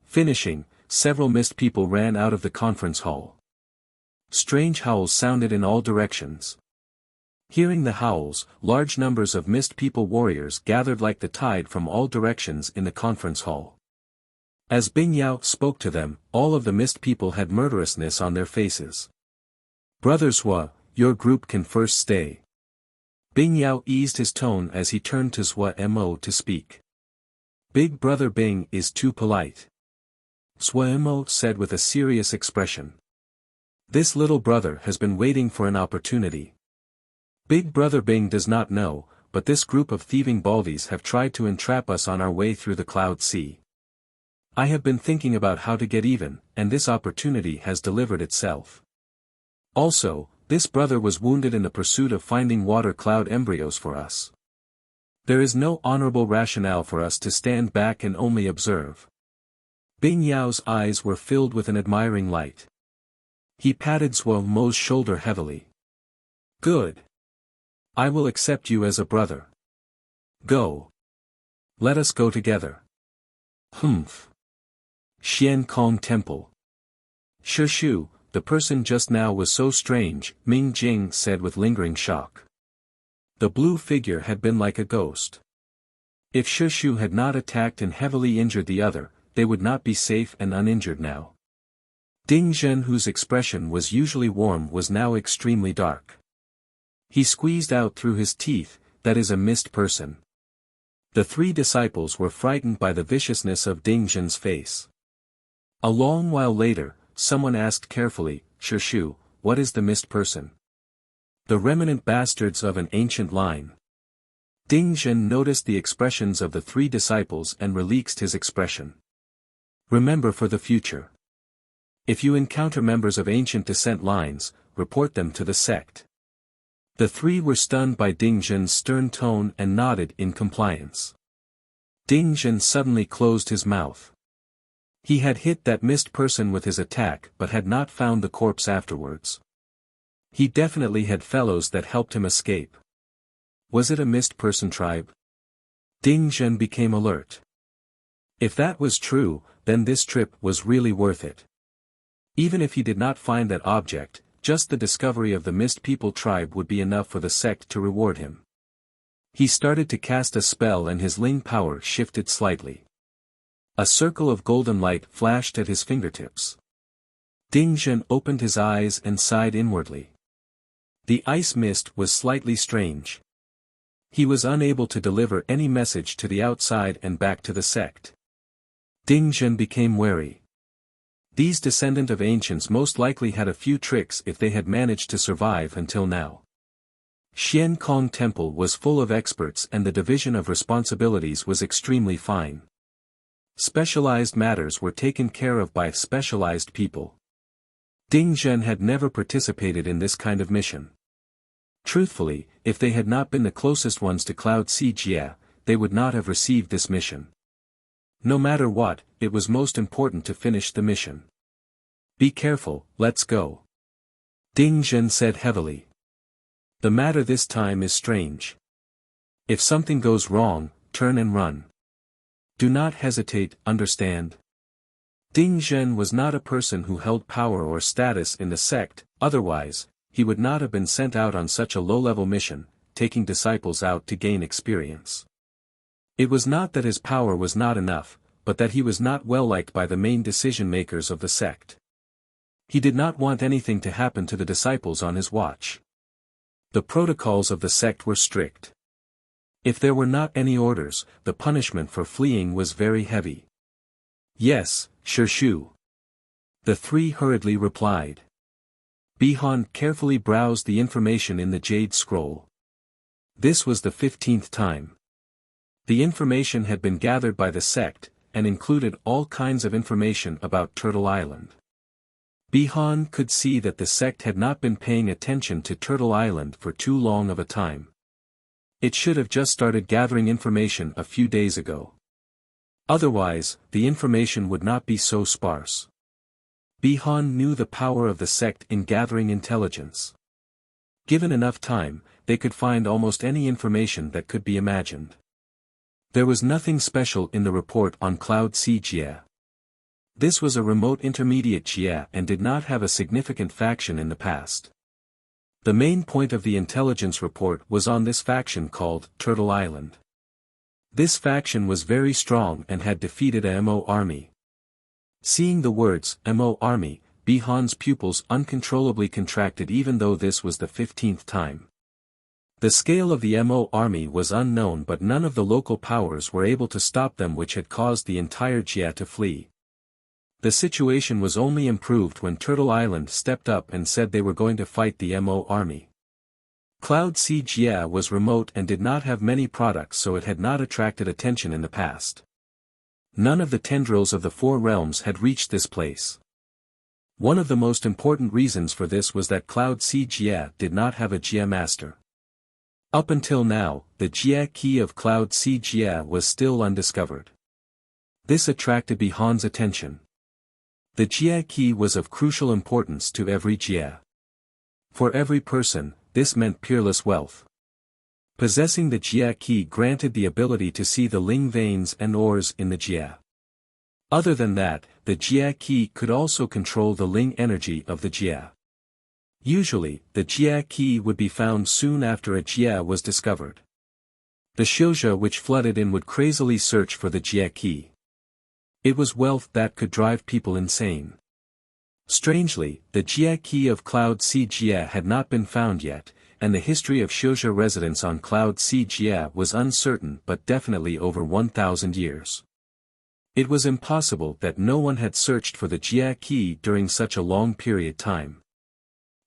Finishing, several mist people ran out of the conference hall. Strange howls sounded in all directions. Hearing the howls, large numbers of mist people warriors gathered like the tide from all directions in the conference hall. As Bing Yao spoke to them, all of the mist people had murderousness on their faces. Brother Zhua, your group can first stay. Bing Yao eased his tone as he turned to Zhua Mo to speak. Big brother Bing is too polite. Zhua Mo said with a serious expression. This little brother has been waiting for an opportunity. Big brother Bing does not know, but this group of thieving baldies have tried to entrap us on our way through the Cloud Sea. I have been thinking about how to get even, and this opportunity has delivered itself. Also, this brother was wounded in the pursuit of finding water cloud embryos for us. There is no honorable rationale for us to stand back and only observe. Bing Yao's eyes were filled with an admiring light. He patted Zhua Mo's shoulder heavily. Good. I will accept you as a brother. Go. Let us go together. Humph. Xian Kong Temple. Shu, the person just now was so strange, Ming Jing said with lingering shock. The blue figure had been like a ghost. If Shu had not attacked and heavily injured the other, they would not be safe and uninjured now. Ding Zhen, whose expression was usually warm, was now extremely dark. He squeezed out through his teeth, that is a mist person. The three disciples were frightened by the viciousness of Ding Zhen's face. A long while later, someone asked carefully, Shu, what is the mist person? The remnant bastards of an ancient line. Ding Zhen noticed the expressions of the three disciples and relaxed his expression. Remember for the future. If you encounter members of ancient descent lines, report them to the sect. The three were stunned by Ding Zhen's stern tone and nodded in compliance. Ding Zhen suddenly closed his mouth. He had hit that mist person with his attack but had not found the corpse afterwards. He definitely had fellows that helped him escape. Was it a mist person tribe? Ding Zhen became alert. If that was true, then this trip was really worth it. Even if he did not find that object, just the discovery of the Mist People tribe would be enough for the sect to reward him. He started to cast a spell and his Ling power shifted slightly. A circle of golden light flashed at his fingertips. Ding Zhen opened his eyes and sighed inwardly. The ice mist was slightly strange. He was unable to deliver any message to the outside and back to the sect. Ding Zhen became wary. These descendant of ancients most likely had a few tricks if they had managed to survive until now. Xian Kong Temple was full of experts and the division of responsibilities was extremely fine. Specialized matters were taken care of by specialized people. Ding Zhen had never participated in this kind of mission. Truthfully, if they had not been the closest ones to Cloud Sea Jia, they would not have received this mission. No matter what, it was most important to finish the mission. Be careful, let's go. Ding Zhen said heavily. The matter this time is strange. If something goes wrong, turn and run. Do not hesitate, understand? Ding Zhen was not a person who held power or status in the sect, otherwise, he would not have been sent out on such a low-level mission, taking disciples out to gain experience. It was not that his power was not enough, but that he was not well liked by the main decision-makers of the sect. He did not want anything to happen to the disciples on his watch. The protocols of the sect were strict. If there were not any orders, the punishment for fleeing was very heavy. Yes, Shu. The three hurriedly replied. Bihan carefully browsed the information in the Jade Scroll. This was the 15th time. The information had been gathered by the sect, and included all kinds of information about Turtle Island. Bihan could see that the sect had not been paying attention to Turtle Island for too long of a time. It should have just started gathering information a few days ago. Otherwise, the information would not be so sparse. Bihan knew the power of the sect in gathering intelligence. Given enough time, they could find almost any information that could be imagined. There was nothing special in the report on Cloud Sea Jia. This was a remote intermediate Jia and did not have a significant faction in the past. The main point of the intelligence report was on this faction called Turtle Island. This faction was very strong and had defeated a Mo army. Seeing the words, "Mo army," Bihan's pupils uncontrollably contracted even though this was the 15th time. The scale of the Mo army was unknown, but none of the local powers were able to stop them, which had caused the entire Jia to flee. The situation was only improved when Turtle Island stepped up and said they were going to fight the Mo army. Cloud Sea Jia was remote and did not have many products, so it had not attracted attention in the past. None of the tendrils of the four realms had reached this place. One of the most important reasons for this was that Cloud Sea Jia did not have a Jia master. Up until now, the Jia key of Cloud Sea Jia was still undiscovered. This attracted Bihan's attention. The Jia key was of crucial importance to every Jia. For every person, this meant peerless wealth. Possessing the Jia key granted the ability to see the Ling veins and ores in the Jia. Other than that, the Jia key could also control the Ling energy of the Jia. Usually, the Jia key would be found soon after a Jia was discovered. The Xiuzha which flooded in would crazily search for the Jia key. It was wealth that could drive people insane. Strangely, the Jia key of Cloud Sea Jia had not been found yet, and the history of Xiuzha residence on Cloud Sea Jia was uncertain, but definitely over 1,000 years. It was impossible that no one had searched for the Jia key during such a long period time.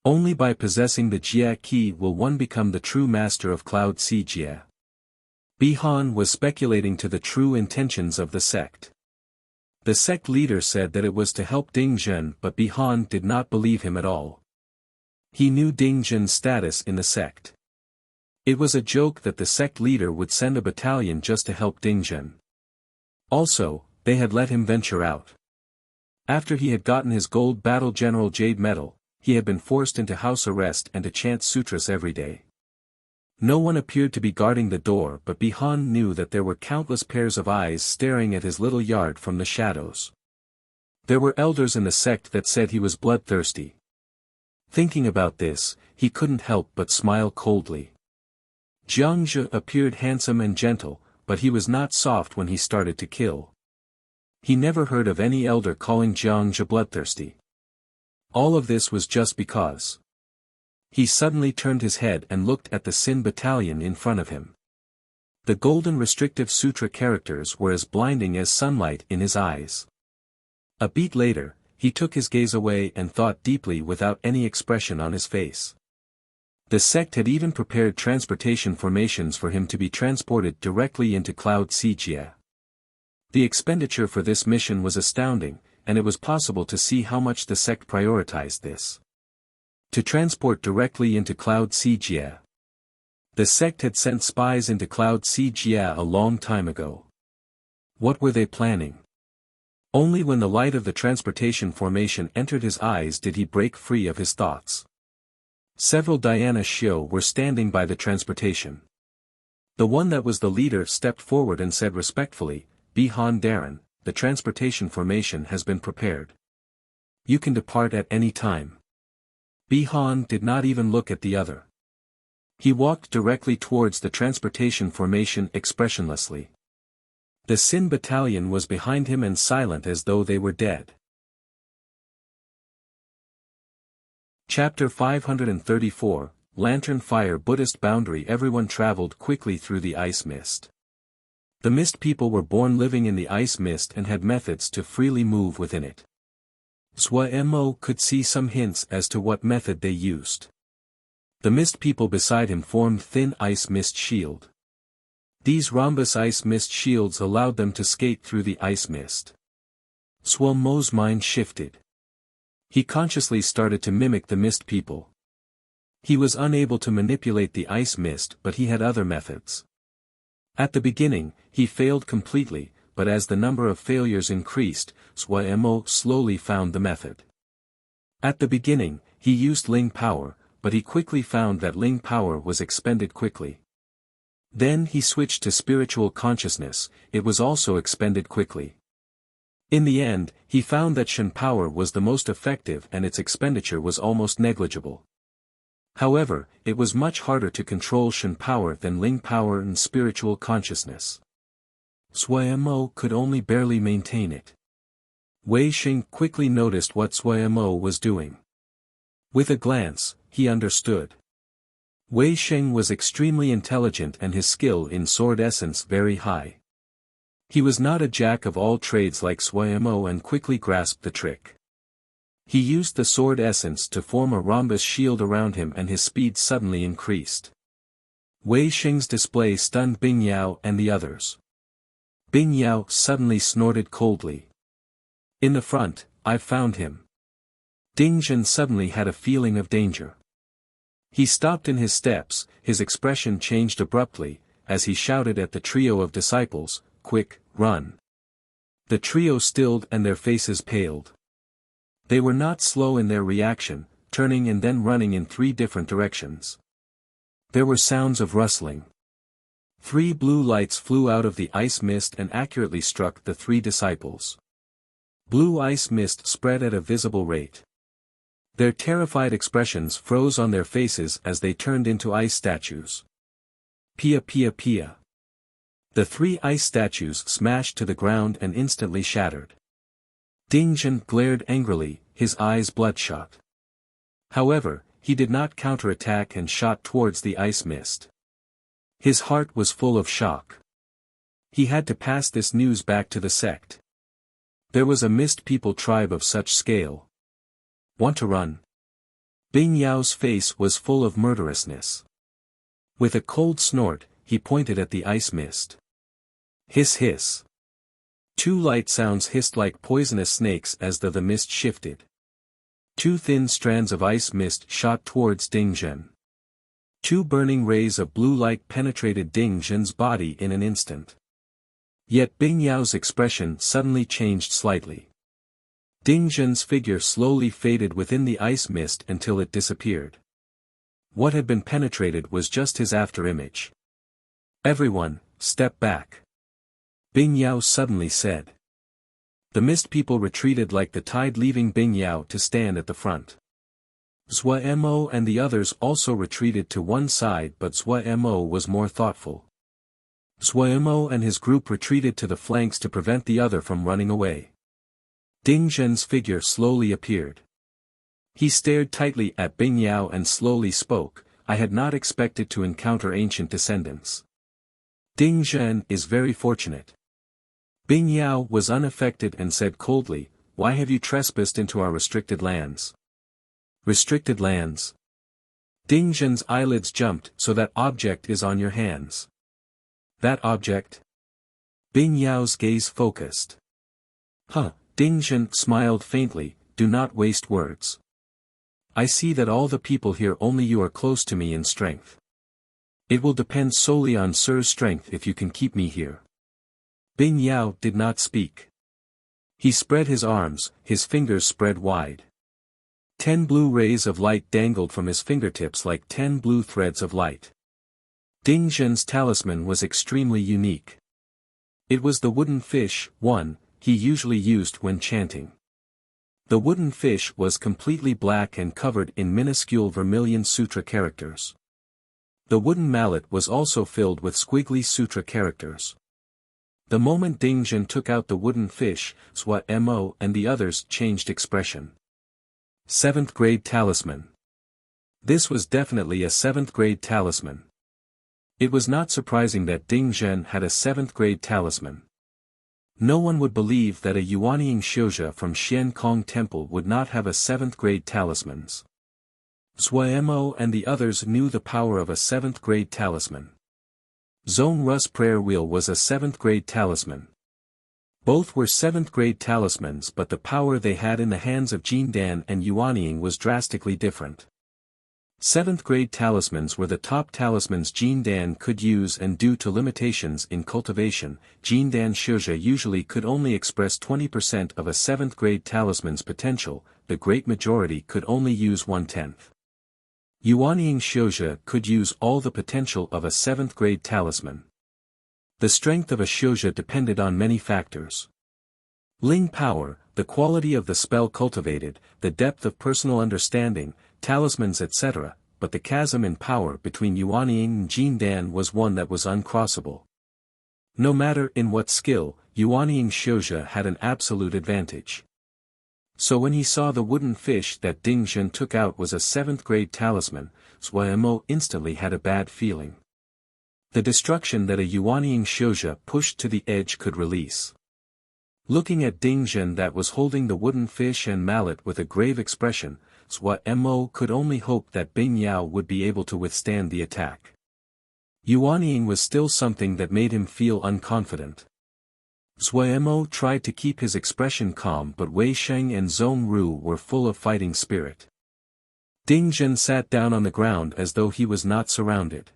Only by possessing the Jia key will one become the true master of Cloud Sea Jia. Bihan was speculating to the true intentions of the sect. The sect leader said that it was to help Ding Zhen, but Bihan did not believe him at all. He knew Ding Zhen's status in the sect. It was a joke that the sect leader would send a battalion just to help Ding Zhen. Also, they had let him venture out. After he had gotten his gold battle general jade medal, he had been forced into house arrest and to chant sutras every day. No one appeared to be guarding the door, but Bihan knew that there were countless pairs of eyes staring at his little yard from the shadows. There were elders in the sect that said he was bloodthirsty. Thinking about this, he couldn't help but smile coldly. Jiang Zhe appeared handsome and gentle, but he was not soft when he started to kill. He never heard of any elder calling Jiang Zhe bloodthirsty. All of this was just because. He suddenly turned his head and looked at the Sin battalion in front of him. The golden restrictive sutra characters were as blinding as sunlight in his eyes. A beat later, he took his gaze away and thought deeply without any expression on his face. The sect had even prepared transportation formations for him to be transported directly into Cloud Sea Jia. The expenditure for this mission was astounding, and it was possible to see how much the sect prioritized this. To transport directly into Cloud Sea Jia. The sect had sent spies into Cloud Sea Jia a long time ago. What were they planning? Only when the light of the transportation formation entered his eyes did he break free of his thoughts. Several Diana Xiu were standing by the transportation. The one that was the leader stepped forward and said respectfully, "Bihan Darren, the transportation formation has been prepared. You can depart at any time." Bihan did not even look at the other. He walked directly towards the transportation formation expressionlessly. The Sin battalion was behind him and silent as though they were dead. Chapter 534, Lantern Fire Buddhist Boundary. Everyone traveled quickly through the ice mist. The mist people were born living in the ice mist and had methods to freely move within it. Zhuo Mo could see some hints as to what method they used. The mist people beside him formed thin ice mist shield. These rhombus ice mist shields allowed them to skate through the ice mist. Zhuo Mo's mind shifted. He consciously started to mimic the mist people. He was unable to manipulate the ice mist, but he had other methods. At the beginning, he failed completely, but as the number of failures increased, Zhuo Mo slowly found the method. At the beginning, he used Ling power, but he quickly found that Ling power was expended quickly. Then he switched to spiritual consciousness, it was also expended quickly. In the end, he found that Shen power was the most effective and its expenditure was almost negligible. However, it was much harder to control Shen power than Ling power and spiritual consciousness. Zhuo Mo could only barely maintain it. Wei Xing quickly noticed what Sui Mo was doing. With a glance, he understood. Wei Xing was extremely intelligent and his skill in sword essence very high. He was not a jack of all trades like Sui Mo and quickly grasped the trick. He used the sword essence to form a rhombus shield around him and his speed suddenly increased. Wei Xing's display stunned Bing Yao and the others. Bing Yao suddenly snorted coldly. In the front, I've found him. Ding Zhen suddenly had a feeling of danger. He stopped in his steps, his expression changed abruptly, as he shouted at the trio of disciples, "Quick, run!" The trio stilled and their faces paled. They were not slow in their reaction, turning and then running in 3 different directions. There were sounds of rustling. 3 blue lights flew out of the ice mist and accurately struck the 3 disciples. Blue ice mist spread at a visible rate. Their terrified expressions froze on their faces as they turned into ice statues. Pia pia pia. The 3 ice statues smashed to the ground and instantly shattered. Ding Zhen glared angrily, his eyes bloodshot. However, he did not counterattack and shot towards the ice mist. His heart was full of shock. He had to pass this news back to the sect. There was a mist people tribe of such scale. Want to run? Bing Yao's face was full of murderousness. With a cold snort, he pointed at the ice mist. Hiss hiss. 2 light sounds hissed like poisonous snakes as the mist shifted. 2 thin strands of ice mist shot towards Ding Zhen. 2 burning rays of blue light penetrated Ding Zhen's body in an instant. Yet Bing Yao's expression suddenly changed slightly. Ding Zhen's figure slowly faded within the ice mist until it disappeared. What had been penetrated was just his afterimage. Everyone, step back. Bing Yao suddenly said. The mist people retreated like the tide, leaving Bing Yao to stand at the front. Sui Mo and the others also retreated to one side, but Sui Mo was more thoughtful. Sui Mo and his group retreated to the flanks to prevent the other from running away. Ding Zhen's figure slowly appeared. He stared tightly at Bing Yao and slowly spoke, I had not expected to encounter ancient descendants. Ding Zhen is very fortunate. Bing Yao was unaffected and said coldly, why have you trespassed into our restricted lands? Restricted lands? Ding Zhen's eyelids jumped. So that object is on your hands. That object? Bing Yao's gaze focused. Huh. Ding Zhen smiled faintly, do not waste words. I see that all the people here only you are close to me in strength. It will depend solely on Sir's strength if you can keep me here. Bing Yao did not speak. He spread his arms, his fingers spread wide. 10 blue rays of light dangled from his fingertips like 10 blue threads of light. Ding Zhen's talisman was extremely unique. It was the wooden fish, one, he usually used when chanting. The wooden fish was completely black and covered in minuscule vermilion sutra characters. The wooden mallet was also filled with squiggly sutra characters. The moment Ding Zhen took out the wooden fish, Sui Mo and the others changed expression. 7th grade talisman. This was definitely a 7th grade talisman. It was not surprising that Ding Zhen had a 7th grade talisman. No one would believe that a Yuanying Xiuzhe from Xian Kong Temple would not have a 7th grade talismans. Sui Mo and the others knew the power of a 7th grade talisman. Zhong Ru's prayer wheel was a 7th grade talisman. Both were 7th grade talismans, but the power they had in the hands of Jin Dan and Yuanying was drastically different. 7th grade talismans were the top talismans Jin Dan could use, and due to limitations in cultivation, Jin Dan Xiuzhe usually could only express 20% of a 7th grade talisman's potential, the great majority could only use 1/10. Yuanying Xiuzhe could use all the potential of a 7th grade talisman. The strength of a Xiuzhe depended on many factors. Ling power, the quality of the spell cultivated, the depth of personal understanding, talismans etc., but the chasm in power between Yuanying and Jin Dan was one that was uncrossable. No matter in what skill, Yuanying Xiuzhe had an absolute advantage. So when he saw the wooden fish that Ding Zhen took out was a 7th grade talisman, Zhuo Mo instantly had a bad feeling. The destruction that a Yuanying Xiuzhe pushed to the edge could release. Looking at Ding Zhen that was holding the wooden fish and mallet with a grave expression, Zhuo Mo could only hope that Bing Yao would be able to withstand the attack. Yuanying was still something that made him feel unconfident. Zhuo Mo tried to keep his expression calm, but Wei Sheng and Zhong Ru were full of fighting spirit. Ding Zhen sat down on the ground as though he was not surrounded.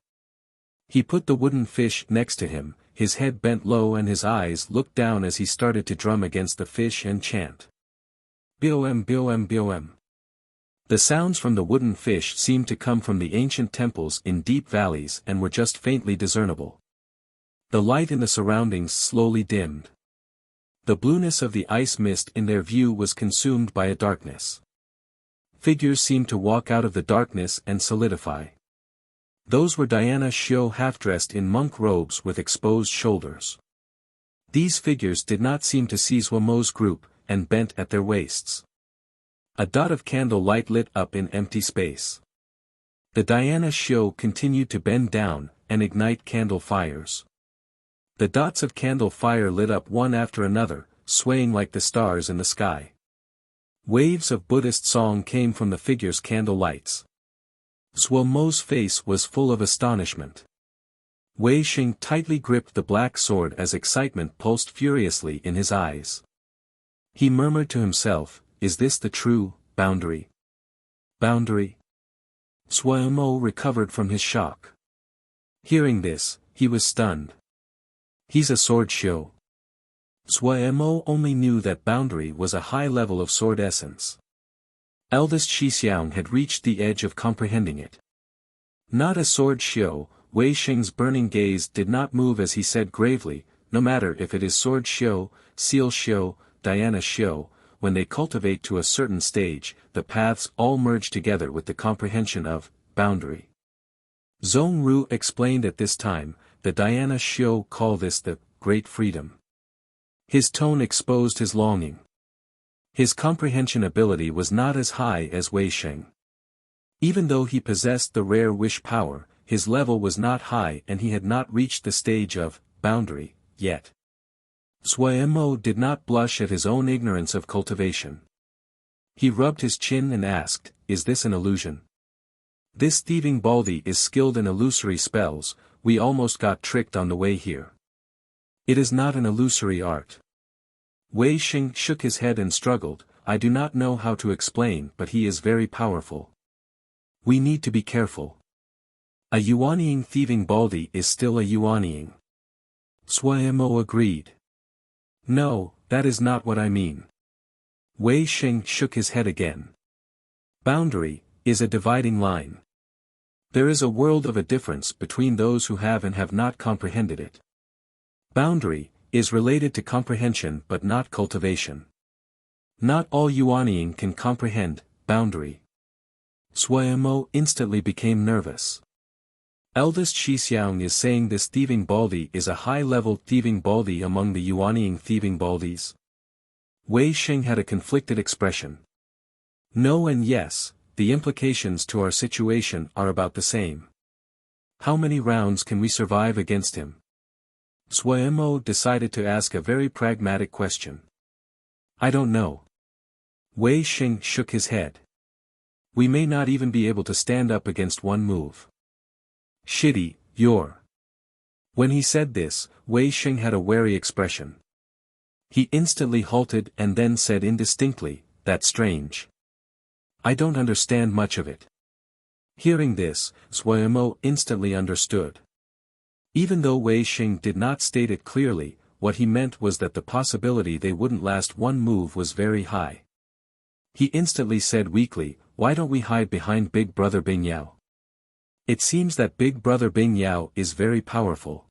He put the wooden fish next to him, his head bent low and his eyes looked down as he started to drum against the fish and chant. Bom bom bom. The sounds from the wooden fish seemed to come from the ancient temples in deep valleys and were just faintly discernible. The light in the surroundings slowly dimmed. The blueness of the ice mist in their view was consumed by a darkness. Figures seemed to walk out of the darkness and solidify. Those were Diana Xiu half-dressed in monk robes with exposed shoulders. These figures did not seem to see Zhuo Mo's group, and bent at their waists. A dot of candle light lit up in empty space. The Diana Xiu continued to bend down, and ignite candle fires. The dots of candle fire lit up one after another, swaying like the stars in the sky. Waves of Buddhist song came from the figures' candle lights. Zhuo Mo's face was full of astonishment. Wei Xing tightly gripped the black sword as excitement pulsed furiously in his eyes. He murmured to himself, "Is this the true boundary? Boundary?" Zhuo Mo recovered from his shock. Hearing this, he was stunned. He's a sword Xiu. Zhuo Mo only knew that boundary was a high level of sword essence. Eldest Xixiang had reached the edge of comprehending it. Not a sword Xiu, Wei Xing's burning gaze did not move as he said gravely, "No matter if it is sword Xiu, seal Xiu, Diana Xiu, when they cultivate to a certain stage, the paths all merge together with the comprehension of boundary." Zhong Ru explained at this time, the Diana Xiu call this the Great Freedom. His tone exposed his longing. His comprehension ability was not as high as Wei Sheng. Even though he possessed the rare wish power, his level was not high and he had not reached the stage of boundary yet. Zhuo Mo did not blush at his own ignorance of cultivation. He rubbed his chin and asked, "Is this an illusion? This thieving baldy is skilled in illusory spells, we almost got tricked on the way here. It is not an illusory art." Wei Xing shook his head and struggled, "I do not know how to explain, but he is very powerful. We need to be careful. A Yuanying thieving baldy is still a Yuanying." Zhuo Mo agreed. "No, that is not what I mean." Wei Xing shook his head again. Boundary is a dividing line. There is a world of a difference between those who have and have not comprehended it. Boundary is related to comprehension but not cultivation. Not all Yuanying can comprehend boundary. Zhuo Mo instantly became nervous. Eldest Xixiang is saying this thieving baldy is a high-level thieving baldy among the Yuanying thieving baldies? Wei Xing had a conflicted expression. No and yes, the implications to our situation are about the same. How many rounds can we survive against him? Zhuo Mo decided to ask a very pragmatic question. "I don't know." Wei Xing shook his head. "We may not even be able to stand up against one move." "Shitty, you're." When he said this, Wei Xing had a wary expression. He instantly halted and then said indistinctly, "That's strange. I don't understand much of it." Hearing this, Zhuo Mo instantly understood. Even though Wei Xing did not state it clearly, what he meant was that the possibility they wouldn't last one move was very high. He instantly said weakly, "Why don't we hide behind Big Brother Bing Yao? It seems that Big Brother Bing Yao is very powerful."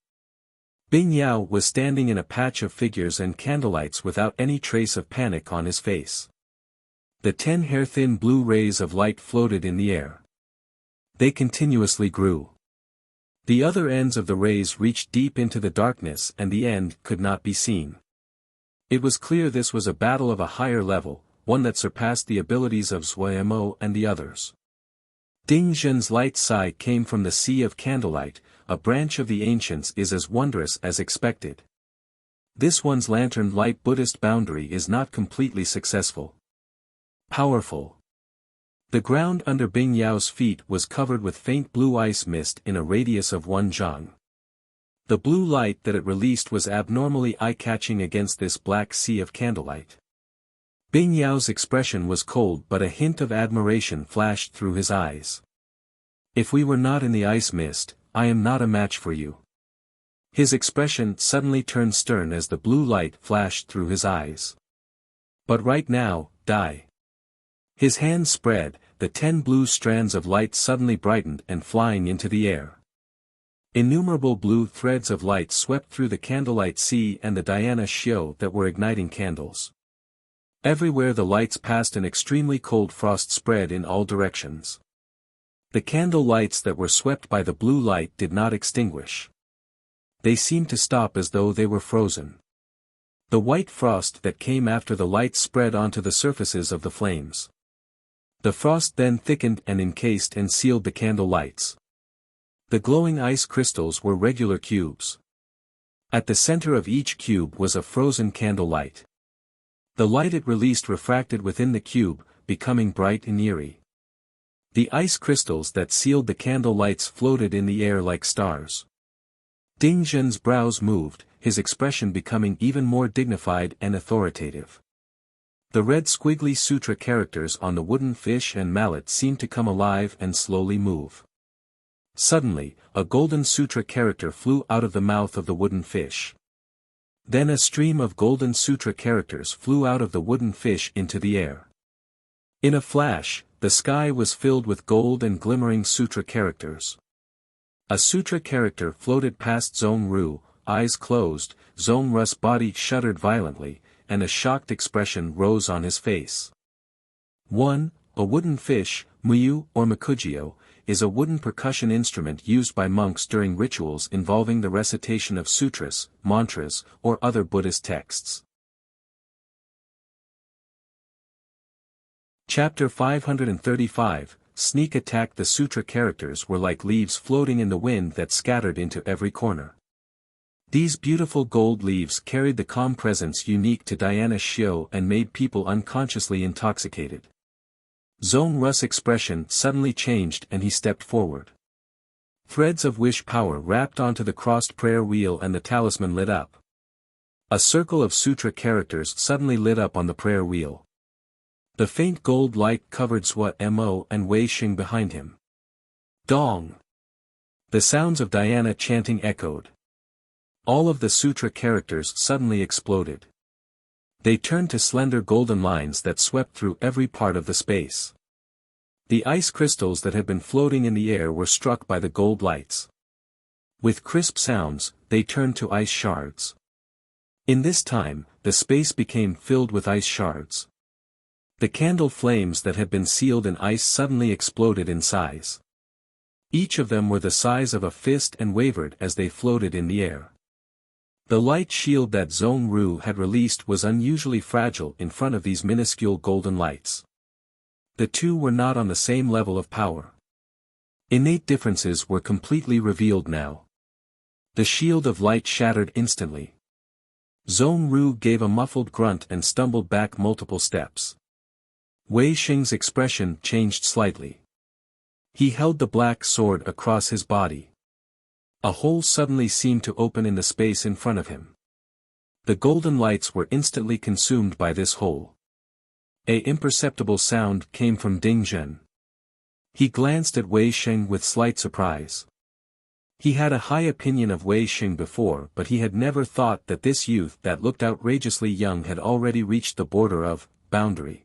Bing Yao was standing in a patch of figures and candlelights without any trace of panic on his face. The 10 hair-thin blue rays of light floated in the air. They continuously grew. The other ends of the rays reached deep into the darkness and the end could not be seen. It was clear this was a battle of a higher level, one that surpassed the abilities of Zhuai Mo and the others. Ding Zhen's light sigh came from the sea of candlelight. A branch of the ancients is as wondrous as expected. This one's lantern light Buddhist boundary is not completely successful. Powerful. The ground under Bing Yao's feet was covered with faint blue ice mist in a radius of 1 zhang. The blue light that it released was abnormally eye-catching against this black sea of candlelight. Bing Yao's expression was cold, but a hint of admiration flashed through his eyes. If we were not in the ice mist, I am not a match for you. His expression suddenly turned stern as the blue light flashed through his eyes. But right now, die. His hands spread, the 10 blue strands of light suddenly brightened and flying into the air. Innumerable blue threads of light swept through the candlelight sea and the dhyana shio that were igniting candles. Everywhere the lights passed an extremely cold frost spread in all directions. The candle lights that were swept by the blue light did not extinguish. They seemed to stop as though they were frozen. The white frost that came after the light spread onto the surfaces of the flames. The frost then thickened and encased and sealed the candle lights. The glowing ice crystals were regular cubes. At the center of each cube was a frozen candle light. The light it released refracted within the cube, becoming bright and eerie. The ice crystals that sealed the candle lights floated in the air like stars. Ding Zhen's brows moved, his expression becoming even more dignified and authoritative. The red squiggly sutra characters on the wooden fish and mallet seemed to come alive and slowly move. Suddenly, a golden sutra character flew out of the mouth of the wooden fish. Then a stream of golden sutra characters flew out of the wooden fish into the air. In a flash, the sky was filled with gold and glimmering sutra characters. A sutra character floated past Zhong Ru, eyes closed. Zhong Ru's body shuddered violently, and a shocked expression rose on his face. 1. A wooden fish, muyu or makujio, is a wooden percussion instrument used by monks during rituals involving the recitation of sutras, mantras, or other Buddhist texts. Chapter 535, Sneak Attack. The sutra characters were like leaves floating in the wind that scattered into every corner. These beautiful gold leaves carried the calm presence unique to dhyana shio and made people unconsciously intoxicated. Zhong Ru's expression suddenly changed and he stepped forward. Threads of wish power wrapped onto the crossed prayer wheel and the talisman lit up. A circle of sutra characters suddenly lit up on the prayer wheel. The faint gold light covered Zhuai Mo and Wei Xing behind him. Dong! The sounds of dhyana chanting echoed. All of the sutra characters suddenly exploded. They turned to slender golden lines that swept through every part of the space. The ice crystals that had been floating in the air were struck by the gold lights. With crisp sounds, they turned to ice shards. In this time, the space became filled with ice shards. The candle flames that had been sealed in ice suddenly exploded in size. Each of them were the size of a fist and wavered as they floated in the air. The light shield that Zhong Ru had released was unusually fragile in front of these minuscule golden lights. The two were not on the same level of power. Innate differences were completely revealed now. The shield of light shattered instantly. Zhong Ru gave a muffled grunt and stumbled back multiple steps. Wei Xing's expression changed slightly. He held the black sword across his body. A hole suddenly seemed to open in the space in front of him. The golden lights were instantly consumed by this hole. An imperceptible sound came from Ding Zhen. He glanced at Wei Xing with slight surprise. He had a high opinion of Wei Xing before, but he had never thought that this youth that looked outrageously young had already reached the border of boundary.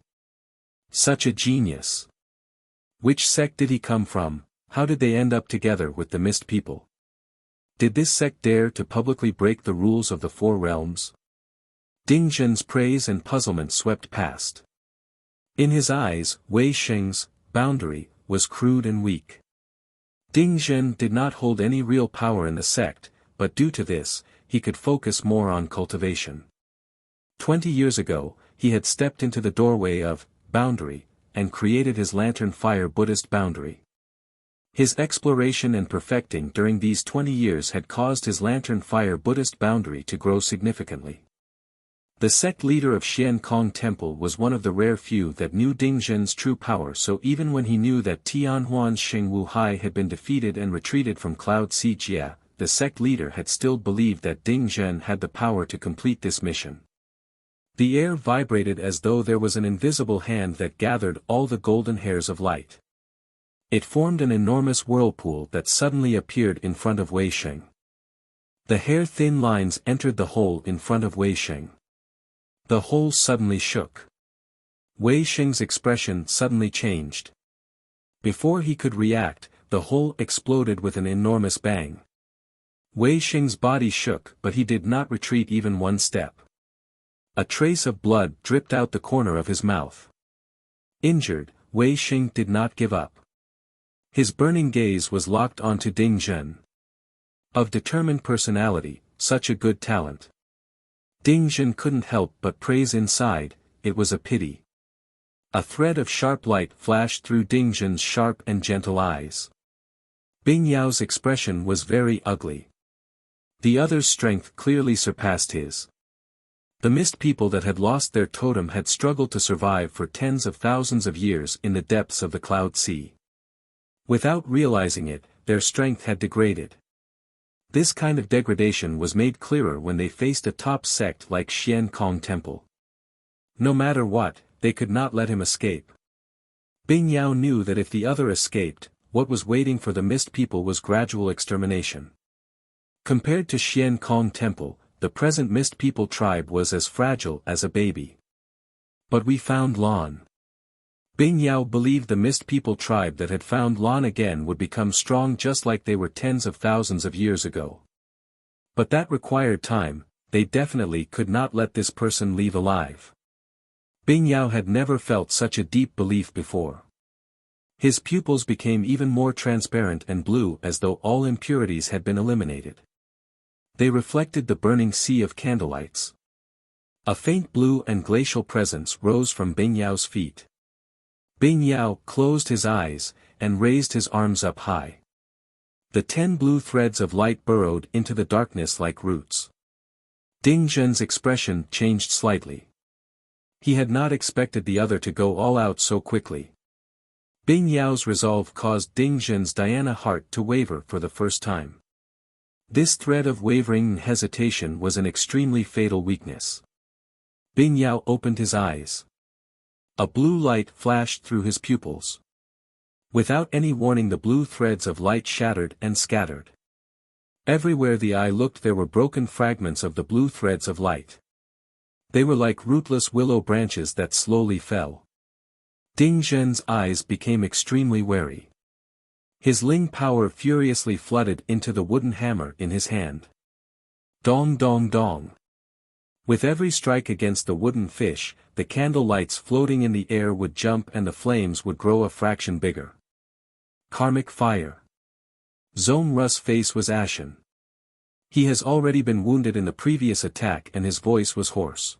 Such a genius. Which sect did he come from? How did they end up together with the Mist People? Did this sect dare to publicly break the rules of the Four Realms? Ding Zhen's praise and puzzlement swept past. In his eyes, Wei Xing's boundary was crude and weak. Ding Zhen did not hold any real power in the sect, but due to this, he could focus more on cultivation. 20 years ago, he had stepped into the doorway of boundary, and created his lantern fire Buddhist boundary. His exploration and perfecting during these 20 years had caused his lantern fire Buddhist boundary to grow significantly. The sect leader of Xian Kong Temple was one of the rare few that knew Ding Zhen's true power, so even when he knew that Tianhuan's Xing Wu Hai had been defeated and retreated from Cloud Sea Jia, the sect leader had still believed that Ding Zhen had the power to complete this mission. The air vibrated as though there was an invisible hand that gathered all the golden hairs of light. It formed an enormous whirlpool that suddenly appeared in front of Wei Sheng. The hair-thin lines entered the hole in front of Wei Sheng. The hole suddenly shook. Wei Sheng's expression suddenly changed. Before he could react, the hole exploded with an enormous bang. Wei Sheng's body shook, but he did not retreat even one step. A trace of blood dripped out the corner of his mouth. Injured, Wei Sheng did not give up. His burning gaze was locked onto Ding Zhen. Of determined personality, such a good talent. Ding Zhen couldn't help but praise inside, it was a pity. A thread of sharp light flashed through Ding Zhen's sharp and gentle eyes. Bing Yao's expression was very ugly. The other's strength clearly surpassed his. The mist people that had lost their totem had struggled to survive for tens of thousands of years in the depths of the Cloud Sea. Without realizing it, their strength had degraded. This kind of degradation was made clearer when they faced a top sect like Xian Kong Temple. No matter what, they could not let him escape. Bing Yao knew that if the other escaped, what was waiting for the mist people was gradual extermination. Compared to Xian Kong Temple, the present mist people tribe was as fragile as a baby. But we found Lan. Bing Yao believed the mist people tribe that had found Lan again would become strong just like they were tens of thousands of years ago. But that required time, they definitely could not let this person leave alive. Bing Yao had never felt such a deep belief before. His pupils became even more transparent and blue as though all impurities had been eliminated. They reflected the burning sea of candlelights. A faint blue and glacial presence rose from Bing Yao's feet. Bing Yao closed his eyes, and raised his arms up high. The 10 blue threads of light burrowed into the darkness like roots. Ding Zhen's expression changed slightly. He had not expected the other to go all out so quickly. Bing Yao's resolve caused Ding Zhen's Diana heart to waver for the first time. This thread of wavering and hesitation was an extremely fatal weakness. Bing Yao opened his eyes. A blue light flashed through his pupils. Without any warning, the blue threads of light shattered and scattered. Everywhere the eye looked there were broken fragments of the blue threads of light. They were like rootless willow branches that slowly fell. Ding Zhen's eyes became extremely wary. His Ling power furiously flooded into the wooden hammer in his hand. Dong dong dong. With every strike against the wooden fish, the candle lights floating in the air would jump and the flames would grow a fraction bigger. Karmic fire. Zhong Ru's face was ashen. He has already been wounded in the previous attack and his voice was hoarse.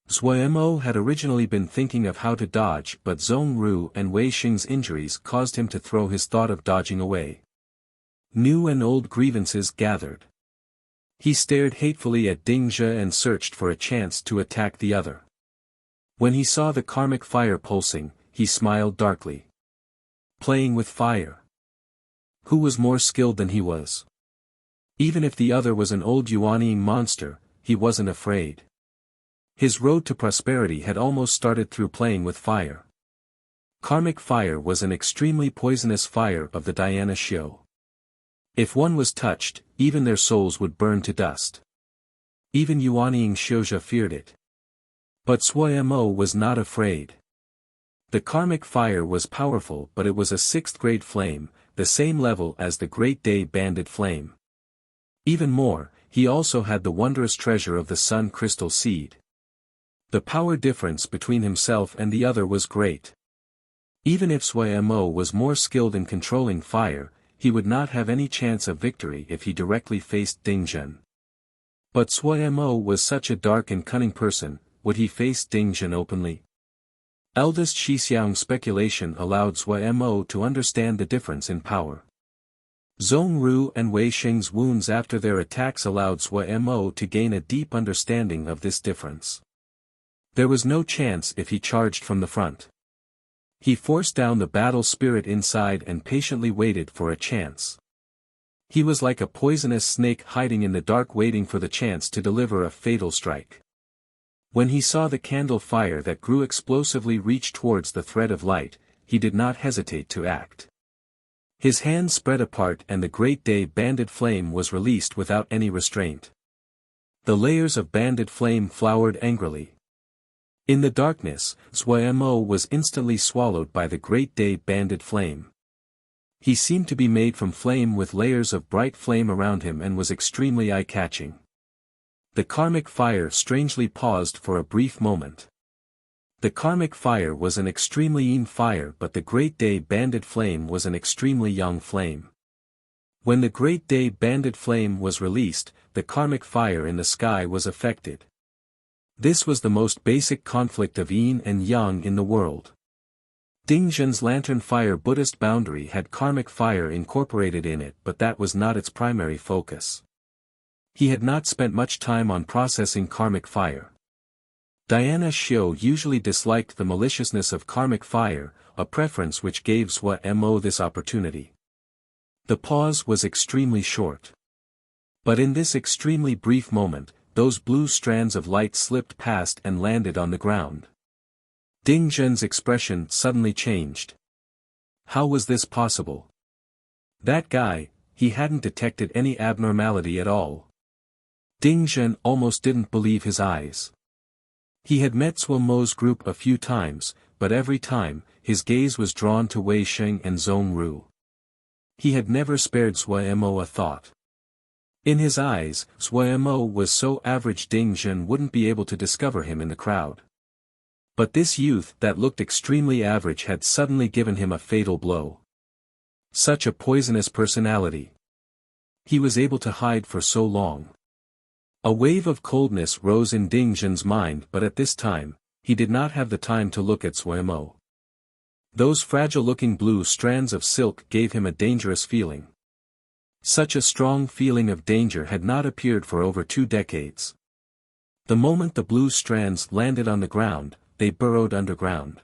Zhuo had originally been thinking of how to dodge, but Zhong Ru and Wei Xing's injuries caused him to throw his thought of dodging away. New and old grievances gathered. He stared hatefully at Ding Zhe and searched for a chance to attack the other. When he saw the karmic fire pulsing, he smiled darkly. Playing with fire. Who was more skilled than he was? Even if the other was an old Yuanying monster, he wasn't afraid. His road to prosperity had almost started through playing with fire. Karmic fire was an extremely poisonous fire of the Dhyana Shio. If one was touched, even their souls would burn to dust. Even Yuanying Xiozha feared it. But Zhuo was not afraid. The karmic fire was powerful, but it was a 6th grade flame, the same level as the Great Day Banded Flame. Even more, he also had the wondrous treasure of the Sun Crystal Seed. The power difference between himself and the other was great. Even if Zhuo was more skilled in controlling fire, he would not have any chance of victory if he directly faced Ding Zhen. But Sui Mo was such a dark and cunning person, would he face Ding Zhen openly? Eldest Shixiang's speculation allowed Sui Mo to understand the difference in power. Zhong Ru and Wei Xing's wounds after their attacks allowed Sui Mo to gain a deep understanding of this difference. There was no chance if he charged from the front. He forced down the battle spirit inside and patiently waited for a chance. He was like a poisonous snake hiding in the dark waiting for the chance to deliver a fatal strike. When he saw the candle fire that grew explosively reach towards the thread of light, he did not hesitate to act. His hands spread apart and the great day banded flame was released without any restraint. The layers of banded flame flowered angrily. In the darkness, Sui Mo was instantly swallowed by the great day banded flame. He seemed to be made from flame with layers of bright flame around him and was extremely eye-catching. The karmic fire strangely paused for a brief moment. The karmic fire was an extremely yin fire, but the great day banded flame was an extremely young flame. When the great day banded flame was released, the karmic fire in the sky was affected. This was the most basic conflict of yin and yang in the world. Ding Zhen's lantern fire Buddhist boundary had karmic fire incorporated in it, but that was not its primary focus. He had not spent much time on processing karmic fire. Diana Xiu usually disliked the maliciousness of karmic fire, a preference which gave Sui Mo this opportunity. The pause was extremely short. But in this extremely brief moment, those blue strands of light slipped past and landed on the ground. Ding Zhen's expression suddenly changed. How was this possible? That guy, he hadn't detected any abnormality at all. Ding Zhen almost didn't believe his eyes. He had met Sui Mo's group a few times, but every time, his gaze was drawn to Wei Xing and Zhong Ru. He had never spared Sui Mo a thought. In his eyes, Sui Mo was so average Ding Zhen wouldn't be able to discover him in the crowd. But this youth that looked extremely average had suddenly given him a fatal blow. Such a poisonous personality. He was able to hide for so long. A wave of coldness rose in Ding Zhen's mind, but at this time, he did not have the time to look at Sui Mo. Those fragile-looking blue strands of silk gave him a dangerous feeling. Such a strong feeling of danger had not appeared for over 2 decades. The moment the blue strands landed on the ground, they burrowed underground.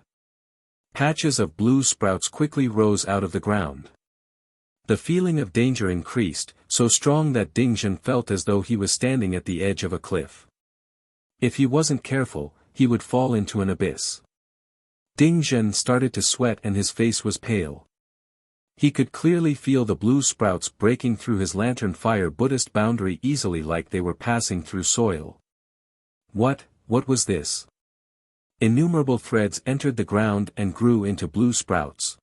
Patches of blue sprouts quickly rose out of the ground. The feeling of danger increased, so strong that Ding Zhen felt as though he was standing at the edge of a cliff. If he wasn't careful, he would fall into an abyss. Ding Zhen started to sweat and his face was pale. He could clearly feel the blue sprouts breaking through his lantern fire Buddhist boundary easily, like they were passing through soil. What was this? Innumerable threads entered the ground and grew into blue sprouts.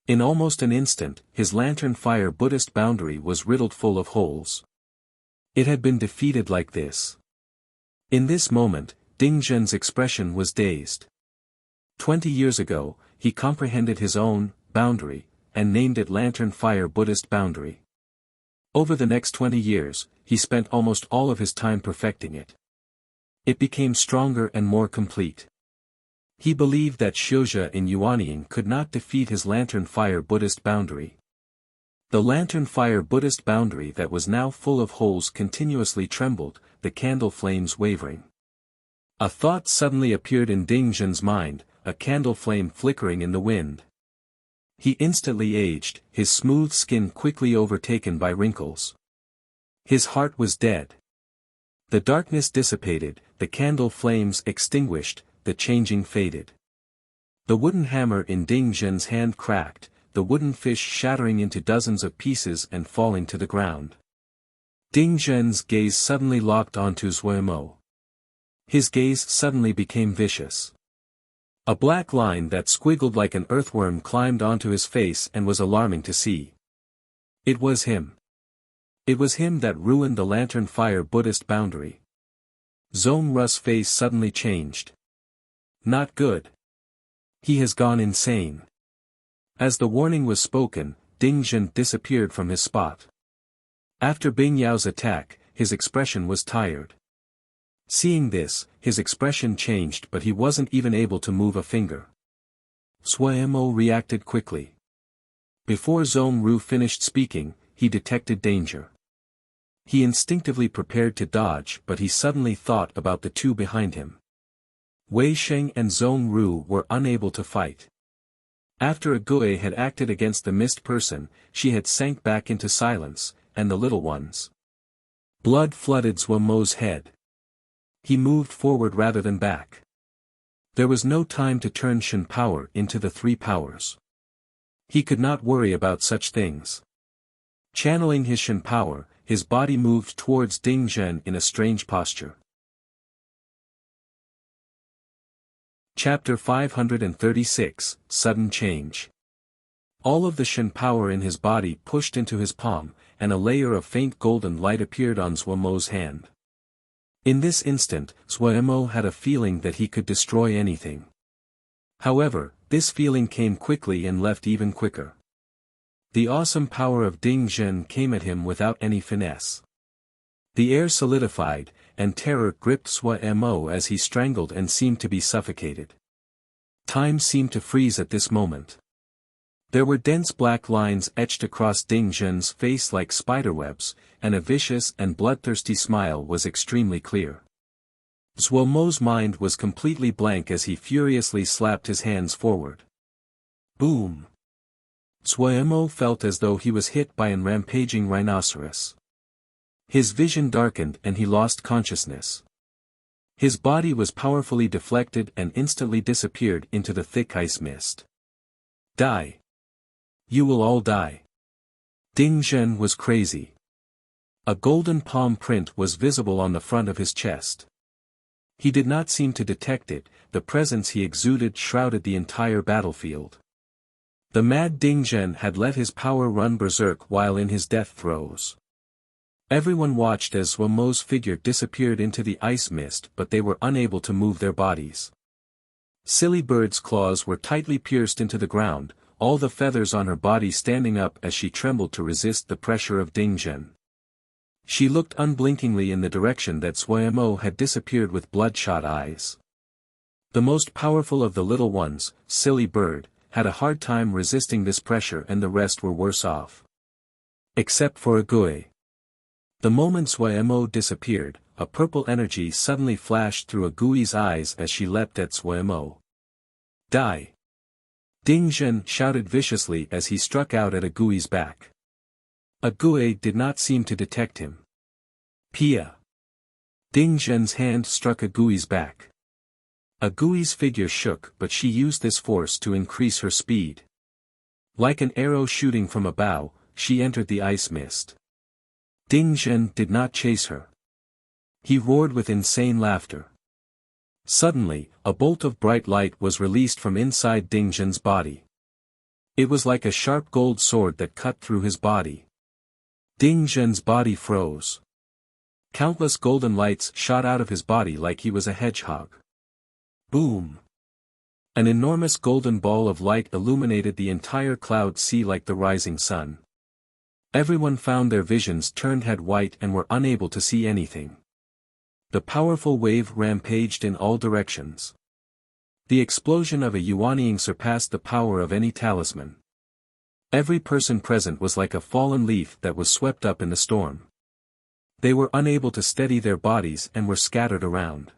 In almost an instant, his lantern fire Buddhist boundary was riddled full of holes. It had been defeated like this. In this moment, Ding Zhen's expression was dazed. 20 years ago, he comprehended his own boundary, and named it Lantern Fire Buddhist Boundary. Over the next 20 years, he spent almost all of his time perfecting it. It became stronger and more complete. He believed that Xiuzhe in Yuanying could not defeat his Lantern Fire Buddhist Boundary. The Lantern Fire Buddhist Boundary that was now full of holes continuously trembled, the candle flames wavering. A thought suddenly appeared in Ding Zhen's mind, a candle flame flickering in the wind. He instantly aged, his smooth skin quickly overtaken by wrinkles. His heart was dead. The darkness dissipated, the candle flames extinguished, the changing faded. The wooden hammer in Ding Zhen's hand cracked, the wooden fish shattering into dozens of pieces and falling to the ground. Ding Zhen's gaze suddenly locked onto Sui Mo. His gaze suddenly became vicious. A black line that squiggled like an earthworm climbed onto his face and was alarming to see. It was him. It was him that ruined the Lantern Fire Buddhist Boundary. Zhong Ru's face suddenly changed. Not good. He has gone insane. As the warning was spoken, Ding Zhen disappeared from his spot. After Bing Yao's attack, his expression was tired. Seeing this, his expression changed, but he wasn't even able to move a finger. Suemo reacted quickly. Before Zhong Ru finished speaking, he detected danger. He instinctively prepared to dodge, but he suddenly thought about the two behind him. Wei Sheng and Zhong Ru were unable to fight. After a Gui had acted against the mist person, she had sank back into silence, and the little ones. Blood flooded Suemo's head. He moved forward rather than back. There was no time to turn Shen power into the three powers. He could not worry about such things. Channeling his Shen power, his body moved towards Ding Zhen in a strange posture. Chapter 536, Sudden Change. All of the Shen power in his body pushed into his palm, and a layer of faint golden light appeared on Suemo's hand. In this instant, Suemo had a feeling that he could destroy anything. However, this feeling came quickly and left even quicker. The awesome power of Ding Zhen came at him without any finesse. The air solidified, and terror gripped Suemo as he strangled and seemed to be suffocated. Time seemed to freeze at this moment. There were dense black lines etched across Ding Zhen's face like spiderwebs, and a vicious and bloodthirsty smile was extremely clear. Suemo's mind was completely blank as he furiously slapped his hands forward. Boom! Suemo felt as though he was hit by an rampaging rhinoceros. His vision darkened and he lost consciousness. His body was powerfully deflected and instantly disappeared into the thick ice mist. Die! You will all die. Ding Zhen was crazy. A golden palm print was visible on the front of his chest. He did not seem to detect it, the presence he exuded shrouded the entire battlefield. The mad Ding Zhen had let his power run berserk while in his death throes. Everyone watched as Suemo's figure disappeared into the ice mist, but they were unable to move their bodies. Silly Bird's claws were tightly pierced into the ground, all the feathers on her body standing up as she trembled to resist the pressure of Ding Zhen. She looked unblinkingly in the direction that Suemo had disappeared with bloodshot eyes. The most powerful of the little ones, Silly Bird, had a hard time resisting this pressure, and the rest were worse off. Except for Agui. The moment Suemo disappeared, a purple energy suddenly flashed through Agui's eyes as she leapt at Suemo. Die! Ding Zhen shouted viciously as he struck out at Agui's back. Agui did not seem to detect him. Pia! Ding Zhen's hand struck Agui's back. Agui's figure shook, but she used this force to increase her speed. Like an arrow shooting from a bow, she entered the ice mist. Ding Zhen did not chase her. He roared with insane laughter. Suddenly, a bolt of bright light was released from inside Ding Zhen's body. It was like a sharp gold sword that cut through his body. Ding Zhen's body froze. Countless golden lights shot out of his body like he was a hedgehog. Boom! An enormous golden ball of light illuminated the entire cloud sea like the rising sun. Everyone found their visions turned head white and were unable to see anything. The powerful wave rampaged in all directions. The explosion of a Yuanying surpassed the power of any talisman. Every person present was like a fallen leaf that was swept up in the storm. They were unable to steady their bodies and were scattered around.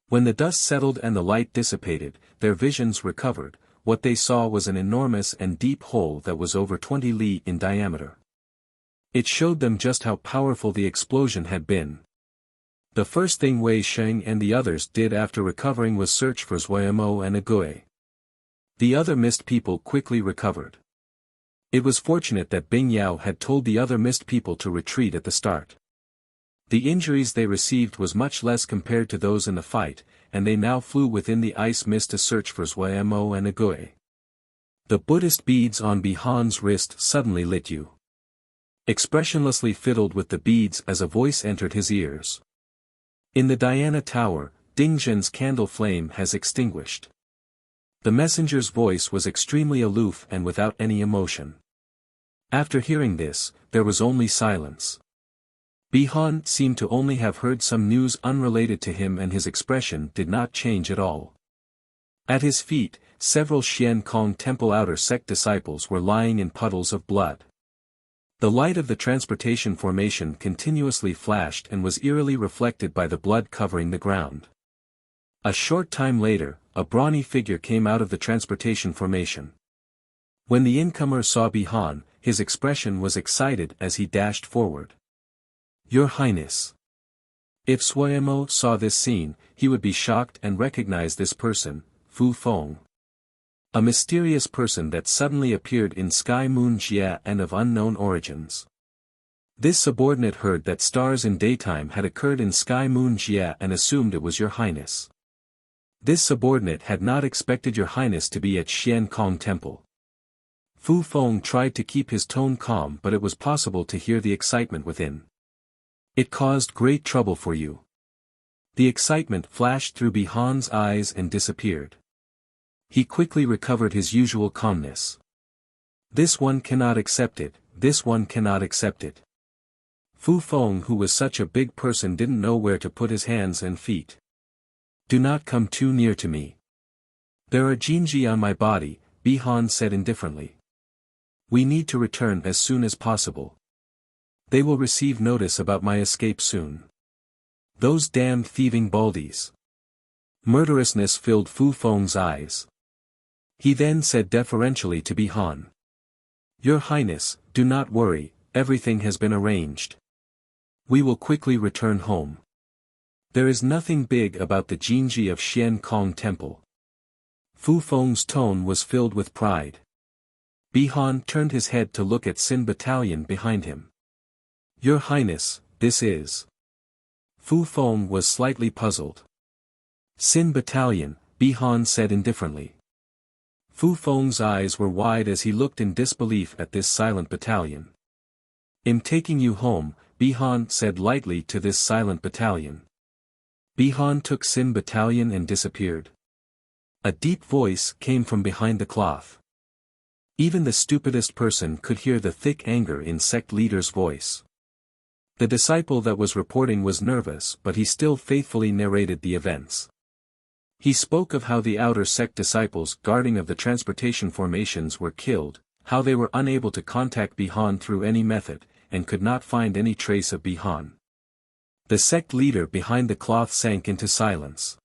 When the dust settled and the light dissipated, their visions recovered. What they saw was an enormous and deep hole that was over 20 li in diameter. It showed them just how powerful the explosion had been. The first thing Wei Sheng and the others did after recovering was search for Suemo and Agui. The other mist people quickly recovered. It was fortunate that Bing Yao had told the other mist people to retreat at the start. The injuries they received was much less compared to those in the fight, and they now flew within the ice mist to search for Suemo and Agui. The Buddhist beads on Bihan's wrist suddenly lit you. Expressionlessly fiddled with the beads as a voice entered his ears. In the Diana Tower, Ding Zhen's candle flame has extinguished. The messenger's voice was extremely aloof and without any emotion. After hearing this, there was only silence. Bihan seemed to only have heard some news unrelated to him, and his expression did not change at all. At his feet, several Xian Kong Temple outer sect disciples were lying in puddles of blood. The light of the transportation formation continuously flashed and was eerily reflected by the blood covering the ground. A short time later, a brawny figure came out of the transportation formation. When the incomer saw Bihan, his expression was excited as he dashed forward. "Your Highness." If Suemo saw this scene, he would be shocked and recognize this person, Fu Feng. A mysterious person that suddenly appeared in Sky Moon Jia and of unknown origins. This subordinate heard that stars in daytime had occurred in Sky Moon Jia and assumed it was Your Highness. This subordinate had not expected Your Highness to be at Xian Kong Temple. Fu Feng tried to keep his tone calm, but it was possible to hear the excitement within. "It caused great trouble for you." The excitement flashed through Bihan's eyes and disappeared. He quickly recovered his usual calmness. "This one cannot accept it, this one cannot accept it." Fu Feng, who was such a big person, didn't know where to put his hands and feet. "Do not come too near to me. There are Jinji on my body," Bihan said indifferently. "We need to return as soon as possible. They will receive notice about my escape soon. Those damned thieving baldies." Murderousness filled Fu Feng's eyes. He then said deferentially to Bihan. "Your Highness, do not worry, everything has been arranged. We will quickly return home. There is nothing big about the Jinji of Xian Kong Temple." Fu Feng's tone was filled with pride. Bihan turned his head to look at Sin Battalion behind him. "Your Highness, this is..." Fu Feng was slightly puzzled. "Sin Battalion," Bihan said indifferently. Fu Feng's eyes were wide as he looked in disbelief at this silent battalion. "I'm taking you home," Bihan said lightly to this silent battalion. Bihan took Sin Battalion and disappeared. A deep voice came from behind the cloth. Even the stupidest person could hear the thick anger in sect leader's voice. The disciple that was reporting was nervous, but he still faithfully narrated the events. He spoke of how the outer sect disciples guarding of the transportation formations were killed, how they were unable to contact Bihan through any method, and could not find any trace of Bihan. The sect leader behind the cloth sank into silence.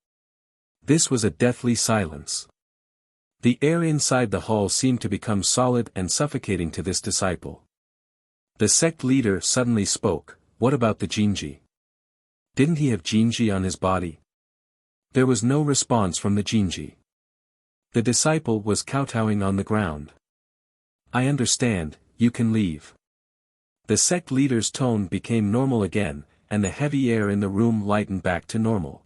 This was a deathly silence. The air inside the hall seemed to become solid and suffocating to this disciple. The sect leader suddenly spoke, "What about the Jinji? Didn't he have Jinji on his body?" There was no response from the Jinji. The disciple was kowtowing on the ground. "I understand, you can leave." The sect leader's tone became normal again, and the heavy air in the room lightened back to normal.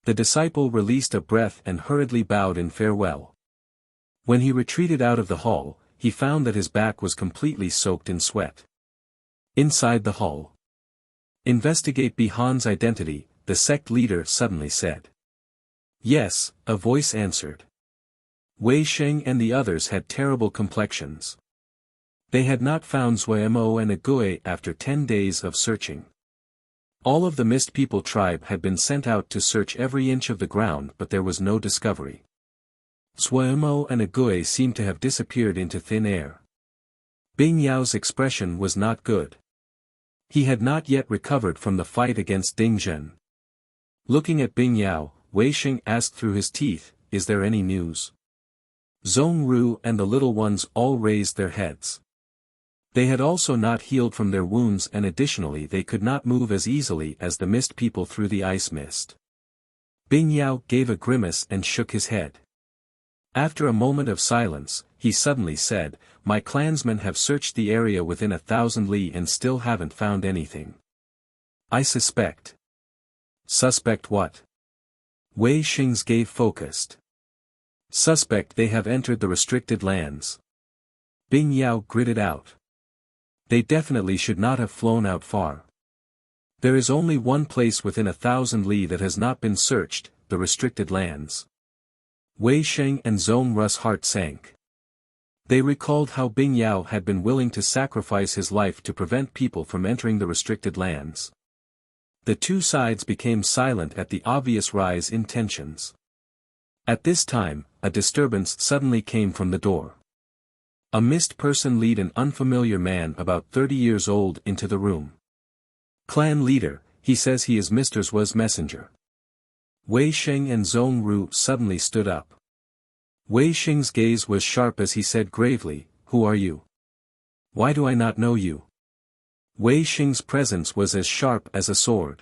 The disciple released a breath and hurriedly bowed in farewell. When he retreated out of the hall, he found that his back was completely soaked in sweat. Inside the hall. "Investigate Bihan's identity," the sect leader suddenly said. "Yes," a voice answered. Wei Sheng and the others had terrible complexions. They had not found Zuemo and Agui after 10 days of searching. All of the Mist People tribe had been sent out to search every inch of the ground, but there was no discovery. Zuemo and Agui seemed to have disappeared into thin air. Bing Yao's expression was not good. He had not yet recovered from the fight against Ding Zhen. Looking at Bing Yao, Wei Sheng asked through his teeth, "Is there any news?" Zhong Ru and the little ones all raised their heads. They had also not healed from their wounds, and additionally they could not move as easily as the Mist People through the ice mist. Bing Yao gave a grimace and shook his head. After a moment of silence, he suddenly said, "My clansmen have searched the area within 1,000 li and still haven't found anything. I suspect." "Suspect what?" Wei Sheng's gaze focused. "Suspect they have entered the restricted lands." Bing Yao gritted out. "They definitely should not have flown out far. There is only one place within 1,000 li that has not been searched, the restricted lands." Wei Sheng and Zhong Ru's heart sank. They recalled how Bing Yao had been willing to sacrifice his life to prevent people from entering the restricted lands. The two sides became silent at the obvious rise in tensions. At this time, a disturbance suddenly came from the door. A mist person lead an unfamiliar man about 30 years old into the room. "Clan leader, he says he is Mr. Zhua's messenger." Wei Sheng and Zhong Ru suddenly stood up. Wei Sheng's gaze was sharp as he said gravely, "Who are you? Why do I not know you?" Wei Sheng's presence was as sharp as a sword.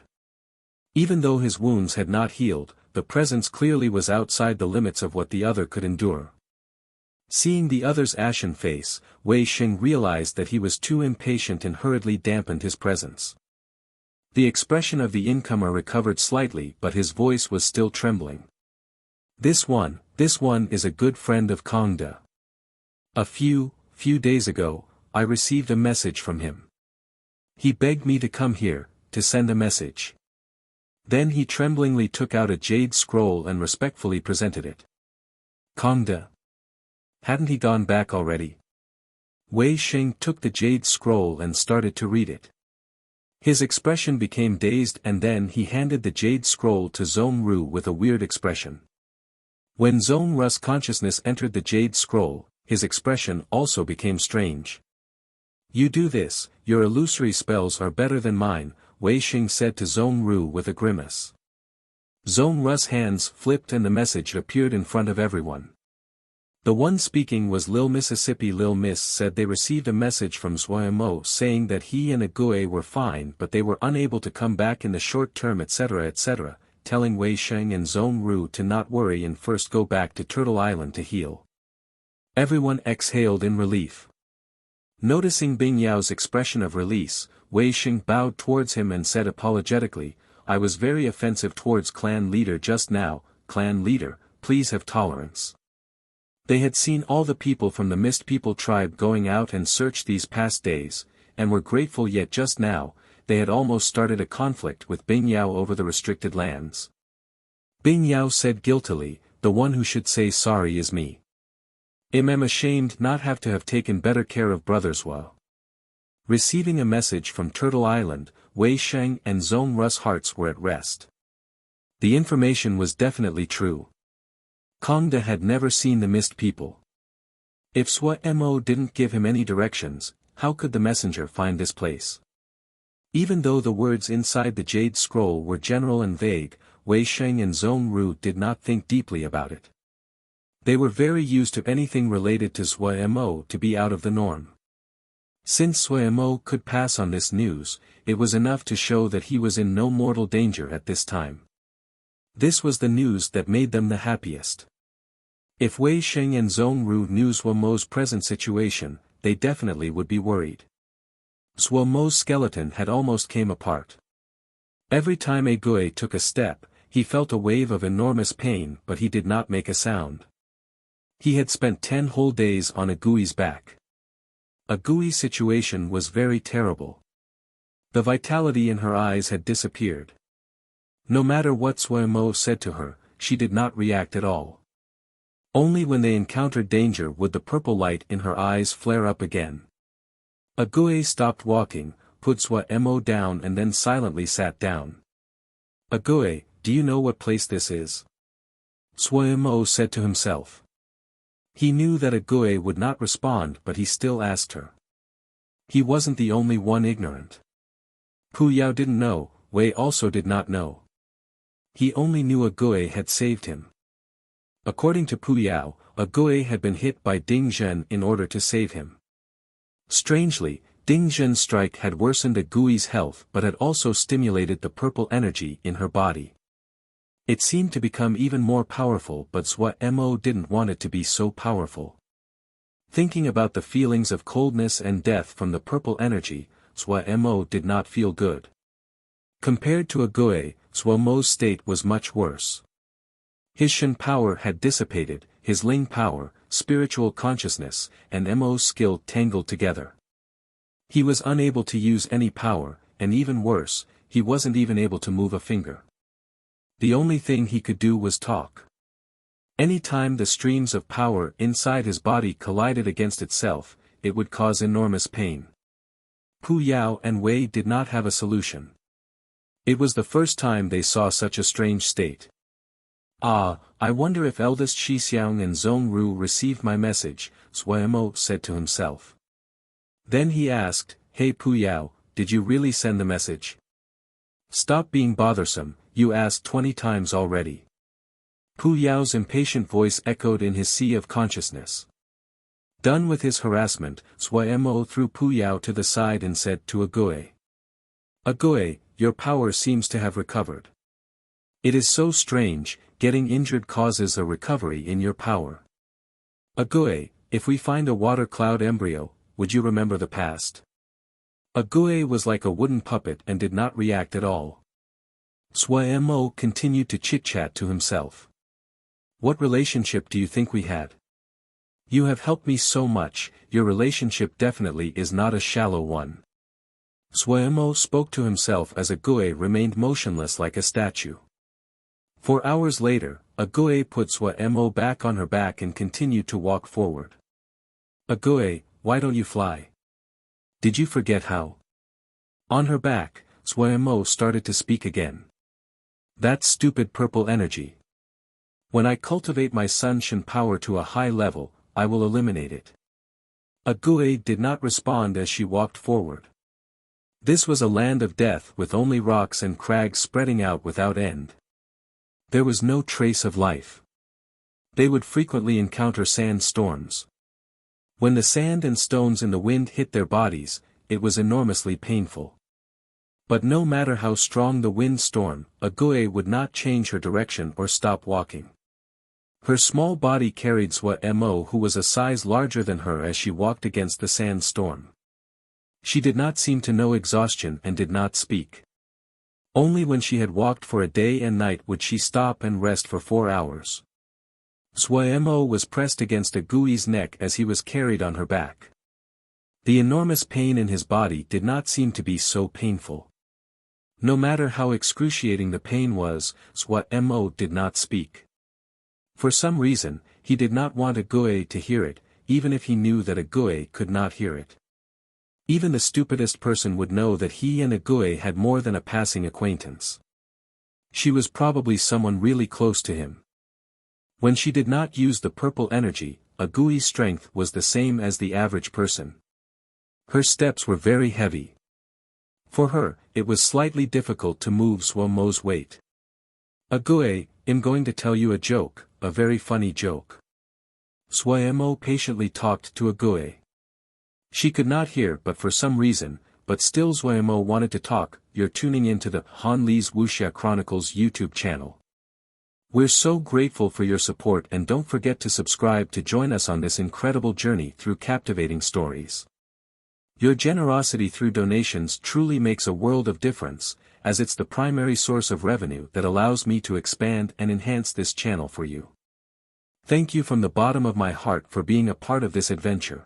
Even though his wounds had not healed, the presence clearly was outside the limits of what the other could endure. Seeing the other's ashen face, Wei Sheng realized that he was too impatient and hurriedly dampened his presence. The expression of the incomer recovered slightly, but his voice was still trembling. This one is a good friend of Kongda. A few days ago, I received a message from him. He begged me to come here, to send a message." Then he tremblingly took out a jade scroll and respectfully presented it. "Kongda? Hadn't he gone back already?" Wei Sheng took the jade scroll and started to read it. His expression became dazed, and then he handed the jade scroll to Zhong Ru with a weird expression. When Zhong Ru's consciousness entered the jade scroll, his expression also became strange. "You do this, your illusory spells are better than mine," Wei Sheng said to Zhong Ru with a grimace. Zhong Ru's hands flipped and the message appeared in front of everyone. The one speaking was Lil Mississippi. Lil Miss said they received a message from Zhuamo saying that he and Agui were fine but they were unable to come back in the short term, etc., telling Wei Sheng and Zhong Ru to not worry and first go back to Turtle Island to heal. Everyone exhaled in relief. Noticing Bing Yao's expression of release, Wei Sheng bowed towards him and said apologetically, "I was very offensive towards clan leader just now. Clan leader, please have tolerance." They had seen all the people from the Mist People tribe going out and searched these past days, and were grateful, yet just now, they had almost started a conflict with Bing Yao over the restricted lands. Bing Yao said guiltily, "The one who should say sorry is me. I'm ashamed not have to have taken better care of brothers while." Receiving a message from Turtle Island, Wei Sheng and Zhong Ru's hearts were at rest. The information was definitely true. Kongda had never seen the Mist People. If Zhuamo didn't give him any directions, how could the messenger find this place? Even though the words inside the jade scroll were general and vague, Wei Sheng and Zhong Ru did not think deeply about it. They were very used to anything related to Zhuamo to be out of the norm. Since Zhuamo could pass on this news, it was enough to show that he was in no mortal danger at this time. This was the news that made them the happiest. If Wei Sheng and Zhong Ru knew Zhuamo's present situation, they definitely would be worried. Zhuamo's skeleton had almost came apart. Every time Agui took a step, he felt a wave of enormous pain, but he did not make a sound. He had spent 10 whole days on Agui's back. Agui's situation was very terrible. The vitality in her eyes had disappeared. No matter what Zhuamo said to her, she did not react at all. Only when they encountered danger would the purple light in her eyes flare up again. Agui stopped walking, put Zhuamo down and then silently sat down. "Agui, do you know what place this is?" Zhuamo said to himself. He knew that Agui would not respond, but he still asked her. He wasn't the only one ignorant. Pu Yao didn't know, Wei also did not know. He only knew Agui had saved him. According to Pu Yao, Agui had been hit by Ding Zhen in order to save him. Strangely, Ding Zhen's strike had worsened Agui's health but had also stimulated the purple energy in her body. It seemed to become even more powerful, but Zhuamo didn't want it to be so powerful. Thinking about the feelings of coldness and death from the purple energy, Zhuamo did not feel good. Compared to Agui, Zhuamo's state was much worse. His Shen power had dissipated, his Ling power, spiritual consciousness, and Mo's skill tangled together. He was unable to use any power, and even worse, he wasn't even able to move a finger. The only thing he could do was talk. Any time the streams of power inside his body collided against itself, it would cause enormous pain. Pu Yao and Wei did not have a solution. It was the first time they saw such a strange state. "Ah, I wonder if eldest Shixiang and Zhong Ru received my message," Suemo said to himself. Then he asked, "Hey Pu Yao, did you really send the message? Stop being bothersome, you asked 20 times already." Pu Yao's impatient voice echoed in his sea of consciousness. Done with his harassment, Suemo threw Pu Yao to the side and said to Agui. "Agui, your power seems to have recovered. It is so strange, getting injured causes a recovery in your power. Agui, if we find a water cloud embryo, would you remember the past?" Agui was like a wooden puppet and did not react at all. Suemo continued to chit-chat to himself. "What relationship do you think we had? You have helped me so much, your relationship definitely is not a shallow one." Suemo spoke to himself as Agui remained motionless like a statue. 4 hours later, Agui put Suemo back on her back and continued to walk forward. "Agui, why don't you fly? Did you forget how?" On her back, Suemo started to speak again. "That stupid purple energy. When I cultivate my Sunshin power to a high level, I will eliminate it." Agui did not respond as she walked forward. This was a land of death with only rocks and crags spreading out without end. There was no trace of life. They would frequently encounter sand storms. When the sand and stones in the wind hit their bodies, it was enormously painful. But no matter how strong the wind storm, Agui would not change her direction or stop walking. Her small body carried Suemo, who was a size larger than her, as she walked against the sand storm. She did not seem to know exhaustion and did not speak. Only when she had walked for a day and night would she stop and rest for 4 hours. Suemo was pressed against Agui's neck as he was carried on her back. The enormous pain in his body did not seem to be so painful. No matter how excruciating the pain was, Suemo did not speak. For some reason, he did not want Agui to hear it, even if he knew that Agui could not hear it. Even the stupidest person would know that he and Agui had more than a passing acquaintance. She was probably someone really close to him. When she did not use the purple energy, Agui's strength was the same as the average person. Her steps were very heavy. For her, it was slightly difficult to move Suemo's weight. "Agui, I'm going to tell you a joke, a very funny joke." Suemo patiently talked to Agui. She could not hear but for some reason, but still Suemo wanted to talk. "You're tuning into the Han Li's Wuxia Chronicles YouTube channel. We're so grateful for your support, and don't forget to subscribe to join us on this incredible journey through captivating stories. Your generosity through donations truly makes a world of difference, as it's the primary source of revenue that allows me to expand and enhance this channel for you. Thank you from the bottom of my heart for being a part of this adventure.